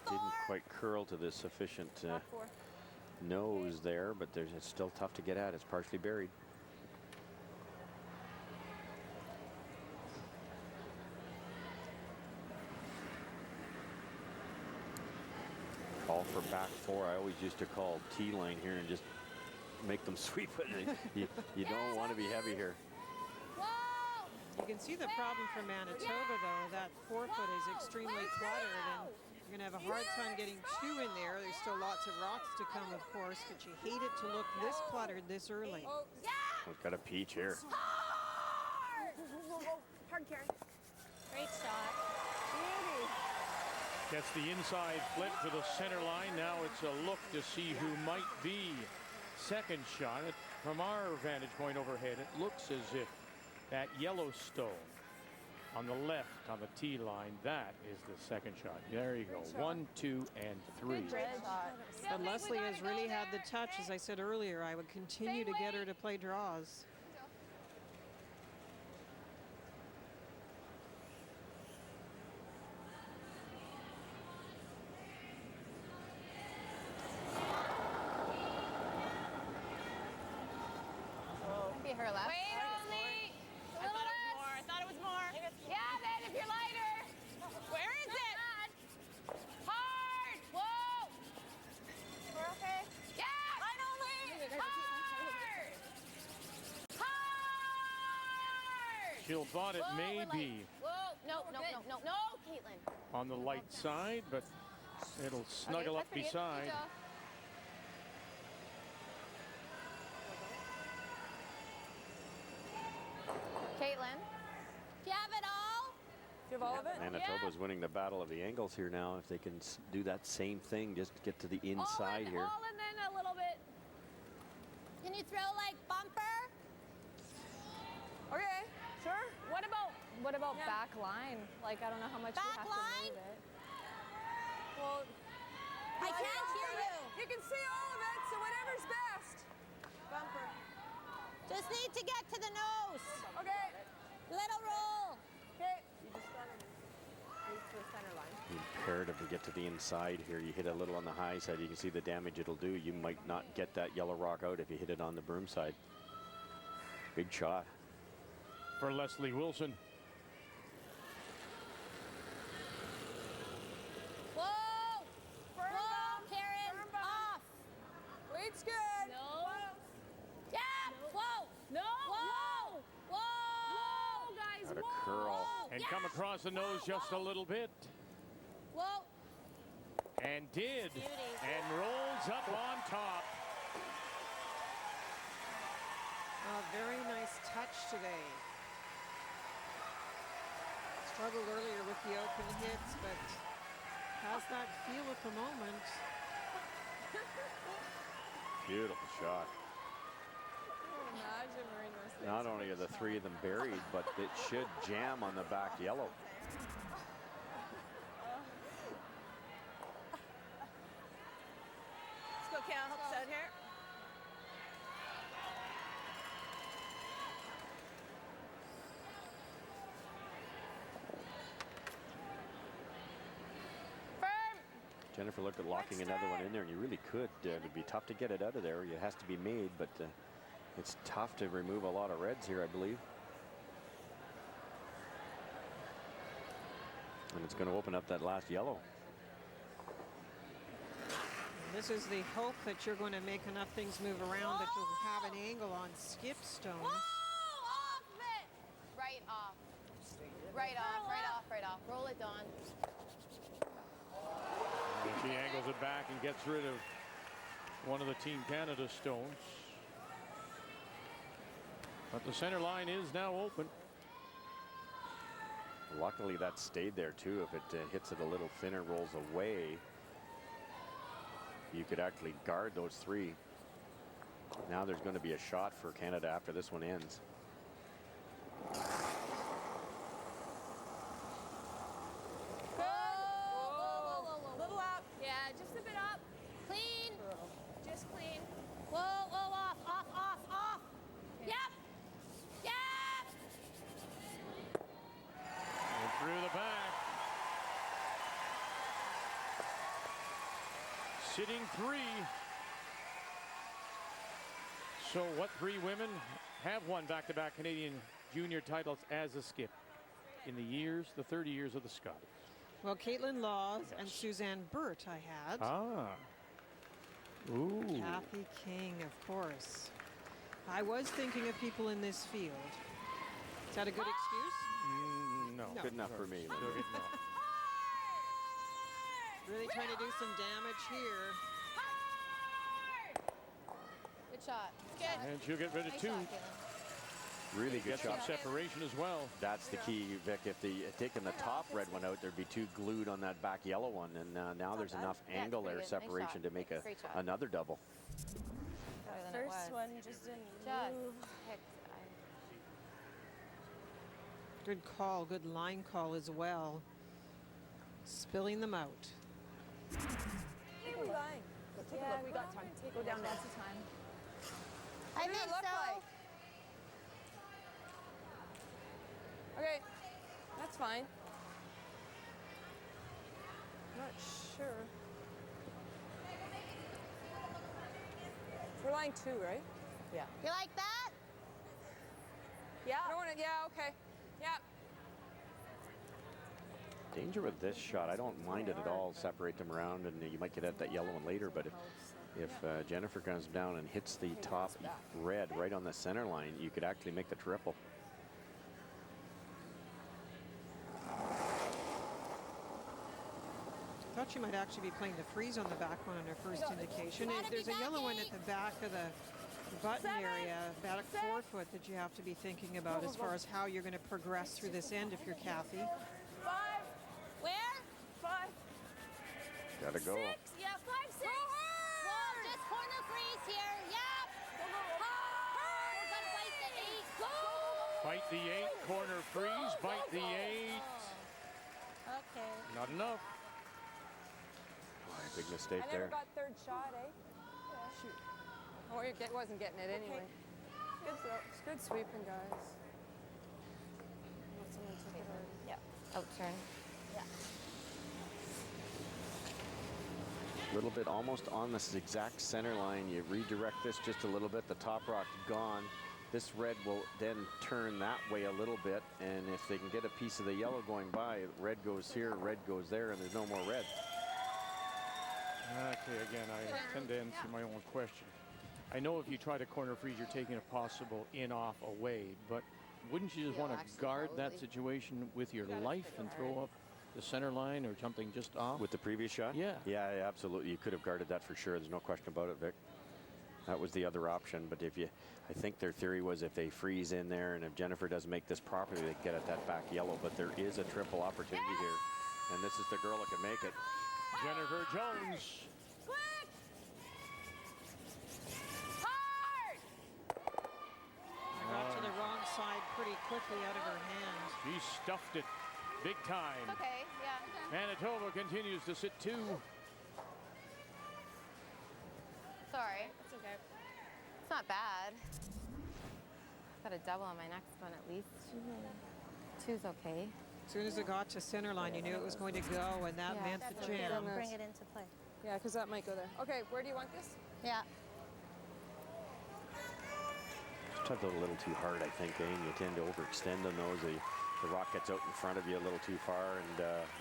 Didn't quite curl to the sufficient nose there, but it's still tough to get at. It's partially buried. Call for back 4. I always used to call T-line here and just make them sweep it. You don't want to be heavy here. You can see the problem for Manitoba, though. That forefoot is extremely cluttered, and you're going to have a hard time getting two in there. There's still lots of rocks to come, of course, but you hate it to look this cluttered this early. We've got a peach here. Hard, Karen. Great shot. Gets the inside flip to the center line. Now it's a look to see who might be second shot. From our vantage point overhead, it looks as if that Yellowstone on the left on the tee line, that is the second shot. There you go. 1, 2, and 3. But Leslie has really had the touch. As I said earlier, I would continue to get her to play draws. Her left. Wait, only. I thought it was more. Yeah, then if you're lighter. Where is it? Hard. Whoa. We're okay. Yeah. Line only. Hard. Hard. She'll thought it Whoa, may we're light. be Whoa. No, Kaitlyn. on the light side, but it'll snuggle up beside. Kaitlyn, do you have it all? Do you have all of it? Manitoba's winning the battle of the angles here now. If they can do that same thing, just get to the inside here. All and then a little bit. Can you throw like bumper? Okay, sure. What about back line? Like, I don't know how much Back you have line? to move it. Well, I can't hear you. You can see all of it, so whatever's best. Bumper. Just need to get to the nose. Okay. Little roll. Okay. You just gotta move to the center line. Imperative to get to the inside here. You hit a little on the high side, you can see the damage it'll do. You might not get that yellow rock out if you hit it on the broom side. Big shot. For Leslie Wilson. Whoa. Whoa, Karen. Off. Lead's good. No. Yeah. Whoa. No. Whoa. Whoa. Guys. Got a curl. And come across the nose just a little bit. Whoa. And did. And rolls up on top. A very nice touch today. Struggled earlier with the open hits, but has that feel at the moment. Beautiful shot. Imagine wearing those things. Not only are the three of them buried, but it should jam on the back yellow. Let's go, Cal. Help us out here. Jennifer looked at locking another one in there, and you really could. It'd be tough to get it out of there. It has to be made, but it's tough to remove a lot of reds here, I believe. And it's going to open up that last yellow. This is the hope that you're going to make enough things move around that you'll have an angle on skip stones. Off it. Right off. Right off. Right off. Right off. Roll it, Dawn. She angles it back and gets rid of one of the Team Canada stones. But the center line is now open. Luckily that stayed there too. If it hits it a little thinner, rolls away, you could actually guard those three. Now there's going to be a shot for Canada after this one ends. Little up. Yeah, just a bit up. Clean. Just clean. Whoa, whoa, off, off, off, off. Yep. Yep. And through the back. Sitting three. So what three women have won back-to-back Canadian junior titles as a skip in the 30 years of the Scotties? Well, Kaitlyn Laws and Suzanne Burt I had. Ah. Ooh. Cathy King, of course. I was thinking of people in this field. Is that a good excuse? No. Good enough for me. Still good enough. Really trying to do some damage here. Good shot. Good. And she'll get rid of Nice 2. shot, Kaitlyn. Really good Get some shot. separation as well. That's the key, Vic. If they had taken the top red one out, there'd be 2 glued on that back yellow one. And now there's enough angle there, pretty good. Nice separation shot. to make Great shot. another double. Better than it First was. one just didn't Just move. picked. Good call, good line call as well. Spilling them out. Hey, we're lying. Yeah, we got time. Go down lots of time. I think so. Okay, that's fine. Not sure. We're line 2, right? Yeah. You like that? Yeah. I don't want to. Yeah. Okay. Yeah. Danger with this shot, I don't mind it at all. Separate them around, and you might get at that yellow one later. But if Jennifer comes down and hits the top red right on the center line, you could actually make the triple. Thought she might actually be playing the freeze on the back one on her first indication. There's a yellow one at the back of the button area, back 4 foot, that you have to be thinking about as far as how you're going to progress through this end if you're Cathy. 5. Where? 5. Gotta go. 6. Yeah, 5, 6. Well, just corner freeze here. Yep. Hard. We're gonna fight the 8. Go. Fight the 8. Corner freeze. Bite the 8. Okay. Not enough. Big mistake I never there. got third shot, eh? Yeah. Shoot. Oh, you wasn't getting it anyway. Good throw. It's good sweeping, guys. Someone took it already. Yeah. Out turn. Yeah. A little bit almost on this exact center line. You redirect this just a little bit. The top rock gone. This red will then turn that way a little bit. And if they can get a piece of the yellow going by, red goes here, red goes there, and there's no more red. Okay, again, I tend to answer my own question. I know if you try to corner freeze, you're taking a possible in-off away, but wouldn't you just want to guard that situation with your life and throw up the center line or something just off? With the previous shot? Yeah. Yeah, absolutely. You could have guarded that for sure. There's no question about it, Vic. That was the other option. But if you, I think their theory was if they freeze in there and if Jennifer doesn't make this properly, they get at that back yellow. But there is a triple opportunity here. And this is the girl that can make it. Jennifer Jones. Quick! Hard! Got to the wrong side pretty quickly out of her hand. She stuffed it big time. Okay, yeah. Manitoba continues to sit 2. Sorry. It's okay. It's not bad. Got a double on my next one at least. 2's okay. As soon as it got to center line, you knew it was going to go, and that meant the Okay, jam. bring it into play. Yeah, because that might go there. Okay, where do you want this? Yeah. Just tugged it a little too hard, I think, eh? And you tend to overextend on those. The rock gets out in front of you a little too far and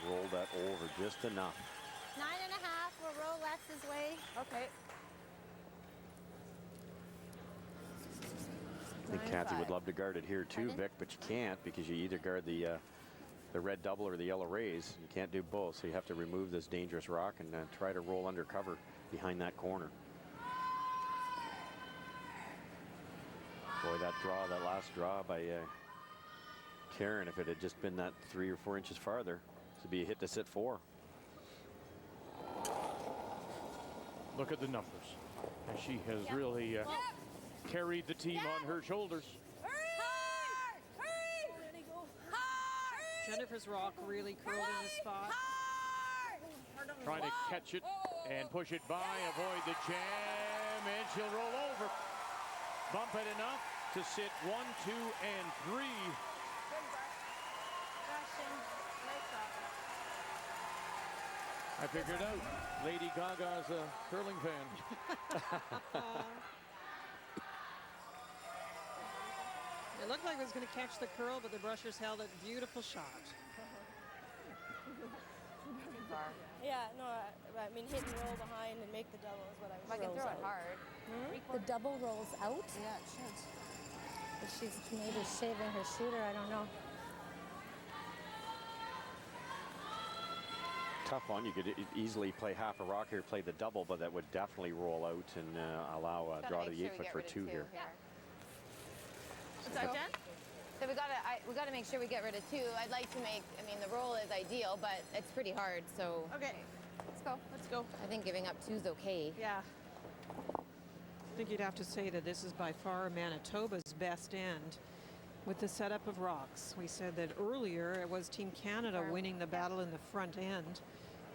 roll that over just enough. 9.5. We'll roll Les's way. Okay. I think Cathy would love to guard it here too, Vic, but you can't because you either guard the red double or the yellow raise. You can't do both, so you have to remove this dangerous rock and try to roll under cover behind that corner. Boy, that last draw by Karen, if it had just been that 3 or 4 inches farther, this would be a hit to sit 4. Look at the numbers. And she has really carried the team on her shoulders. Jennifer's rock really curled in the spot. Trying to catch it and push it by, avoid the jam, and she'll roll over. Bump it enough to sit 1, 2, and 3. I figured out Lady Gaga's a curling fan. It looked like it was going to catch the curl, but the brushers held it. Beautiful shot. Yeah, no, I mean hit and roll behind and make the double is what I was. I can throw it hard. The double rolls out? Yeah, it should. She's maybe shaving her shooter, I don't know. Tough one. You could easily play half a rock here, play the double, but that would definitely roll out and allow a draw to the 8-foot for 2 here. What's that, Jen? So we gotta make sure we get rid of 2. I'd like to make, I mean, the roll is ideal, but it's pretty hard, so. Okay, let's go, let's go. I think giving up 2 is okay. Yeah. I think you'd have to say that this is by far Manitoba's best end with the setup of rocks. We said that earlier it was Team Canada winning the battle in the front end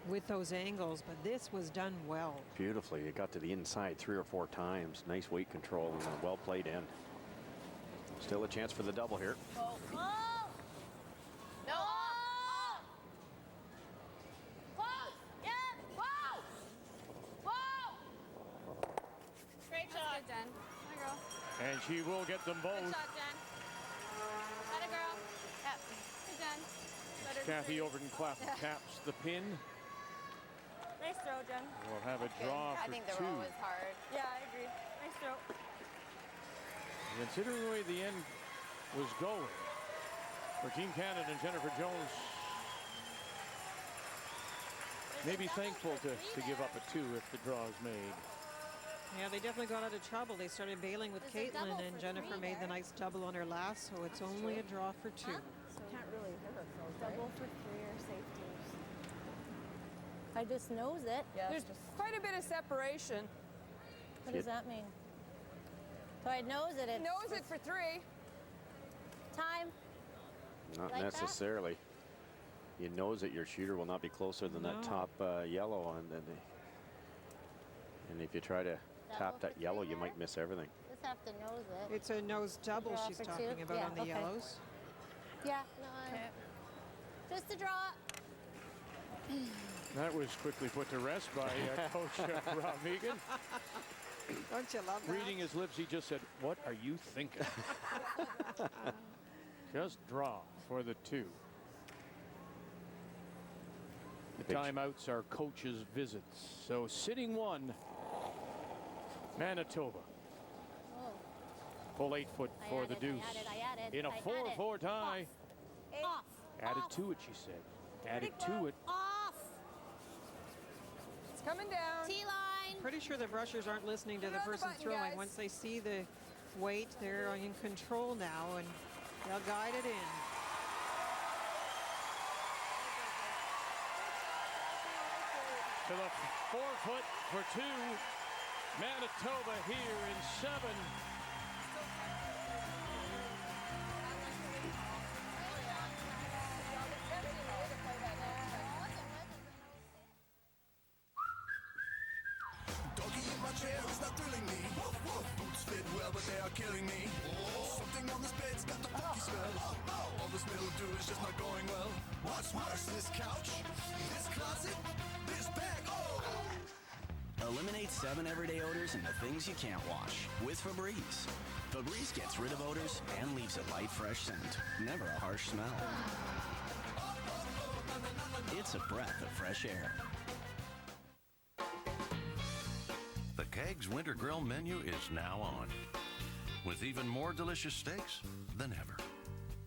with those angles, but this was done well. Beautifully. It got to the inside 3 or 4 times. Nice weight control and a well-played end. Still a chance for the double here. Oh. Oh. No. Oh. Close. Yeah. Whoa. Whoa. Great shot, Jen. Hi, girl. And she will get them both. Good shot, Jen. Atta girl. Yep. Good, Jen. Better Cathy Overton-Clapham taps the pin. Nice throw, Jen. We'll have a draw for 2. I think the roll was hard. Yeah, I agree. Nice throw. Considering the way the end was going for Team Canada and Jennifer Jones, may be thankful to give up a 2 if the draw is made. Yeah, they definitely got out of trouble. They started bailing with Kaitlyn, and Jennifer made the nice double on her last, so it's only a draw for 2. So can't really hit us. Double for 3 or safeties. I just knows it. Yeah, there's quite a bit of separation. What does that mean? So I knows it. It's Knows it for 3. Time. Not like necessarily. You knows that your shooter will not be closer than that top yellow, and if you try to tap that yellow, you might miss everything. Just have to nose it. It's a nose double Draw she's for talking 2? about Yeah, on the okay. yellows. Yeah, no, just a draw. That was quickly put to rest by Coach Rob Megan. Don't you love that? Reading his lips, he just said, "What are you thinking?" Just draw for the 2. The timeouts are coaches' visits. So sitting 1, Manitoba. Full 8-foot for the deuce. I added. In a 4-4 tie. Off. Added to it, she said. Added to it. Off. It's coming down. T-line. Pretty sure the rushers aren't listening to the person throwing. guys. Once they see the weight, they're in control now, and they'll guide it in. To the 4-foot for 2. Manitoba here in 7. Doggy in my chair is not thrilling me. Boots fit well, but they are killing me. Something on this bed's got the funky smell. All this mildew is just not going well. What's worse, this couch, this closet, this bag? Oh! Eliminate 7 everyday odors and the things you can't wash with Febreze. Febreze gets rid of odors and leaves a light, fresh scent. Never a harsh smell. It's a breath of fresh air. The Kegs Winter Grill menu is now on, with even more delicious steaks than ever,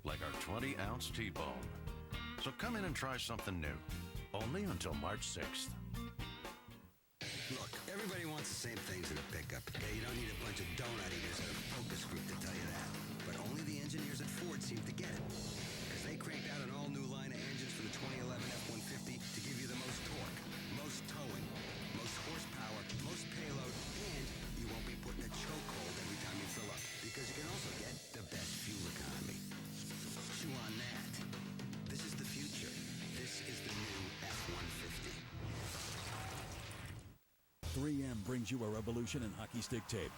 like our 20-ounce T-bone. So come in and try something new, only until March 6th. Look, everybody wants the same things in a pickup. Yeah, you don't need a bunch of donut eaters at a focus group to tell you that. But only the engineers at Ford seem to get it. Because they cranked out an all-new line of engines for the 2011 F-150 to give you the most torque, most towing, most horsepower, most payload, and you won't be put in a chokehold every time you fill up. Because you can also get the best fuel economy. Chew on that. This is the future. This is the new F-150. 3M brings you a revolution in hockey stick tape,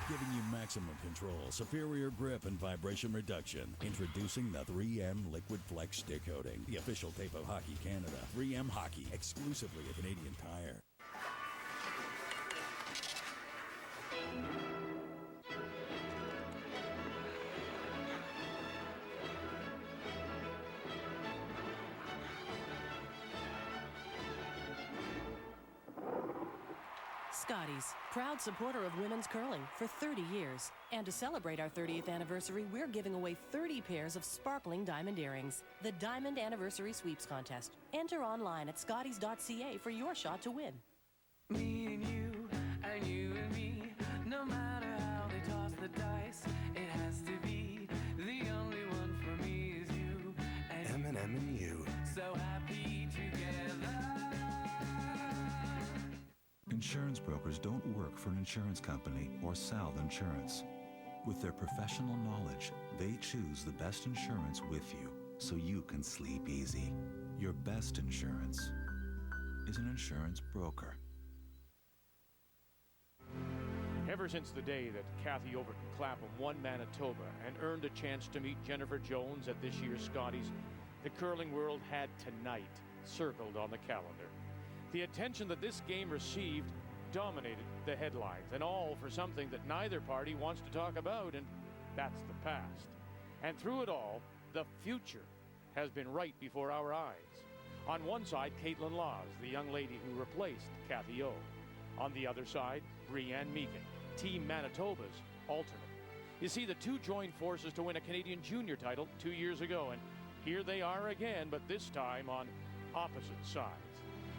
giving you maximum control, superior grip, and vibration reduction. Introducing the 3M Liquid Flex Stick Coating, the official tape of Hockey Canada. 3M Hockey, exclusively a Canadian Tire. Scotties, proud supporter of women's curling for 30 years. And to celebrate our 30th anniversary, we're giving away 30 pairs of sparkling diamond earrings. The Diamond Anniversary Sweeps Contest. Enter online at scotties.ca for your shot to win. Me and you and me, no matter how they toss the dice, it has to be the only one for me is you. M&M and you. So happy together. Insurance brokers don't work for an insurance company or sell insurance. With their professional knowledge, they choose the best insurance with you so you can sleep easy. Your best insurance is an insurance broker. Ever since the day that Cathy Overton-Clapham won Manitoba and earned a chance to meet Jennifer Jones at this year's Scotties, the curling world had tonight circled on the calendar. The attention that this game received dominated the headlines, and all for something that neither party wants to talk about, and that's the past. And through it all, the future has been right before our eyes. On one side, Kaitlyn, the young lady who replaced Cathy O. On the other side, Brianne Meakin, Team Manitoba's alternate. You see, the two joined forces to win a Canadian junior title 2 years ago, and here they are again, but this time on opposite sides.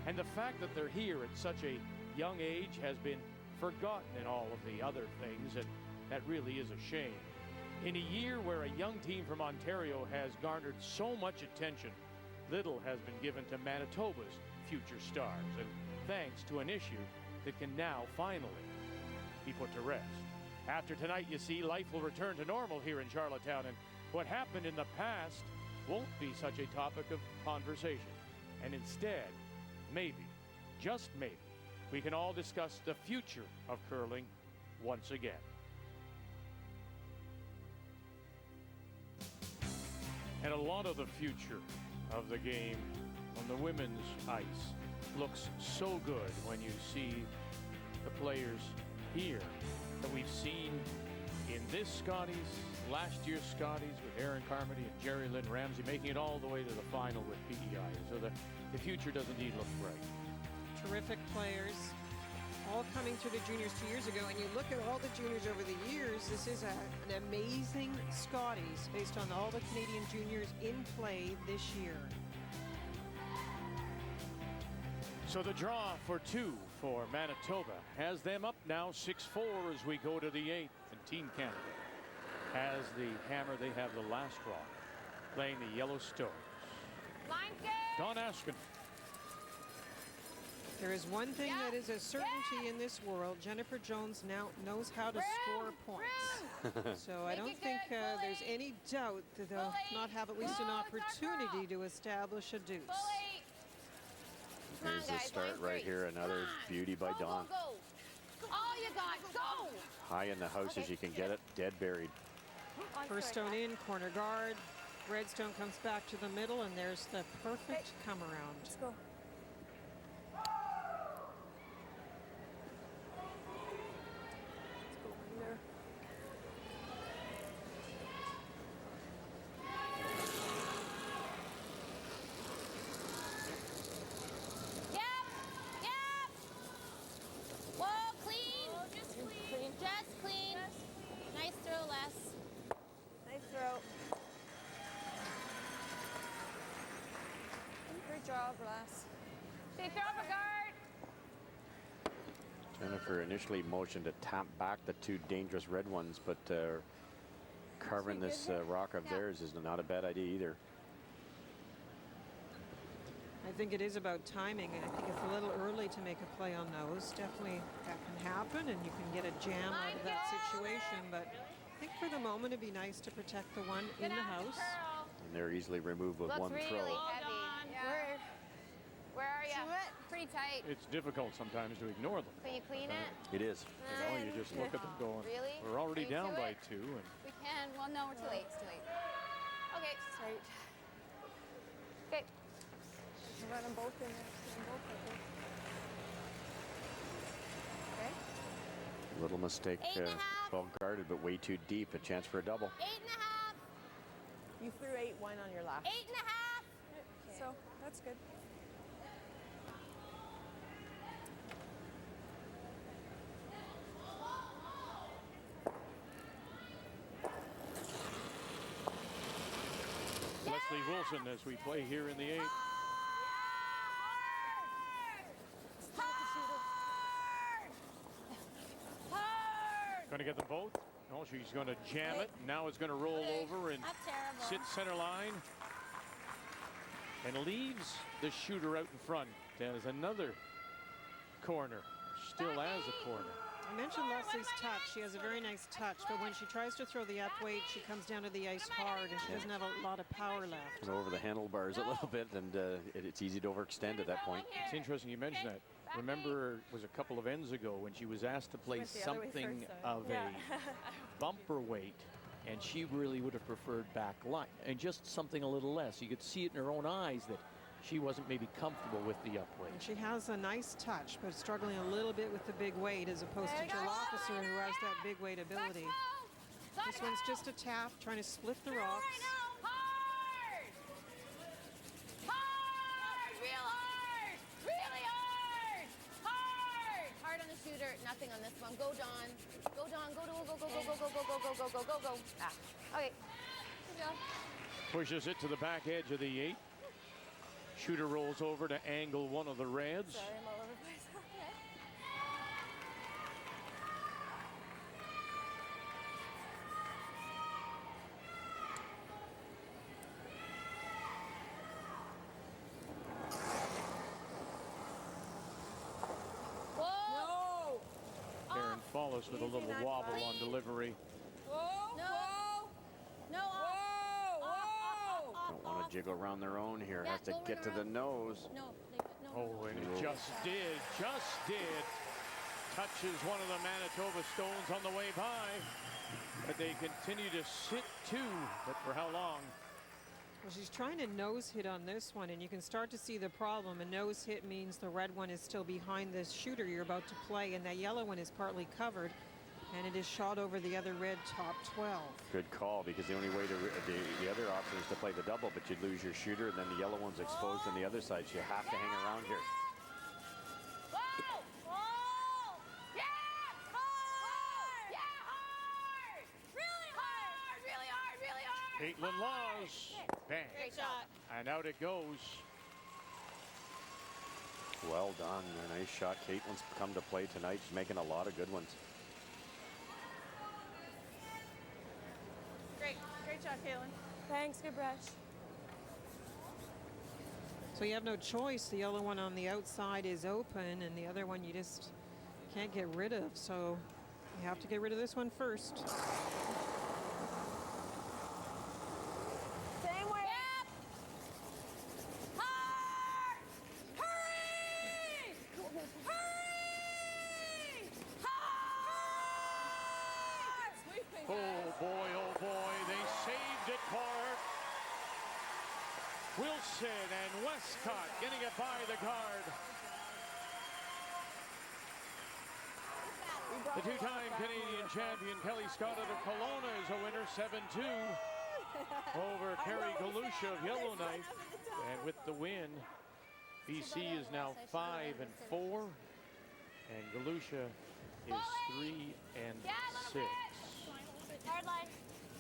And the fact that they're here at such a young age has been forgotten in all of the other things, and that really is a shame. In a year where a young team from Ontario has garnered so much attention, little has been given to Manitoba's future stars, and thanks to an issue that can now finally be put to rest. After tonight, you see, life will return to normal here in Charlottetown, and what happened in the past won't be such a topic of conversation. And instead, maybe, just maybe, we can all discuss the future of curling once again. And a lot of the future of the game on the women's ice looks so good when you see the players here that we've seen in this Scotties, last year's Scotties with Erin Carmody and Jerry Lynn Ramsey making it all the way to the final with PEI. So the future does indeed look bright. Terrific players, all coming through the juniors 2 years ago, and you look at all the juniors over the years, this is an amazing Scotties based on all the Canadian juniors in play this year. So the draw for two for Manitoba has them up now 6-4 as we go to the 8th, and Team Canada has the hammer. They have the last draw, playing the Yellow Stones. Don Askin. There is one thing that is a certainty in this world. Jennifer Jones now knows how to score points. So I don't think there's any doubt that they'll not have at least an opportunity to establish a deuce. Here's the start right here. Another beauty by Dawn. All you got, go! High in the house as you can get it, dead buried. First stone in, corner guard. Redstone comes back to the middle, and there's the perfect come around. Let's go. Jennifer initially motioned to tap back the two dangerous red ones, but carving this rock of theirs is not a bad idea either. I think it is about timing. I think it's a little early to make a play on those. Definitely that can happen, and you can get a jam out of that situation, but I think for the moment it'd be nice to protect the one in the house. And they're easily removed with one really throw. Heavy. Yeah. Where are you? Pretty tight. It's difficult sometimes to ignore them. Can you clean it? It is. You just look at them going, really? We're already down by 2. And we can. Well, no, we're too late. It's too late. Okay. Sorry. Okay. I've got them both in there. Okay. Little mistake. Well guarded, but way too deep. A chance for a double. 8.5. You threw 8-1 on your last. 8.5. Okay. So that's good. Olsen as we play here in the 8th. Going to get them both. Oh, she's going to jam it. Now it's going to roll over and sit center line. And leaves the shooter out in front as another corner. Still as a corner. I mentioned Leslie's touch. She has a very nice touch, but when she tries to throw the up weight, she comes down to the ice hard, and she doesn't have a lot of power left. Over the handlebars a little bit, and it's easy to overextend at that point. It's interesting you mentioned that. Remember, it was a couple of ends ago when she was asked to play something of a bumper weight, and she really would have preferred back line and just something a little less. You could see it in her own eyes that she wasn't maybe comfortable with the up weight. And she has a nice touch, but struggling a little bit with the big weight as opposed to Jill Officer, who has that big weight ability. This one's just a tap, trying to split the rocks. Shooter, nothing on this one. Go, Dawn. Go, Dawn. Go, go, go, go, go, go, go, go, go, go, go, go, go. Ah, okay. Good job. Pushes it to the back edge of the 8. Shooter rolls over to angle one of the Reds. Sorry, I'm all over the place. Okay. Follows with a little wobble on delivery. Whoa, no. Whoa. No. Whoa. Don't want to jiggle around their own here. Has to get to the nose. No. Oh, and it just did. Touches one of the Manitoba stones on the way by. But they continue to sit two. But for how long? Well, she's trying to nose hit on this one, and you can start to see the problem. A nose hit means the red one is still behind this shooter you're about to play, and that yellow one is partly covered, and it is shot over the other red top 12. Good call, because the only way to the other option is to play the double, but you'd lose your shooter, and then the yellow one's exposed on the other side, so you have to hang around here. Kaitlyn Laws. Bang. Great shot. And out it goes. Well done. A nice shot. Kaitlyn's come to play tonight. She's making a lot of good ones. Great shot, Kaitlyn. Thanks, good brush. So you have no choice. The yellow one on the outside is open, and the other one you just can't get rid of. So you have to get rid of this one first. Oh boy, they saved it for her. Wilson and Westcott getting it by the guard. The two-time Canadian champion Kelly Scott of Kelowna is a winner, 7-2 over Carrie Galusha of Yellowknife. And with the win, BC is now 5-4, and Galusha is 3-6. Hard line.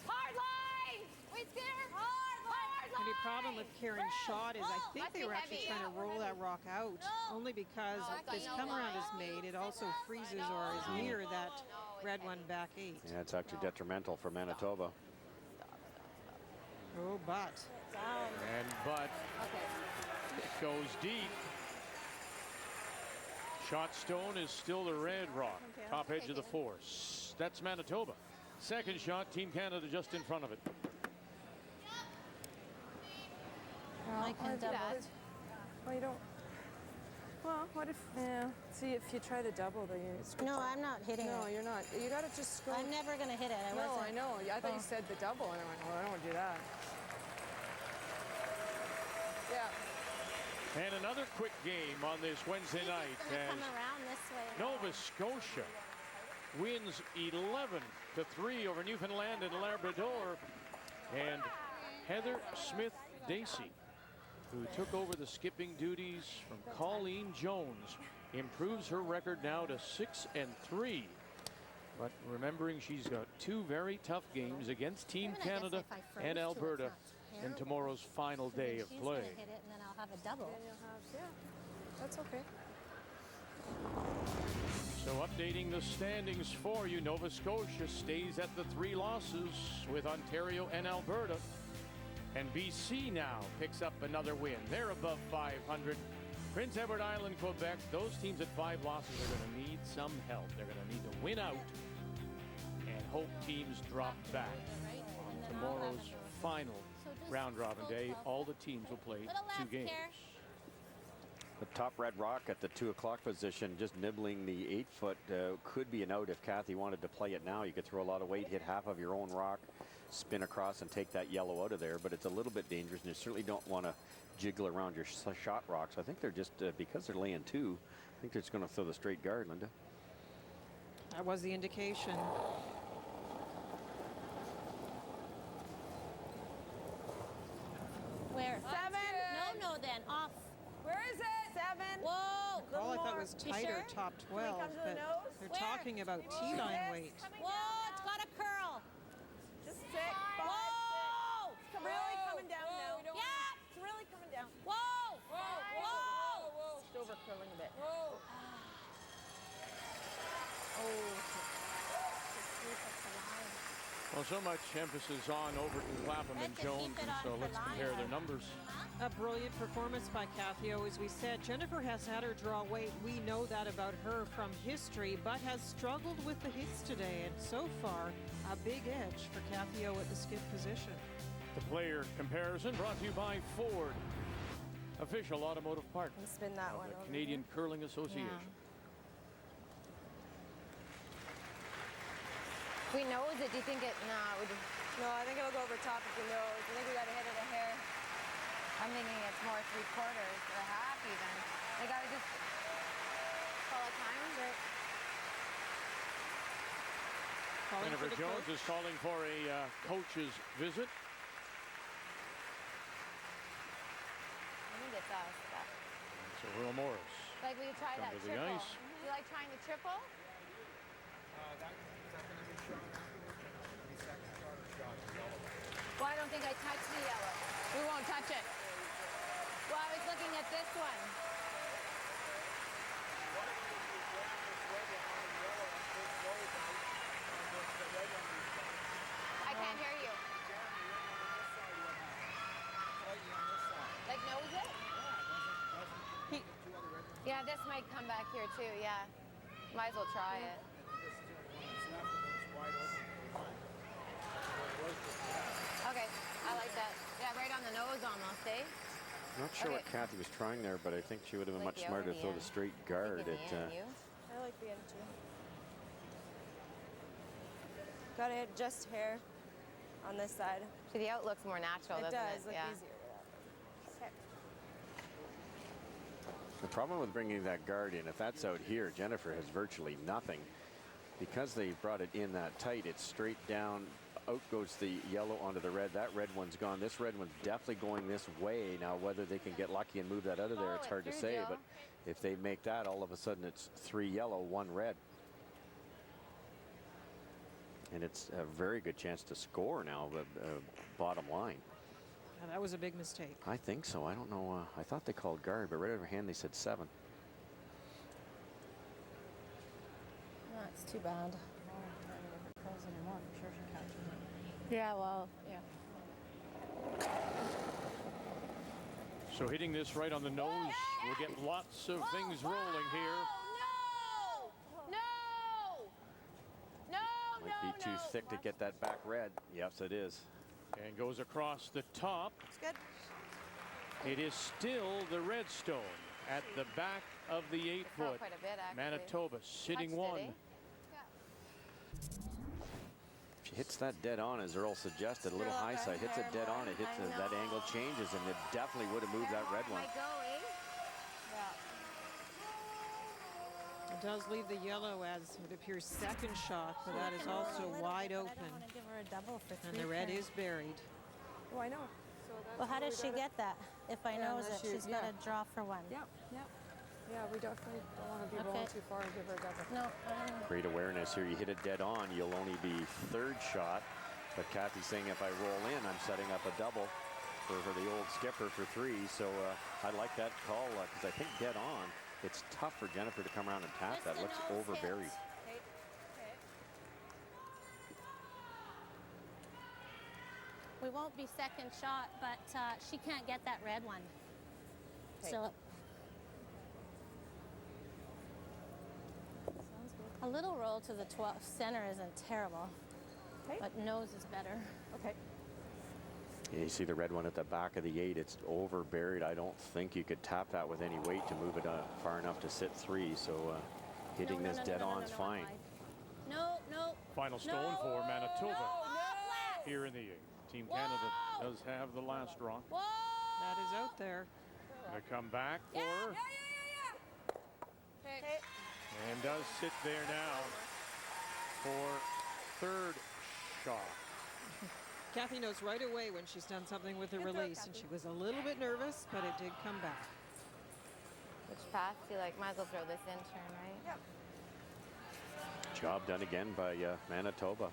Hard line. Wait there. Hard line. The problem with Karen's shot is I think they were actually trying to roll that rock out, only because this come around is made, it also freezes or is near that red one back 8. Yeah, it's actually detrimental for Manitoba. Oh, but. But goes deep. Shot stone is still the red rock, top edge of the force. That's Manitoba. Second shot, Team Canada just in front of it. I can double. Well, you don't. Well, what if? Yeah. See, if you try the double, then you. No, I'm not hitting it. No, you're not. You got to just. Go. I'm never going to hit it. I know. I thought you said the double, and I went, well, I don't want to do that. Yeah. And another quick game on this Wednesday night as come around this way. Nova Scotia wins 11-3 over Newfoundland and Labrador. And Heather Smith-Dacey, who took over the skipping duties from Colleen Jones, improves her record now to 6-3. But remembering she's got two very tough games against Team Canada and Alberta in tomorrow's final day of She's play. gonna hit it, and then I'll have a double. Then you'll have, yeah, that's okay. So updating the standings for you, Nova Scotia stays at the 3 losses with Ontario and Alberta. And BC now picks up another win. They're above 500. Prince Edward Island, Quebec, those teams at 5 losses are going to need some help. They're going to need to win out and hope teams drop back. On tomorrow's final round robin day, all the teams will play 2 games. The top red rock at the 2 o'clock position, just nibbling the 8-foot, could be an out if Cathy wanted to play it now. You could throw a lot of weight, hit half of your own rock, spin across and take that yellow out of there, but it's a little bit dangerous, and you certainly don't want to jiggle around your shot rocks. I think they're just, because they're laying 2, I think they're just going to throw the straight guard, Linda. That was the indication. Where? 7. No, then off. Where is it? 7. Whoa. All I thought was tighter top 12, but they're talking about tee line weight. Whoa, it's got a curl. Just 6. 5, 6. It's really coming down now. Yeah. It's really coming down. Whoa. Just over curling a bit. Well, so much emphasis on Overton-Clapham and Jones, and so let's compare their numbers. A brilliant performance by Cathy O. As we said, Jennifer has had her draw weight. We know that about her from history, but has struggled with the hits today. And so far, a big edge for Cathy O at the skip position. The player comparison brought to you by Ford, official automotive partner Spin that of one the over. Canadian Curling Association. If we nose it, do you think it? Nah, we just. No, I think it'll go over top of the nose. I think we got to hit it a hair. I'm thinking it's more 3/4 or half even. They gotta just call it time. Jennifer Jones is calling for a coach's visit. I think it's us. So Earl Morris. Like we try Come that to the triple. ice. You like trying the triple? Well, I don't think I touched the yellow. We won't touch it. Well, I was looking at this one. I can't hear you. Like nose it? Yeah, this might come back here too, yeah. Might as well try it. Okay, I like that. Yeah, right on the nose almost, eh? Not sure what Cathy was trying there, but I think she would have been Like much the smarter over to the throw end. the straight guard at. I like the end too. Got to hit just hair on this side. See, the out looks more natural, It doesn't does it? look Yeah. easier. Okay. The problem with bringing that guard in, if that's out here, Jennifer has virtually nothing. Because they brought it in that tight, it's straight down, out goes the yellow onto the red. That red one's gone. This red one's definitely going this way. Now, whether they can get lucky and move that out of there, it's hard to say. But if they make that, all of a sudden it's 3 yellow, 1 red. And it's a very good chance to score now, bottom line. Yeah, that was a big mistake. I think so. I don't know. I thought they called guard, but right overhand they said 7. That's too bad. Yeah, well, yeah. So hitting this right on the nose will get lots of things rolling here. Might be too thick to get that back red. Yes, it is. And goes across the top. It's good. It is still the Redstone at the back of the 8-foot. Quite a bit, actually. Manitoba sitting Touched it, 1. eh? If she hits that dead on, as Earl suggested, a little high side, hits it dead on, it hits that angle changes, and it definitely would have moved that red one. It does leave the yellow as it appears second shot, but that is also wide open. Give her a double for 3. And the red is buried. Oh, I know. So that's Well, how why does we she gotta- get that? If I Yeah, nose it, unless you- she's got to draw for 1. Yep, yep. Yeah, we definitely don't want to be rolling too far and give her a double. No. Great awareness here. You hit it dead on, you'll only be 3rd shot. But Cathy's saying if I roll in, I'm setting up a double. for the old skipper for 3. So I like that call because I think dead on. It's tough for Jennifer to come around and tap that. Looks over buried. We won't be second shot, but she can't get that red one. So a little roll to the 12 center isn't terrible, but nose is better. Okay. You see the red one at the back of the 8. It's over buried. I don't think you could tap that with any weight to move it far enough to sit 3. So hitting this dead on is fine. No. Final stone for Manitoba here in the 8th. Team Canada does have the last rock. That is out there. Gonna come back for her. And does sit there now for 3rd shot. Kathy knows right away when she's done something with the release, and she was a little bit nervous, but it did come back. Which pass? You like, might as well throw this in turn, right? Yep. Job done again by Manitoba.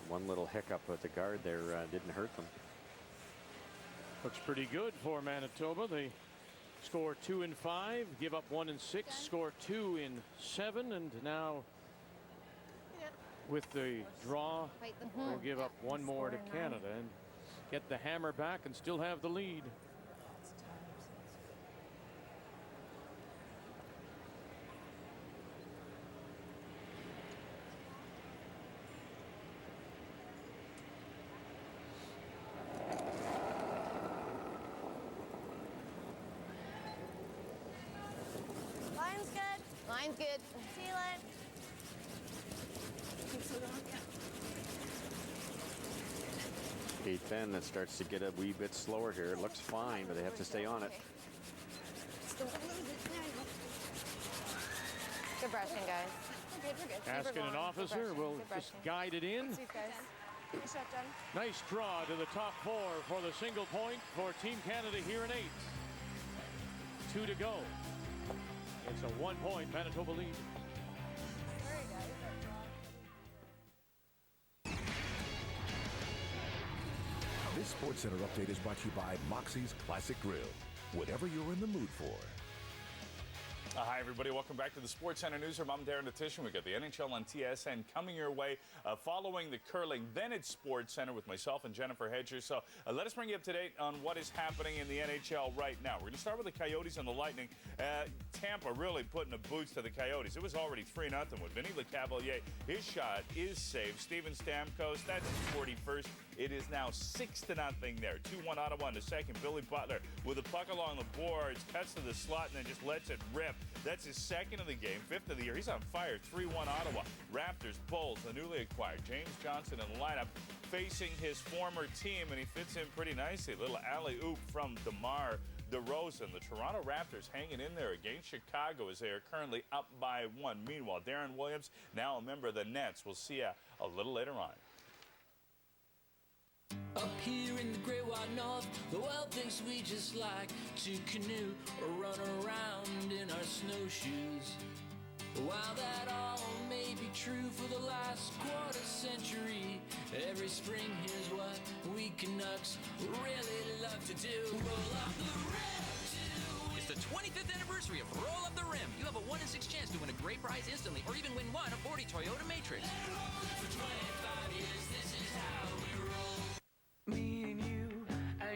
One little hiccup with the guard there didn't hurt them. Looks pretty good for Manitoba. They score 2 in 5, give up 1 in 6, score 2 in 7, and now with the draw, we'll give up 1 more to Canada and get the hammer back and still have the lead. Line's good. Line's good. See you, Line. Eighth end that starts to get a wee bit slower here. It looks fine, but they have to stay on it. Good brushing, guys. We're good. Asking an officer will just guide it in. Nice draw to the top 4 for the single point for Team Canada here in 8. 2 to go. It's a 1-point Manitoba lead. This SportsCenter update is brought to you by Moxie's Classic Grill. Whatever you're in the mood for. Hi, everybody. Welcome back to the SportsCenter Newsroom. I'm Darren Detition. We've got the NHL on TSN coming your way following the curling. Then it's SportsCenter with myself and Jennifer Hedger. So let us bring you up to date on what is happening in the NHL right now. We're going to start with the Coyotes and the Lightning. Tampa really putting the boots to the Coyotes. It was already 3-0 with Vinny Lecavalier. His shot is saved. Steven Stamkos, that's his 41st. It is now 6-0 there. 2-1 Ottawa in the second. Billy Butler with a puck along the boards, cuts to the slot, and then just lets it rip. That's his 2nd of the game, 5th of the year. He's on fire. 3-1 Ottawa. Raptors, Bulls, the newly acquired James Johnson in the lineup, facing his former team, and he fits in pretty nicely. Little alley-oop from DeMar DeRozan. The Toronto Raptors hanging in there against Chicago as they are currently up by 1. Meanwhile, Darren Williams, now a member of the Nets. We'll see you a little later on. Up here in the Great White North, the world thinks we just like to canoe or run around in our snowshoes. While that all may be true for the last quarter century, every spring here's what we Canucks really love to do. Roll up the rim. It's the 25th anniversary of Roll Up the Rim. You have a 1 in 6 chance to win a great prize instantly or even win one of 40 Toyota Matrix. For 25 years, this is how we roll. Me and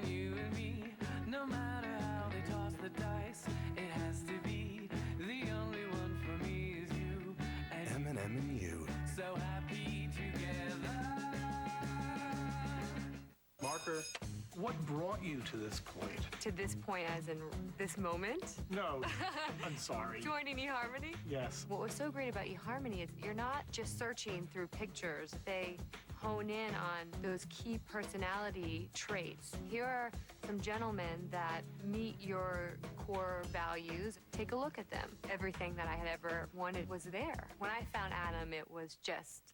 you and me, no matter how they toss the dice, it has to be the only one for me is you. And M&M and you. So happy together. Marker, what brought you to this point? To this point, as in this moment? No, I'm sorry. Joining eHarmony? Yes. What was so great about eHarmony is you're not just searching through pictures. They hone in on those key personality traits. Here are some gentlemen that meet your core values. Take a look at them. Everything that I had ever wanted was there. When I found Adam, it was just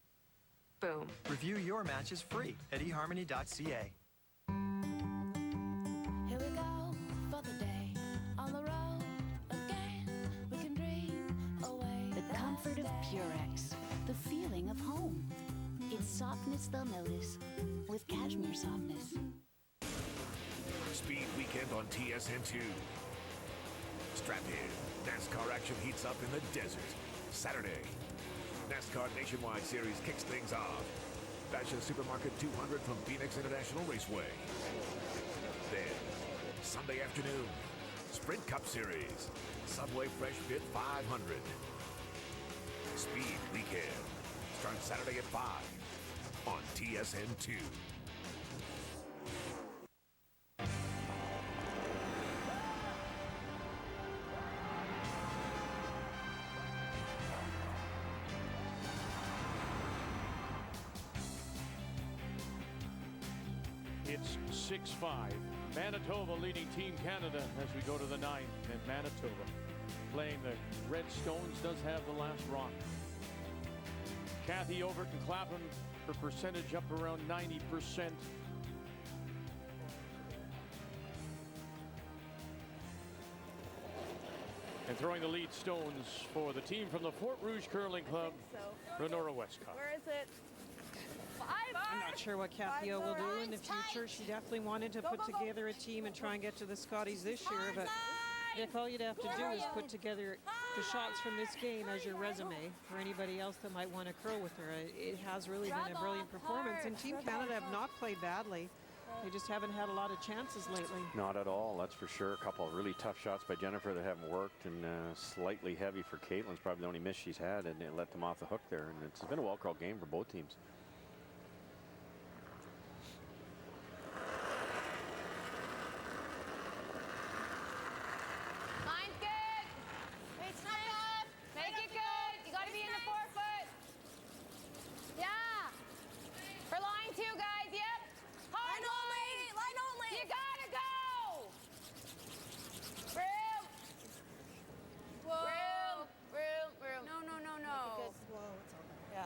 boom. Review your matches free at eharmony.ca. Here we go for the day. On the road again. We can dream away. The comfort of Purex. The feeling of home. It's softness they'll notice with cashmere softness. Speed Weekend on TSN2. Strap in. NASCAR action heats up in the desert. Saturday. NASCAR Nationwide Series kicks things off. Fashion Supermarket 200 from Phoenix International Raceway. Then, Sunday afternoon, Sprint Cup Series. Subway Fresh Fit 500. Speed Weekend. Starts Saturday at 5 on TSN2. It's 6-5. Manitoba leading Team Canada as we go to the 9th. And Manitoba playing the Red Stones does have the last rock. Cathy Overton-Clapham, her percentage up around 90%. And throwing the lead stones for the team from the Fort Rouge Curling Club, Renora Westcott. Where is it? I'm not sure what Cathy O will do in the future. She definitely wanted to put together a team and try and get to the Scotties this year, but Vic, all you'd have to do is put together the shots from this game as your resume for anybody else that might want to curl with her. It has really been a brilliant performance, and Team Canada have not played badly. They just haven't had a lot of chances lately. Not at all, that's for sure. A couple of really tough shots by Jennifer that haven't worked, and slightly heavy for Kaitlyn's probably the only miss she's had, and it let them off the hook there. And it's been a well-called game for both teams.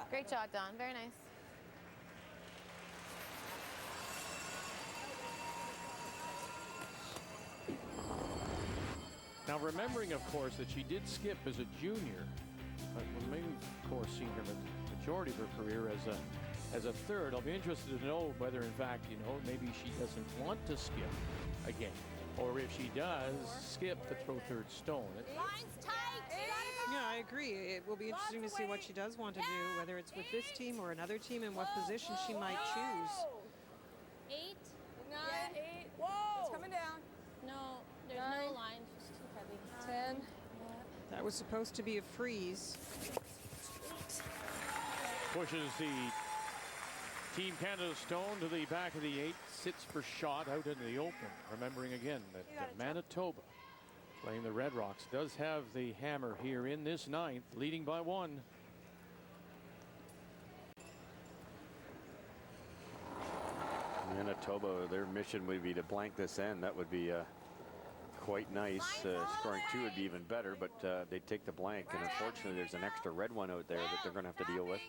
Great job, Don. Very nice. Now, remembering, of course, that she did skip as a junior, but we may, of course, seen her the majority of her career as a third. I'll be interested to know whether, in fact, maybe she doesn't want to skip again, or if she does skip to throw third stone. Line's tight. Yeah, I agree. It will be interesting to see what she does want to do, whether it's with this team or another team, and what position she might choose. 8, 9, 8. Whoa! It's coming down. No, there's no line. It's too heavy. 10. That was supposed to be a freeze. Pushes the Team Canada stone to the back of the 8, sits for shot out into the open. Remembering again that Manitoba, playing the Red Rocks, does have the hammer here in this 9th, leading by 1. Manitoba, their mission would be to blank this end. That would be quite nice. Scoring 2 would be even better, but they'd take the blank. And unfortunately, there's an extra red one out there that they're going to have to deal with.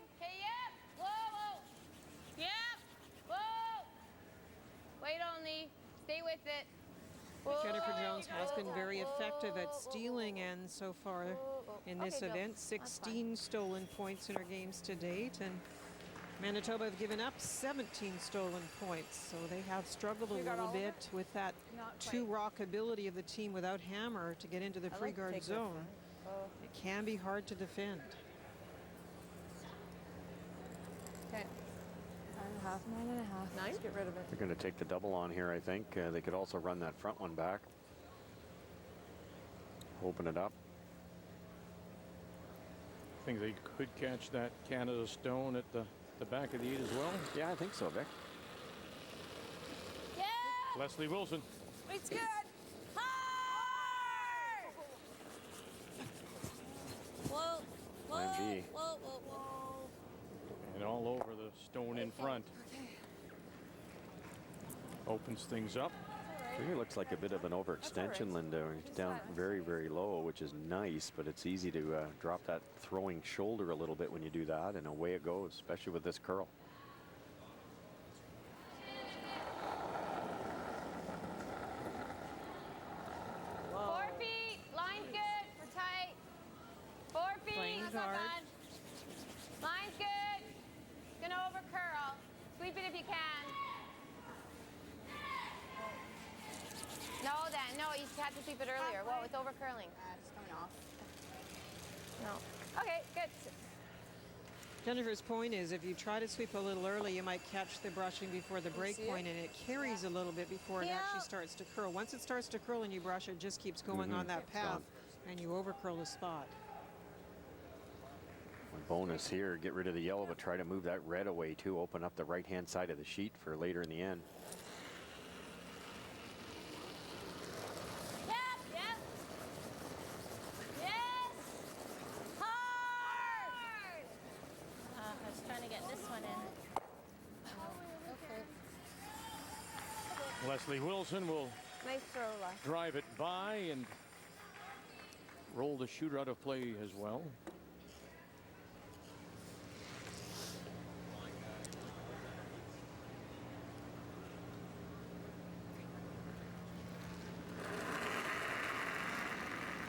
Wait only. Stay with it. Jennifer Jones has been very effective at stealing ends so far in this event. 16 stolen points in her games to date, and Manitoba have given up 17 stolen points, so they have struggled a little bit with that 2-rock ability of the team without hammer to get into the free guard zone. It can be hard to defend. Okay. 9.5. 9.5. Let's get rid of it. They're going to take the double on here, I think. They could also run that front one back. Open it up. Think they could catch that Canada stone at the back of the 8 as well? Yeah, I think so, Vic. Yeah! Leslie Wilson. It's good. Hard! Whoa. Plan B. Whoa, whoa, whoa. And all over the stone in front. Opens things up. Really looks like a bit of an overextension, Linda. It's down very, very low, which is nice, but it's easy to drop that throwing shoulder a little bit when you do that, and away it goes, especially with this curl. Whoa. 4 feet. Line's good. We're tight. 4 feet. Playing That's not guard. bad. Line's good. Gonna over curl. Sweep it if you can. No, then. No, you had to sweep it earlier. Whoa, it's over curling. It's coming off. No. Okay, good. Jennifer's point is if you try to sweep a little early, you might catch the brushing before the break point, and it carries a little bit before it actually starts to curl. Once it starts to curl and you brush, it just keeps going on that path, and you overcurl the spot. Bonus here, get rid of the yellow, but try to move that red away too. Open up the right-hand side of the sheet for later in the end. Yep, yep. Yes. Hard. I was trying to get this one in. Okay. Leslie Wilson will Nice throw, Les. drive it by and roll the shooter out of play as well.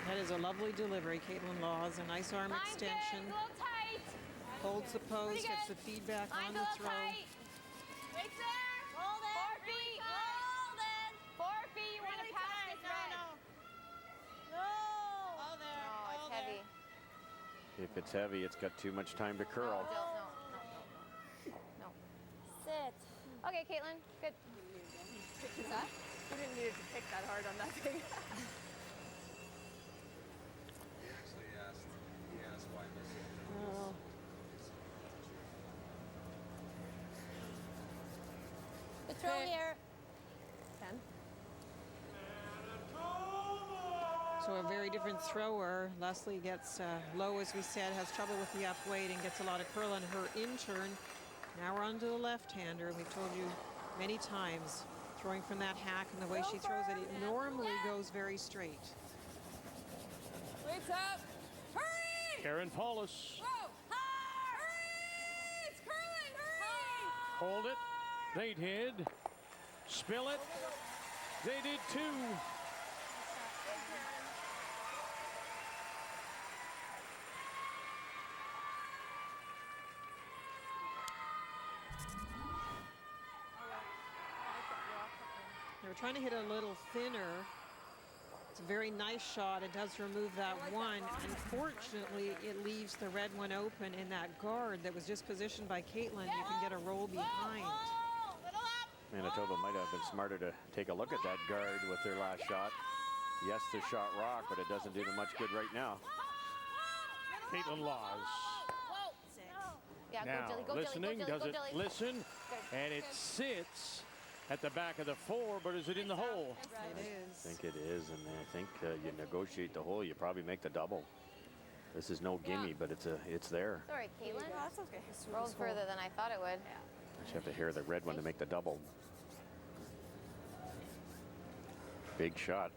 That is a lovely delivery. Kaitlyn Laws, a nice arm extension. Good. A little tight. Holds the post, gets the feedback on the throw. Tight. Right there. Hold it. 4 feet. Hold it. 4 feet. You want to pass this red. No. Oh, there. No, it's heavy. If it's heavy, it's got too much time to curl. No. Sit. Okay, Kaitlyn. Good. What's that? You didn't need it to pick that hard on that thing. He asked why Oh. Good throw here. 10. So a very different thrower. Leslie gets low, as we said, has trouble with the up weight and gets a lot of curl on her in turn. Now we're on to the left-hander. We've told you many times, throwing from that hack and the way she throws it, it normally goes very straight. Weights up. Hurry! Karen Paulus. Whoa! Hurry! It's curling! Hurry! Hold it. They did. Spill it. They did too. They were trying to hit a little thinner. It's a very nice shot. It does remove that one. Unfortunately, it leaves the red one open in that guard that was just positioned by Kaitlyn. You can get a roll behind. Manitoba might have been smarter to take a look at that guard with their last shot. Yes, the shot rocked, but it doesn't do them much good right now. Kaitlyn Laws. Yeah, Now, go, Dilly, go, listening, Dilly, go, does Dilly, it go, Dilly. listen? Good, And it good. sits at the back of the 4, but is it in the hole? It is. I think it is, and I think you negotiate the hole, you probably make the double. This is no gimme, but it's there. Sorry, Kaitlyn. That's okay. Rolled further than I thought it would. You have to hear the red one to make the double. Big shot.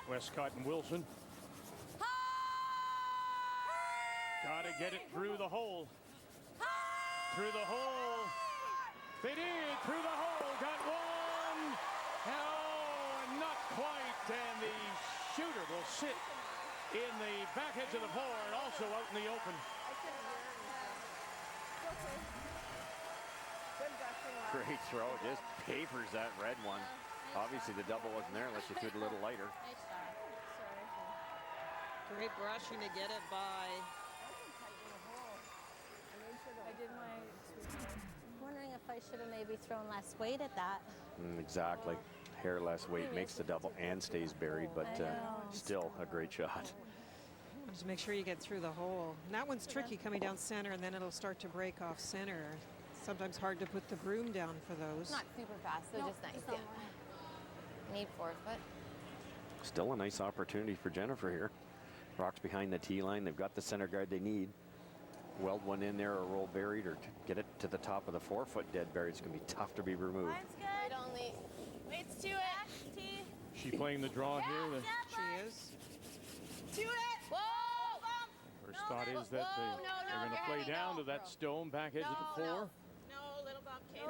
Westcott and Wilson. Got to get it through the hole. Through the hole. They did. Through the hole. Got one. Oh, not quite. And the shooter will sit in the back edge of the 4 and also out in the open. Great throw. Just papers that red one. Obviously, the double wasn't there unless you threw it a little lighter. Great brushing to get it by. I did my. I'm wondering if I should have maybe thrown less weight at that. Exactly. Hair less weight makes the double and stays buried, but still a great shot. Just make sure you get through the hole. And that one's tricky coming down center, and then it'll start to break off center. Sometimes hard to put the broom down for those. Not super fast, they're just nice. Yeah. Need 4 foot. Still a nice opportunity for Jennifer here. Rocks behind the tee line. They've got the center guard they need. Weld one in there or roll buried or get it to the top of the 4 foot dead buried. It's going to be tough to be removed. Mine's good. Only. Weights to it. T. She playing the draw here. She is. To it. Whoa. First thought is that they're going to play down to that stone back edge of the 4. No, little bump, Kaitlyn.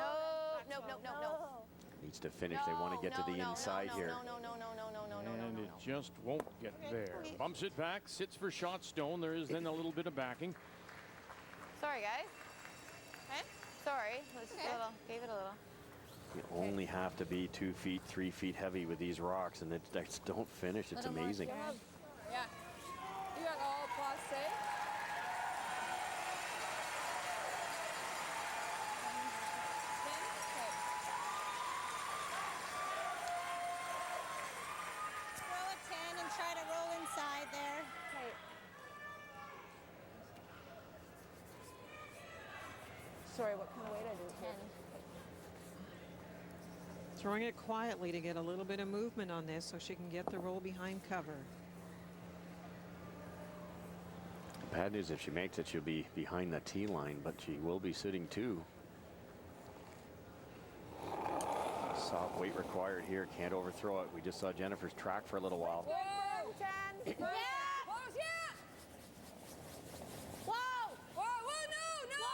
No. Needs to finish. They want to get to the inside here. And it just won't get there. Bumps it back, sits for shot stone. There is then a little bit of backing. Sorry, guys. Okay. Sorry. Let's just gave it a little. You only have to be 2 feet, 3 feet heavy with these rocks, and they just don't finish. It's amazing. Yeah. You got all plus safe. Throw a 10 and try to roll inside there. Okay. Sorry, what kind of weight I do? 10. Throwing it quietly to get a little bit of movement on this so she can get the roll behind cover. Bad news, if she makes it, she'll be behind the tee line, but she will be sitting 2. Soft weight required here. Can't overthrow it. We just saw Jennifer's track for a little while. Whoa! Yeah! Whoa! Whoa! Whoa! No!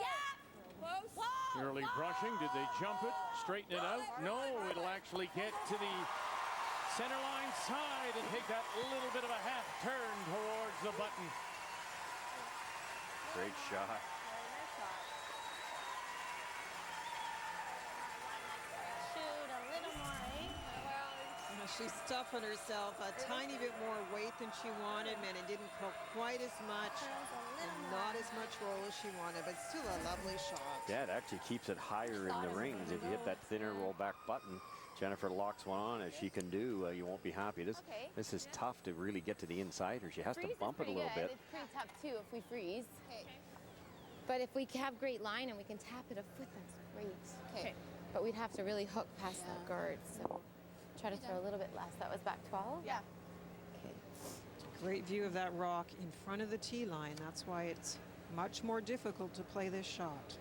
Yeah! Whoa! Early brushing. Did they jump it? Straighten it out? No, it'll actually get to the center line side and take that little bit of a half turn towards the button. Great shot. Shoot a little more, eh? She's stuffing herself a tiny bit more weight than she wanted, man. It didn't go quite as much and not as much roll as she wanted, but still a lovely shot. Yeah, it actually keeps it higher in the rings. If you hit that thinner roll back button, Jennifer locks one on, as she can do. You won't be happy. This is tough to really get to the inside her. She has to bump it a little bit. It's pretty tough too if we freeze. Okay. But if we have great line and we can tap it a foot, that's great. Okay. But we'd have to really hook past that guard. So try to throw a little bit less. That was back 12? Yeah. Okay. Great view of that rock in front of the tee line. That's why it's much more difficult to play this shot.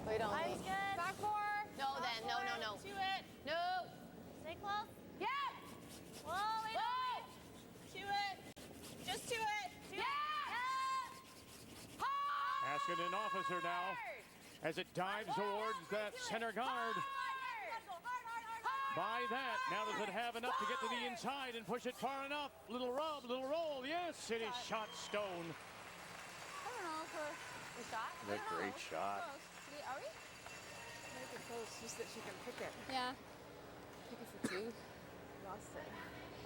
Wait on Line's me. good. Back 4. No, then. No. To it. No. Stay close. Yeah. Whoa, wait on me. To it. Just to it. Yeah. Asking an officer now as it dives towards that center guard. By that, now does it have enough to get to the inside and push it far enough? Little rub, little roll. Yes, it is shot stone. I don't know if we shot. That's a great shot. Are we? Make it close just that she can pick it. Yeah. Pick it for 2. Lost it.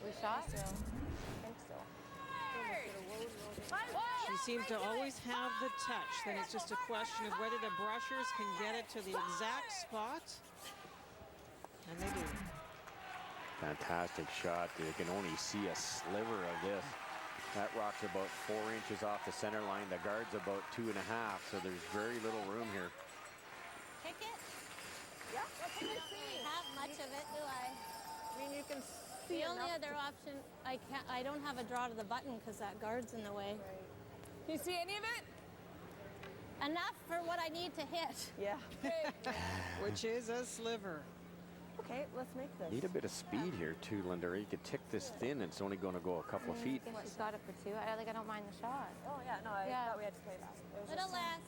We shot? I think so. She seems to always have the touch. Then it's just a question of whether the brushers can get it to the exact spot. And they do. Fantastic shot. You can only see a sliver of this. That rock's about 4 inches off the center line. The guard's about 2.5, so there's very little room here. Kick it? Yeah. I don't really have much of it, do I? I mean, you can see The only enough other option, I don't have a draw to the button because that guard's in the way. Right. Can you see any of it? Enough for what I need to hit. Yeah. Which is a sliver. Okay, let's make this. Need a bit of speed here too, Linda. You could tick this thin. It's only going to go a couple of feet. I guess she's got it for 2. I don't mind the shot. Oh, yeah, no, I thought we had to play that. It was Little just, less.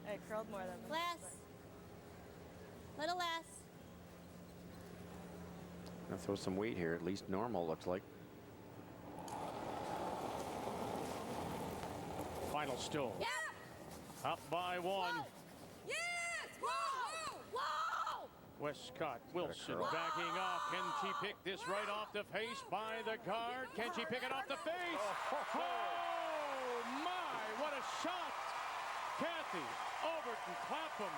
I curled more than Less. Little less. Gonna throw some weight here. At least normal looks like. Final stone. Yeah. Up by 1. Whoa. Yes. Whoa. Whoa. Westcott Wilson backing off. Can she pick this right off the face by the guard? Can she pick it off the face? Oh my, what a shot. Cathy Overton-Clapham.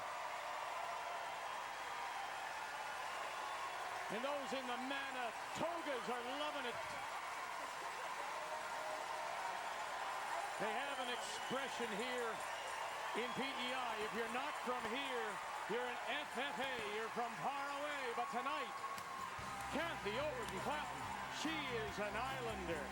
And those in the Manitogas are loving it. They have an expression here in PEI. If you're not from here, you're an FFA. You're from far away. But tonight, Cathy Overton-Clapham, she is an Islander.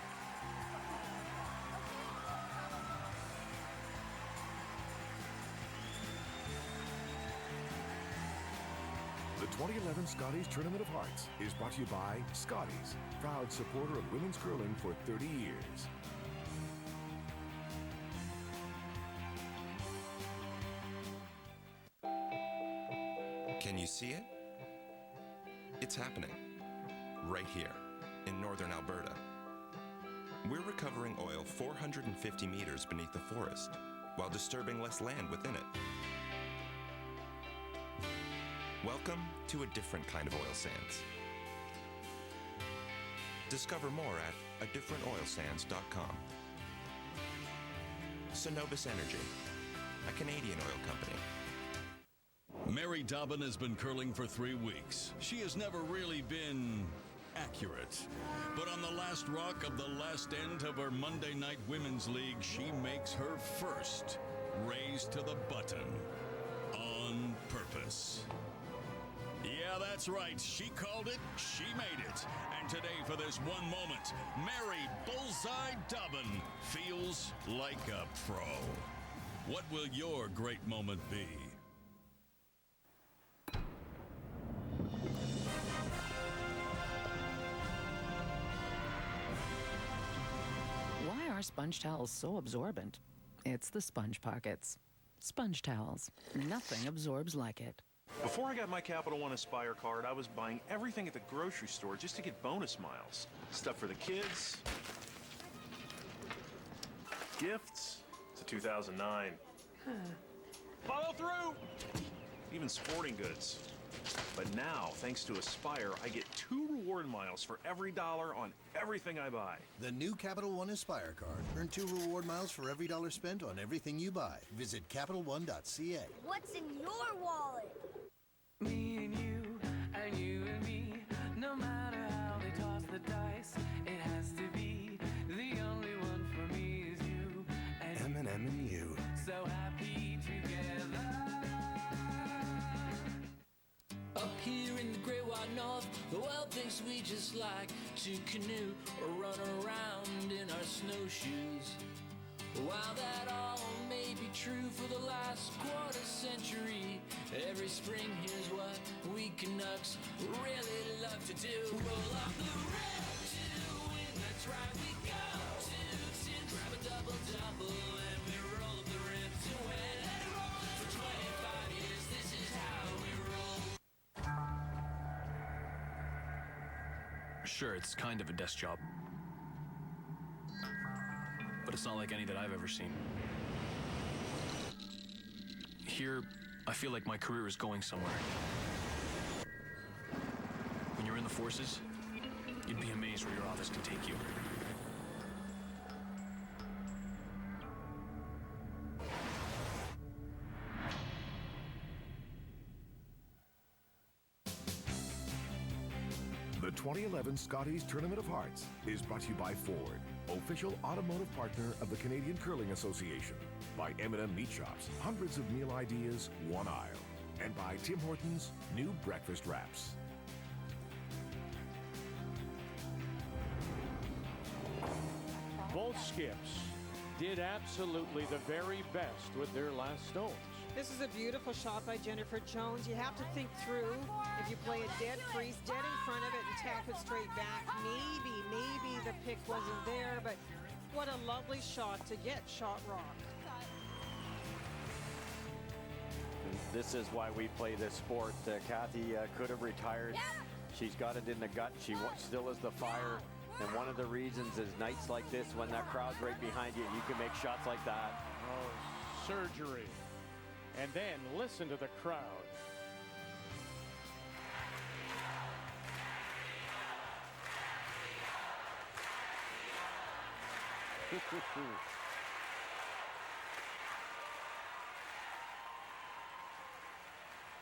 The 2011 Scotties Tournament of Hearts is brought to you by Scotties, proud supporter of women's curling for 30 years. Can you see it? It's happening right here in northern Alberta. We're recovering oil 450 meters beneath the forest while disturbing less land within it. Welcome to a different kind of oil sands. Discover more at adifferentoilsands.com. Cenovus Energy, a Canadian oil company. Mary Dobbin has been curling for 3 weeks. She has never really been accurate. But on the last rock of the last end of her Monday Night Women's League, she makes her first raise to the button on purpose. Yeah, that's right. She called it, she made it. And today, for this one moment, Mary Bullseye Dobbin feels like a pro. What will your great moment be? Why are sponge towels so absorbent? It's the Sponge Pockets. Sponge towels. Nothing absorbs like it. Before I got my Capital One Aspire card, I was buying everything at the grocery store just to get bonus miles. Stuff for the kids. Gifts. It's a 2009. Follow through! Even sporting goods. But now, thanks to Aspire, I get 2 reward miles for every $1 on everything I buy. The new Capital One Aspire card. Earn 2 reward miles for every $1 spent on everything you buy. Visit CapitalOne.ca. What's in your wallet? Me and you and me, no matter how they toss the dice, it has to be the only one for me is you. M&M and you. So happy together. Up here in the great wide north, the world thinks we just like to canoe or run around in our snowshoes. While that all may be true for the last quarter century, every spring here's what we Canucks really love to do. Roll up the rim to win, that's right, we go to 10, grab a double-double, and we roll up the rim to win. Let it roll for 25 years, this is how we roll. Sure, it's kind of a desk job. But it's not like any that I've ever seen. Here, I feel like my career is going somewhere. When you're in the forces, you'd be amazed where your office can take you. The 2011 Scotties Tournament of Hearts is brought to you by Ford, official automotive partner of the Canadian Curling Association, by M&M Meat Shops, hundreds of meal ideas, one aisle, and by Tim Hortons' new breakfast wraps. Both skips did absolutely the very best with their last stones. This is a beautiful shot by Jennifer Jones. You have to think through. If you play it dead freeze, dead in front of it and tap it straight back, maybe the pick wasn't there, but what a lovely shot to get shot rock. This is why we play this sport. Cathy could have retired. She's got it in the gut. She still has the fire. And one of the reasons is nights like this, when that crowd's right behind you, you can make shots like that. Oh, surgery. And then listen to the crowd.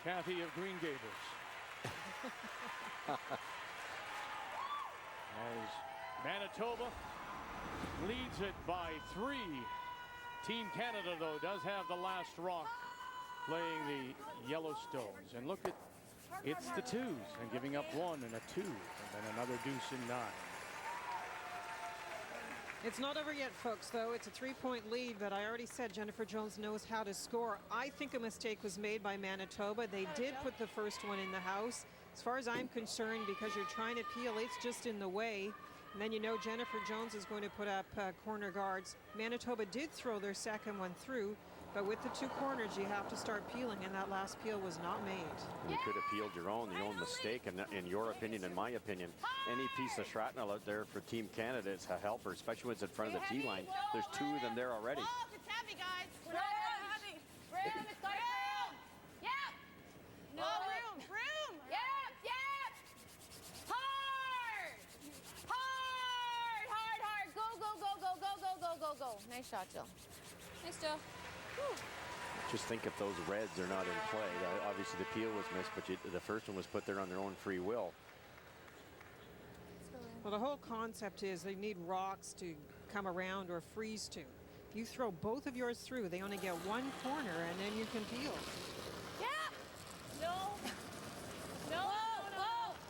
Cathy of Green Gables. As Manitoba leads it by 3. Team Canada, though, does have the last rock, playing the Yellowstones. And look at, it's the 2s, and giving up 1 and a 2, and then another deuce in 9. It's not over yet, folks, though. It's a 3-point lead, but I already said Jennifer Jones knows how to score. I think a mistake was made by Manitoba. They did put the first one in the house. As far as I'm concerned, because you're trying to peel, it's just in the way. And then you know Jennifer Jones is going to put up corner guards. Manitoba did throw their second one through, But with the two corners, you have to start peeling, and that last peel was not made. You could have peeled your own mistake, and in your opinion, in my opinion, any piece of shrapnel out there for Team Canada is a helper, especially when it's in front of the tee line. There's two of them there already. Oh, it's heavy, guys. We're not heavy. Room, it's got room. Yep. No room. Yep. Hard. Go. Nice shot, Jill. Nice, Jill. Whew. Just think if those reds are not in play. Obviously the peel was missed, but the first one was put there on their own free will. Well, the whole concept is they need rocks to come around or freeze to. If you throw both of yours through, they only get one corner, and then you can peel. Yeah. No.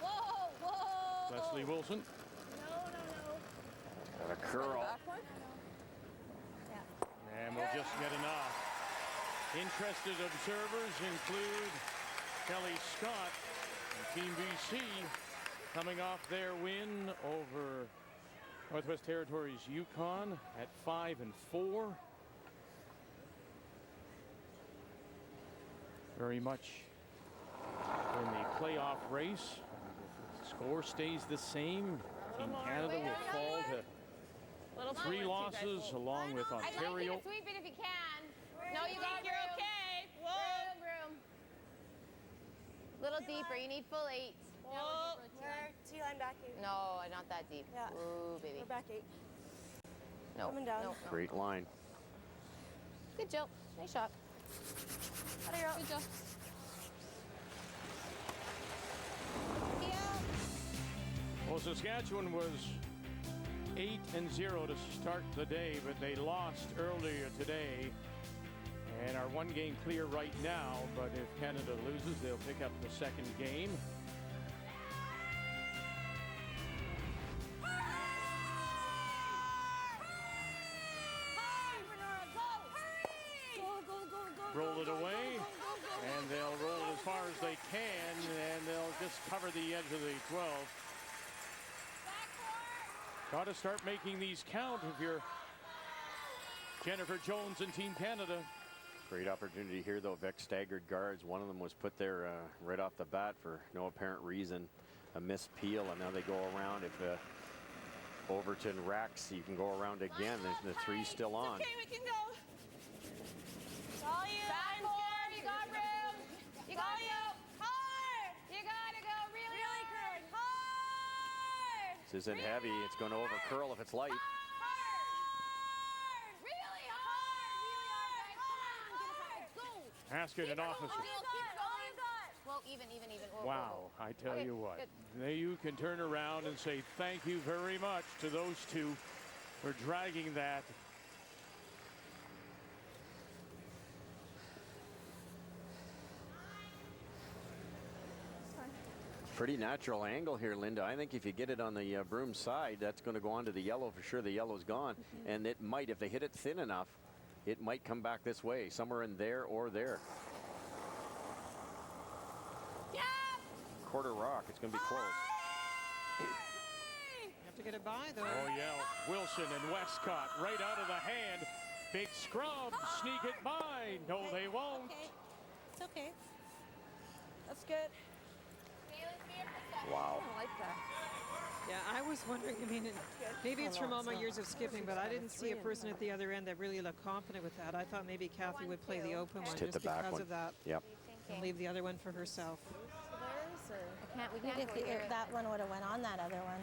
Whoa. Leslie Wilson. No. Got a curl. And we'll just get enough. Interested observers include Kelly Scott and Team BC coming off their win over Northwest Territories Yukon at 5-4. Very much in the playoff race. If the score stays the same, Team Canada will fall to 3 losses along with I'd like you Ontario. to sweep it if you can. No, you got You're room. okay. Whoa. Room. Little deeper. You need full 8. Whoa. We're T-line back 8. No, not that deep. Yeah. Ooh, baby. We're back 8. No. Coming down. No. Great line. Good, Jill. Nice shot. Good job. Well, Saskatchewan was 8-0 to start the day, but they lost earlier today and are 1 game clear right now. But if Canada loses, they'll pick up the second game. Roll it away, and they'll roll it as far as they can, and they'll just cover the edge of the 12. Got to start making these count if you're Jennifer Jones and Team Canada. Great opportunity here, though. Vic staggered guards. One of them was put there right off the bat for no apparent reason. A missed peel, and now they go around. If Overton racks, you can go around again. There's the 3 still on. Okay, we can go. It's all you. Back 4. You got room. You got you. Hard. You gotta go really hard. Hard. This isn't heavy. It's going to over curl if it's light. Really hard, guys. Come on, get it. Go. Haskett and Officer. Keep going. Well, even. Whoa, Wow, I tell Okay, you what. good. There you can turn around and say thank you very much to those two for dragging that. Pretty natural angle here, Linda. I think if you get it on the broom side, that's going to go onto the yellow for sure. The yellow's gone. And it might, if they hit it thin enough, it might come back this way, somewhere in there or there. Yeah. Quarter rock. It's going to be close. You have to get it by, though. Oh, yeah. Wilson and Westcott right out of the hand. Big scrub. Sneak it by. No, they won't. Okay. It's okay. That's good. Wow. I like that. Yeah, I was wondering, I mean, maybe it's from all my years of skipping, but I didn't see a person at the other end that really looked confident with that. I thought maybe Cathy would play the open one Just hit just the back because one. of that. Yep. And leave the other one for herself. We can't go here. That one would have went on that other one.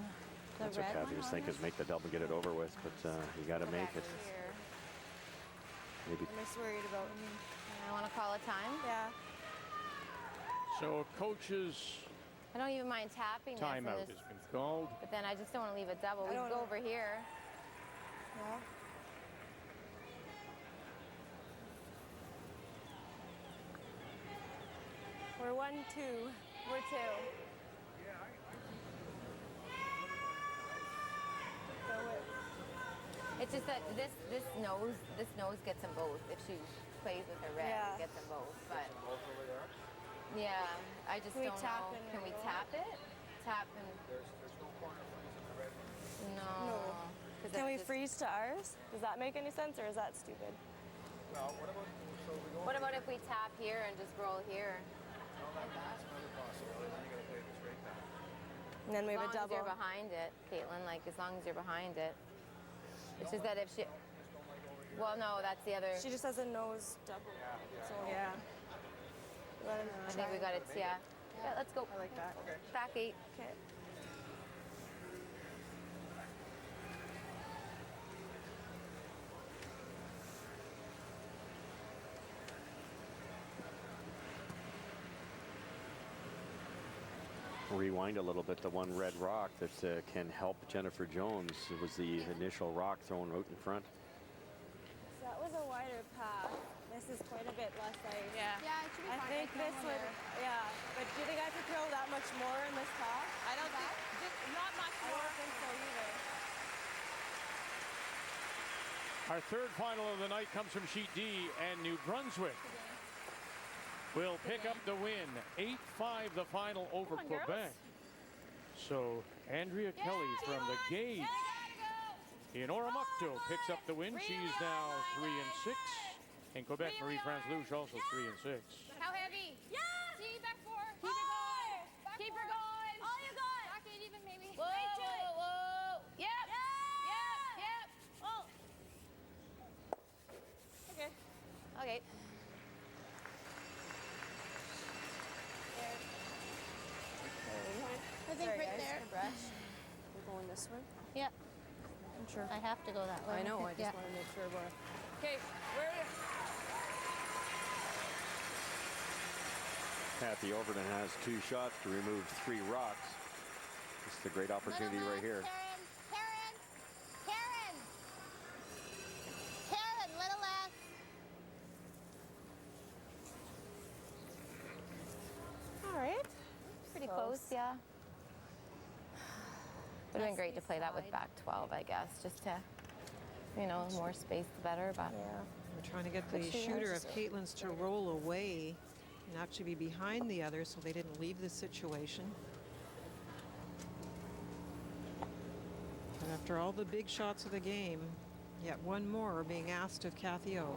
The That's what red Cathy one. was thinking, is make the double, get it over with. But you got to make it. Maybe. I'm just worried about me. I want to call a time. Yeah. So coaches I don't even mind tapping this. timeout has been called. But then I just don't want to leave it double. We can go over here. Yeah. We're 1-2. We're 2. It's just that this nose gets them both. If she plays with her red, Yeah. it gets them both. But yeah, I just Can we don't tap know. in Can we the tap it? Tap and There's no corner freeze in the red. no. 'Cause Can that's we just- freeze to ours? Does that make any sense, or is that stupid? Well, what about, so we go What about if we tap here and just roll here? that's another possibility. Then you got to play the straight path. And then we have a As long as double. you're behind it, Kaitlyn, like as long as you're behind it. It's just that if she, well, no, that's the other. She just has a nose double. So yeah. Let him I think we got it. Yeah. Yeah, let's go. I like that. Okay. Back 8. Okay. Rewind a little bit. The one red rock that can help Jennifer Jones. It was the initial rock thrown out in front. So that was a wider path. This is quite a bit less ice. Yeah, it should be I fine. think this would, yeah. But do you think I have to throw that much more in this path? I don't think, just not much I more. don't think so either. Our third final of the night comes from Sheet D, and New Brunswick will pick up the win. 8-5 the final over Quebec. So Andrea Kelly from the Gauge in Oromocto picks up the win. She's now 3-6. In Quebec, Marie-France Louche also 3-6. How heavy? Yeah! See, back 4. Keep Hard! it going. Back Keep 4. her going. All you got. Back 8 even maybe. Whoa, Right to it. whoa, Whoa. Yep. Yeah! Yep. Oh. Okay. Okay. I think Sorry, right guys. there. Brush. We're going this way? Yeah. I'm sure. I have to go that way. I know. I just Yeah. want to make sure we're. Okay, where Cathy Overton has 2 shots to remove 3 rocks. This is a great opportunity right here. Karen, little less. All right. Pretty close, yeah. Would have been great to play that with back 12, I guess, just to, you know, more space the better, but. Yeah. We're trying to get But the she shooter has of Kaitlyn's to roll away and actually be behind the others so they didn't leave the situation. But after all the big shots of the game, yet one more being asked of Cathy O.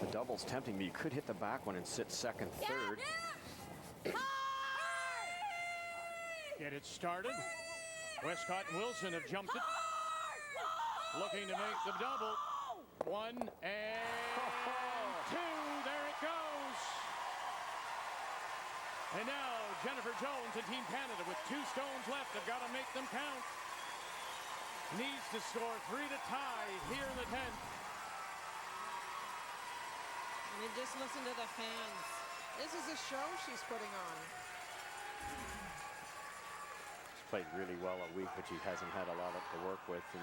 The double's tempting me. You could hit the back one and sit second, third. Get it started. Westcott and Wilson have jumped it. Looking to make the double. 1 and 2. There it goes. And now Jennifer Jones and Team Canada with 2 stones left have got to make them count. Needs to score 3 to tie here in the 10th. I mean, just listen to the fans. This is a show she's putting on. She's played really well all week, but she hasn't had a lot to work with. And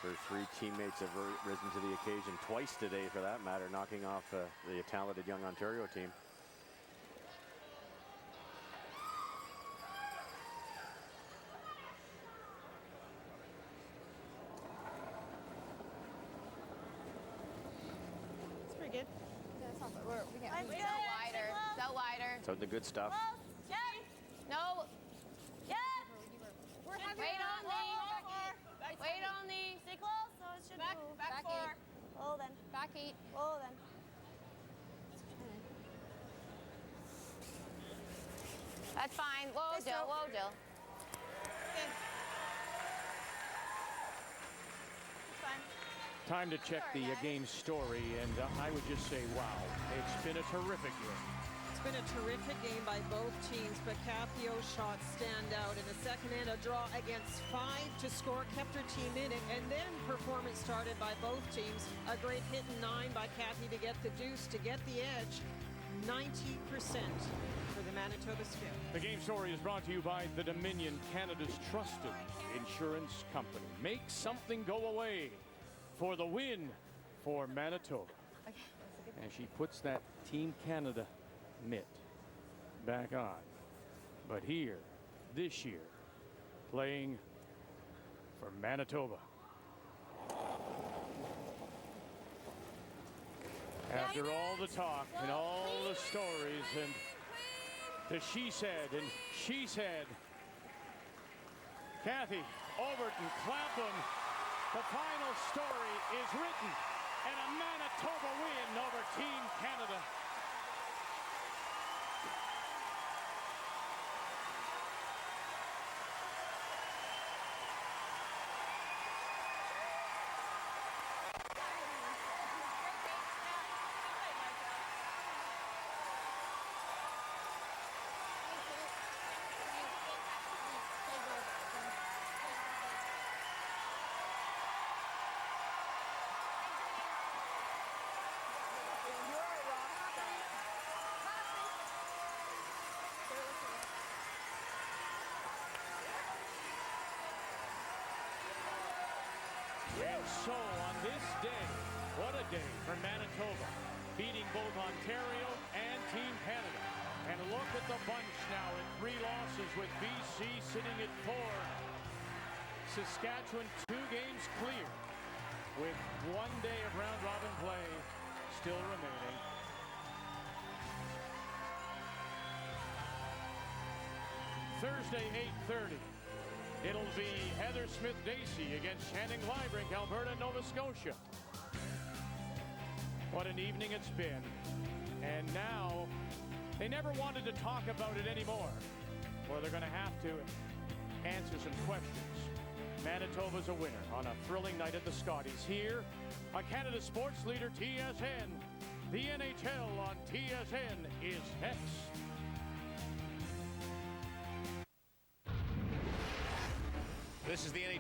her 3 teammates have risen to the occasion twice today, for that matter, knocking off the talented young Ontario team. It's pretty good. We can't. Go wider. Go wider. So the good stuff. No. Yeah. Wait on me. Wait on me. Stay close, so it should move. Back 4. 8. Oh, then. Back 8. Oh, then. That's fine. Whoa, Stay Jill. still. Whoa, Jill. Okay. Fine. Time to check the game story, and I would just say, wow, it's been a terrific game. It's been a terrific game by both teams, but Cathy O's shots stand out. In the second end, a draw against 5 to score kept her team in it, and then performance started by both teams. A great hit in 9 by Cathy to get the deuce, to get the edge. 90% for the Manitoba Skiff. The game story is brought to you by the Dominion, Canada's trusted insurance company. Make something go away for the win for Manitoba. And she puts that Team Canada mitt back on. But here, this year, playing for Manitoba. After all the talk and all the stories and the she said and she said, Cathy Overton-Clapham, the final story is written. and a Manitoba win over Team Canada. And so on this day, what a day for Manitoba, beating both Ontario and Team Canada. And look at the bunch now at 3 losses with BC sitting at 4. Saskatchewan 2 games clear with 1 day of round-robin play still remaining. Thursday, 8:30. It'll be Heather Smith-Dacey against Channing Librink, Alberta, Nova Scotia. What an evening it's been. And now, they never wanted to talk about it anymore. Well, they're going to have to answer some questions. Manitoba's a winner on a thrilling night at the Scotties. Here on Canada Sports Leader TSN. The NHL on TSN is next. This is the NHL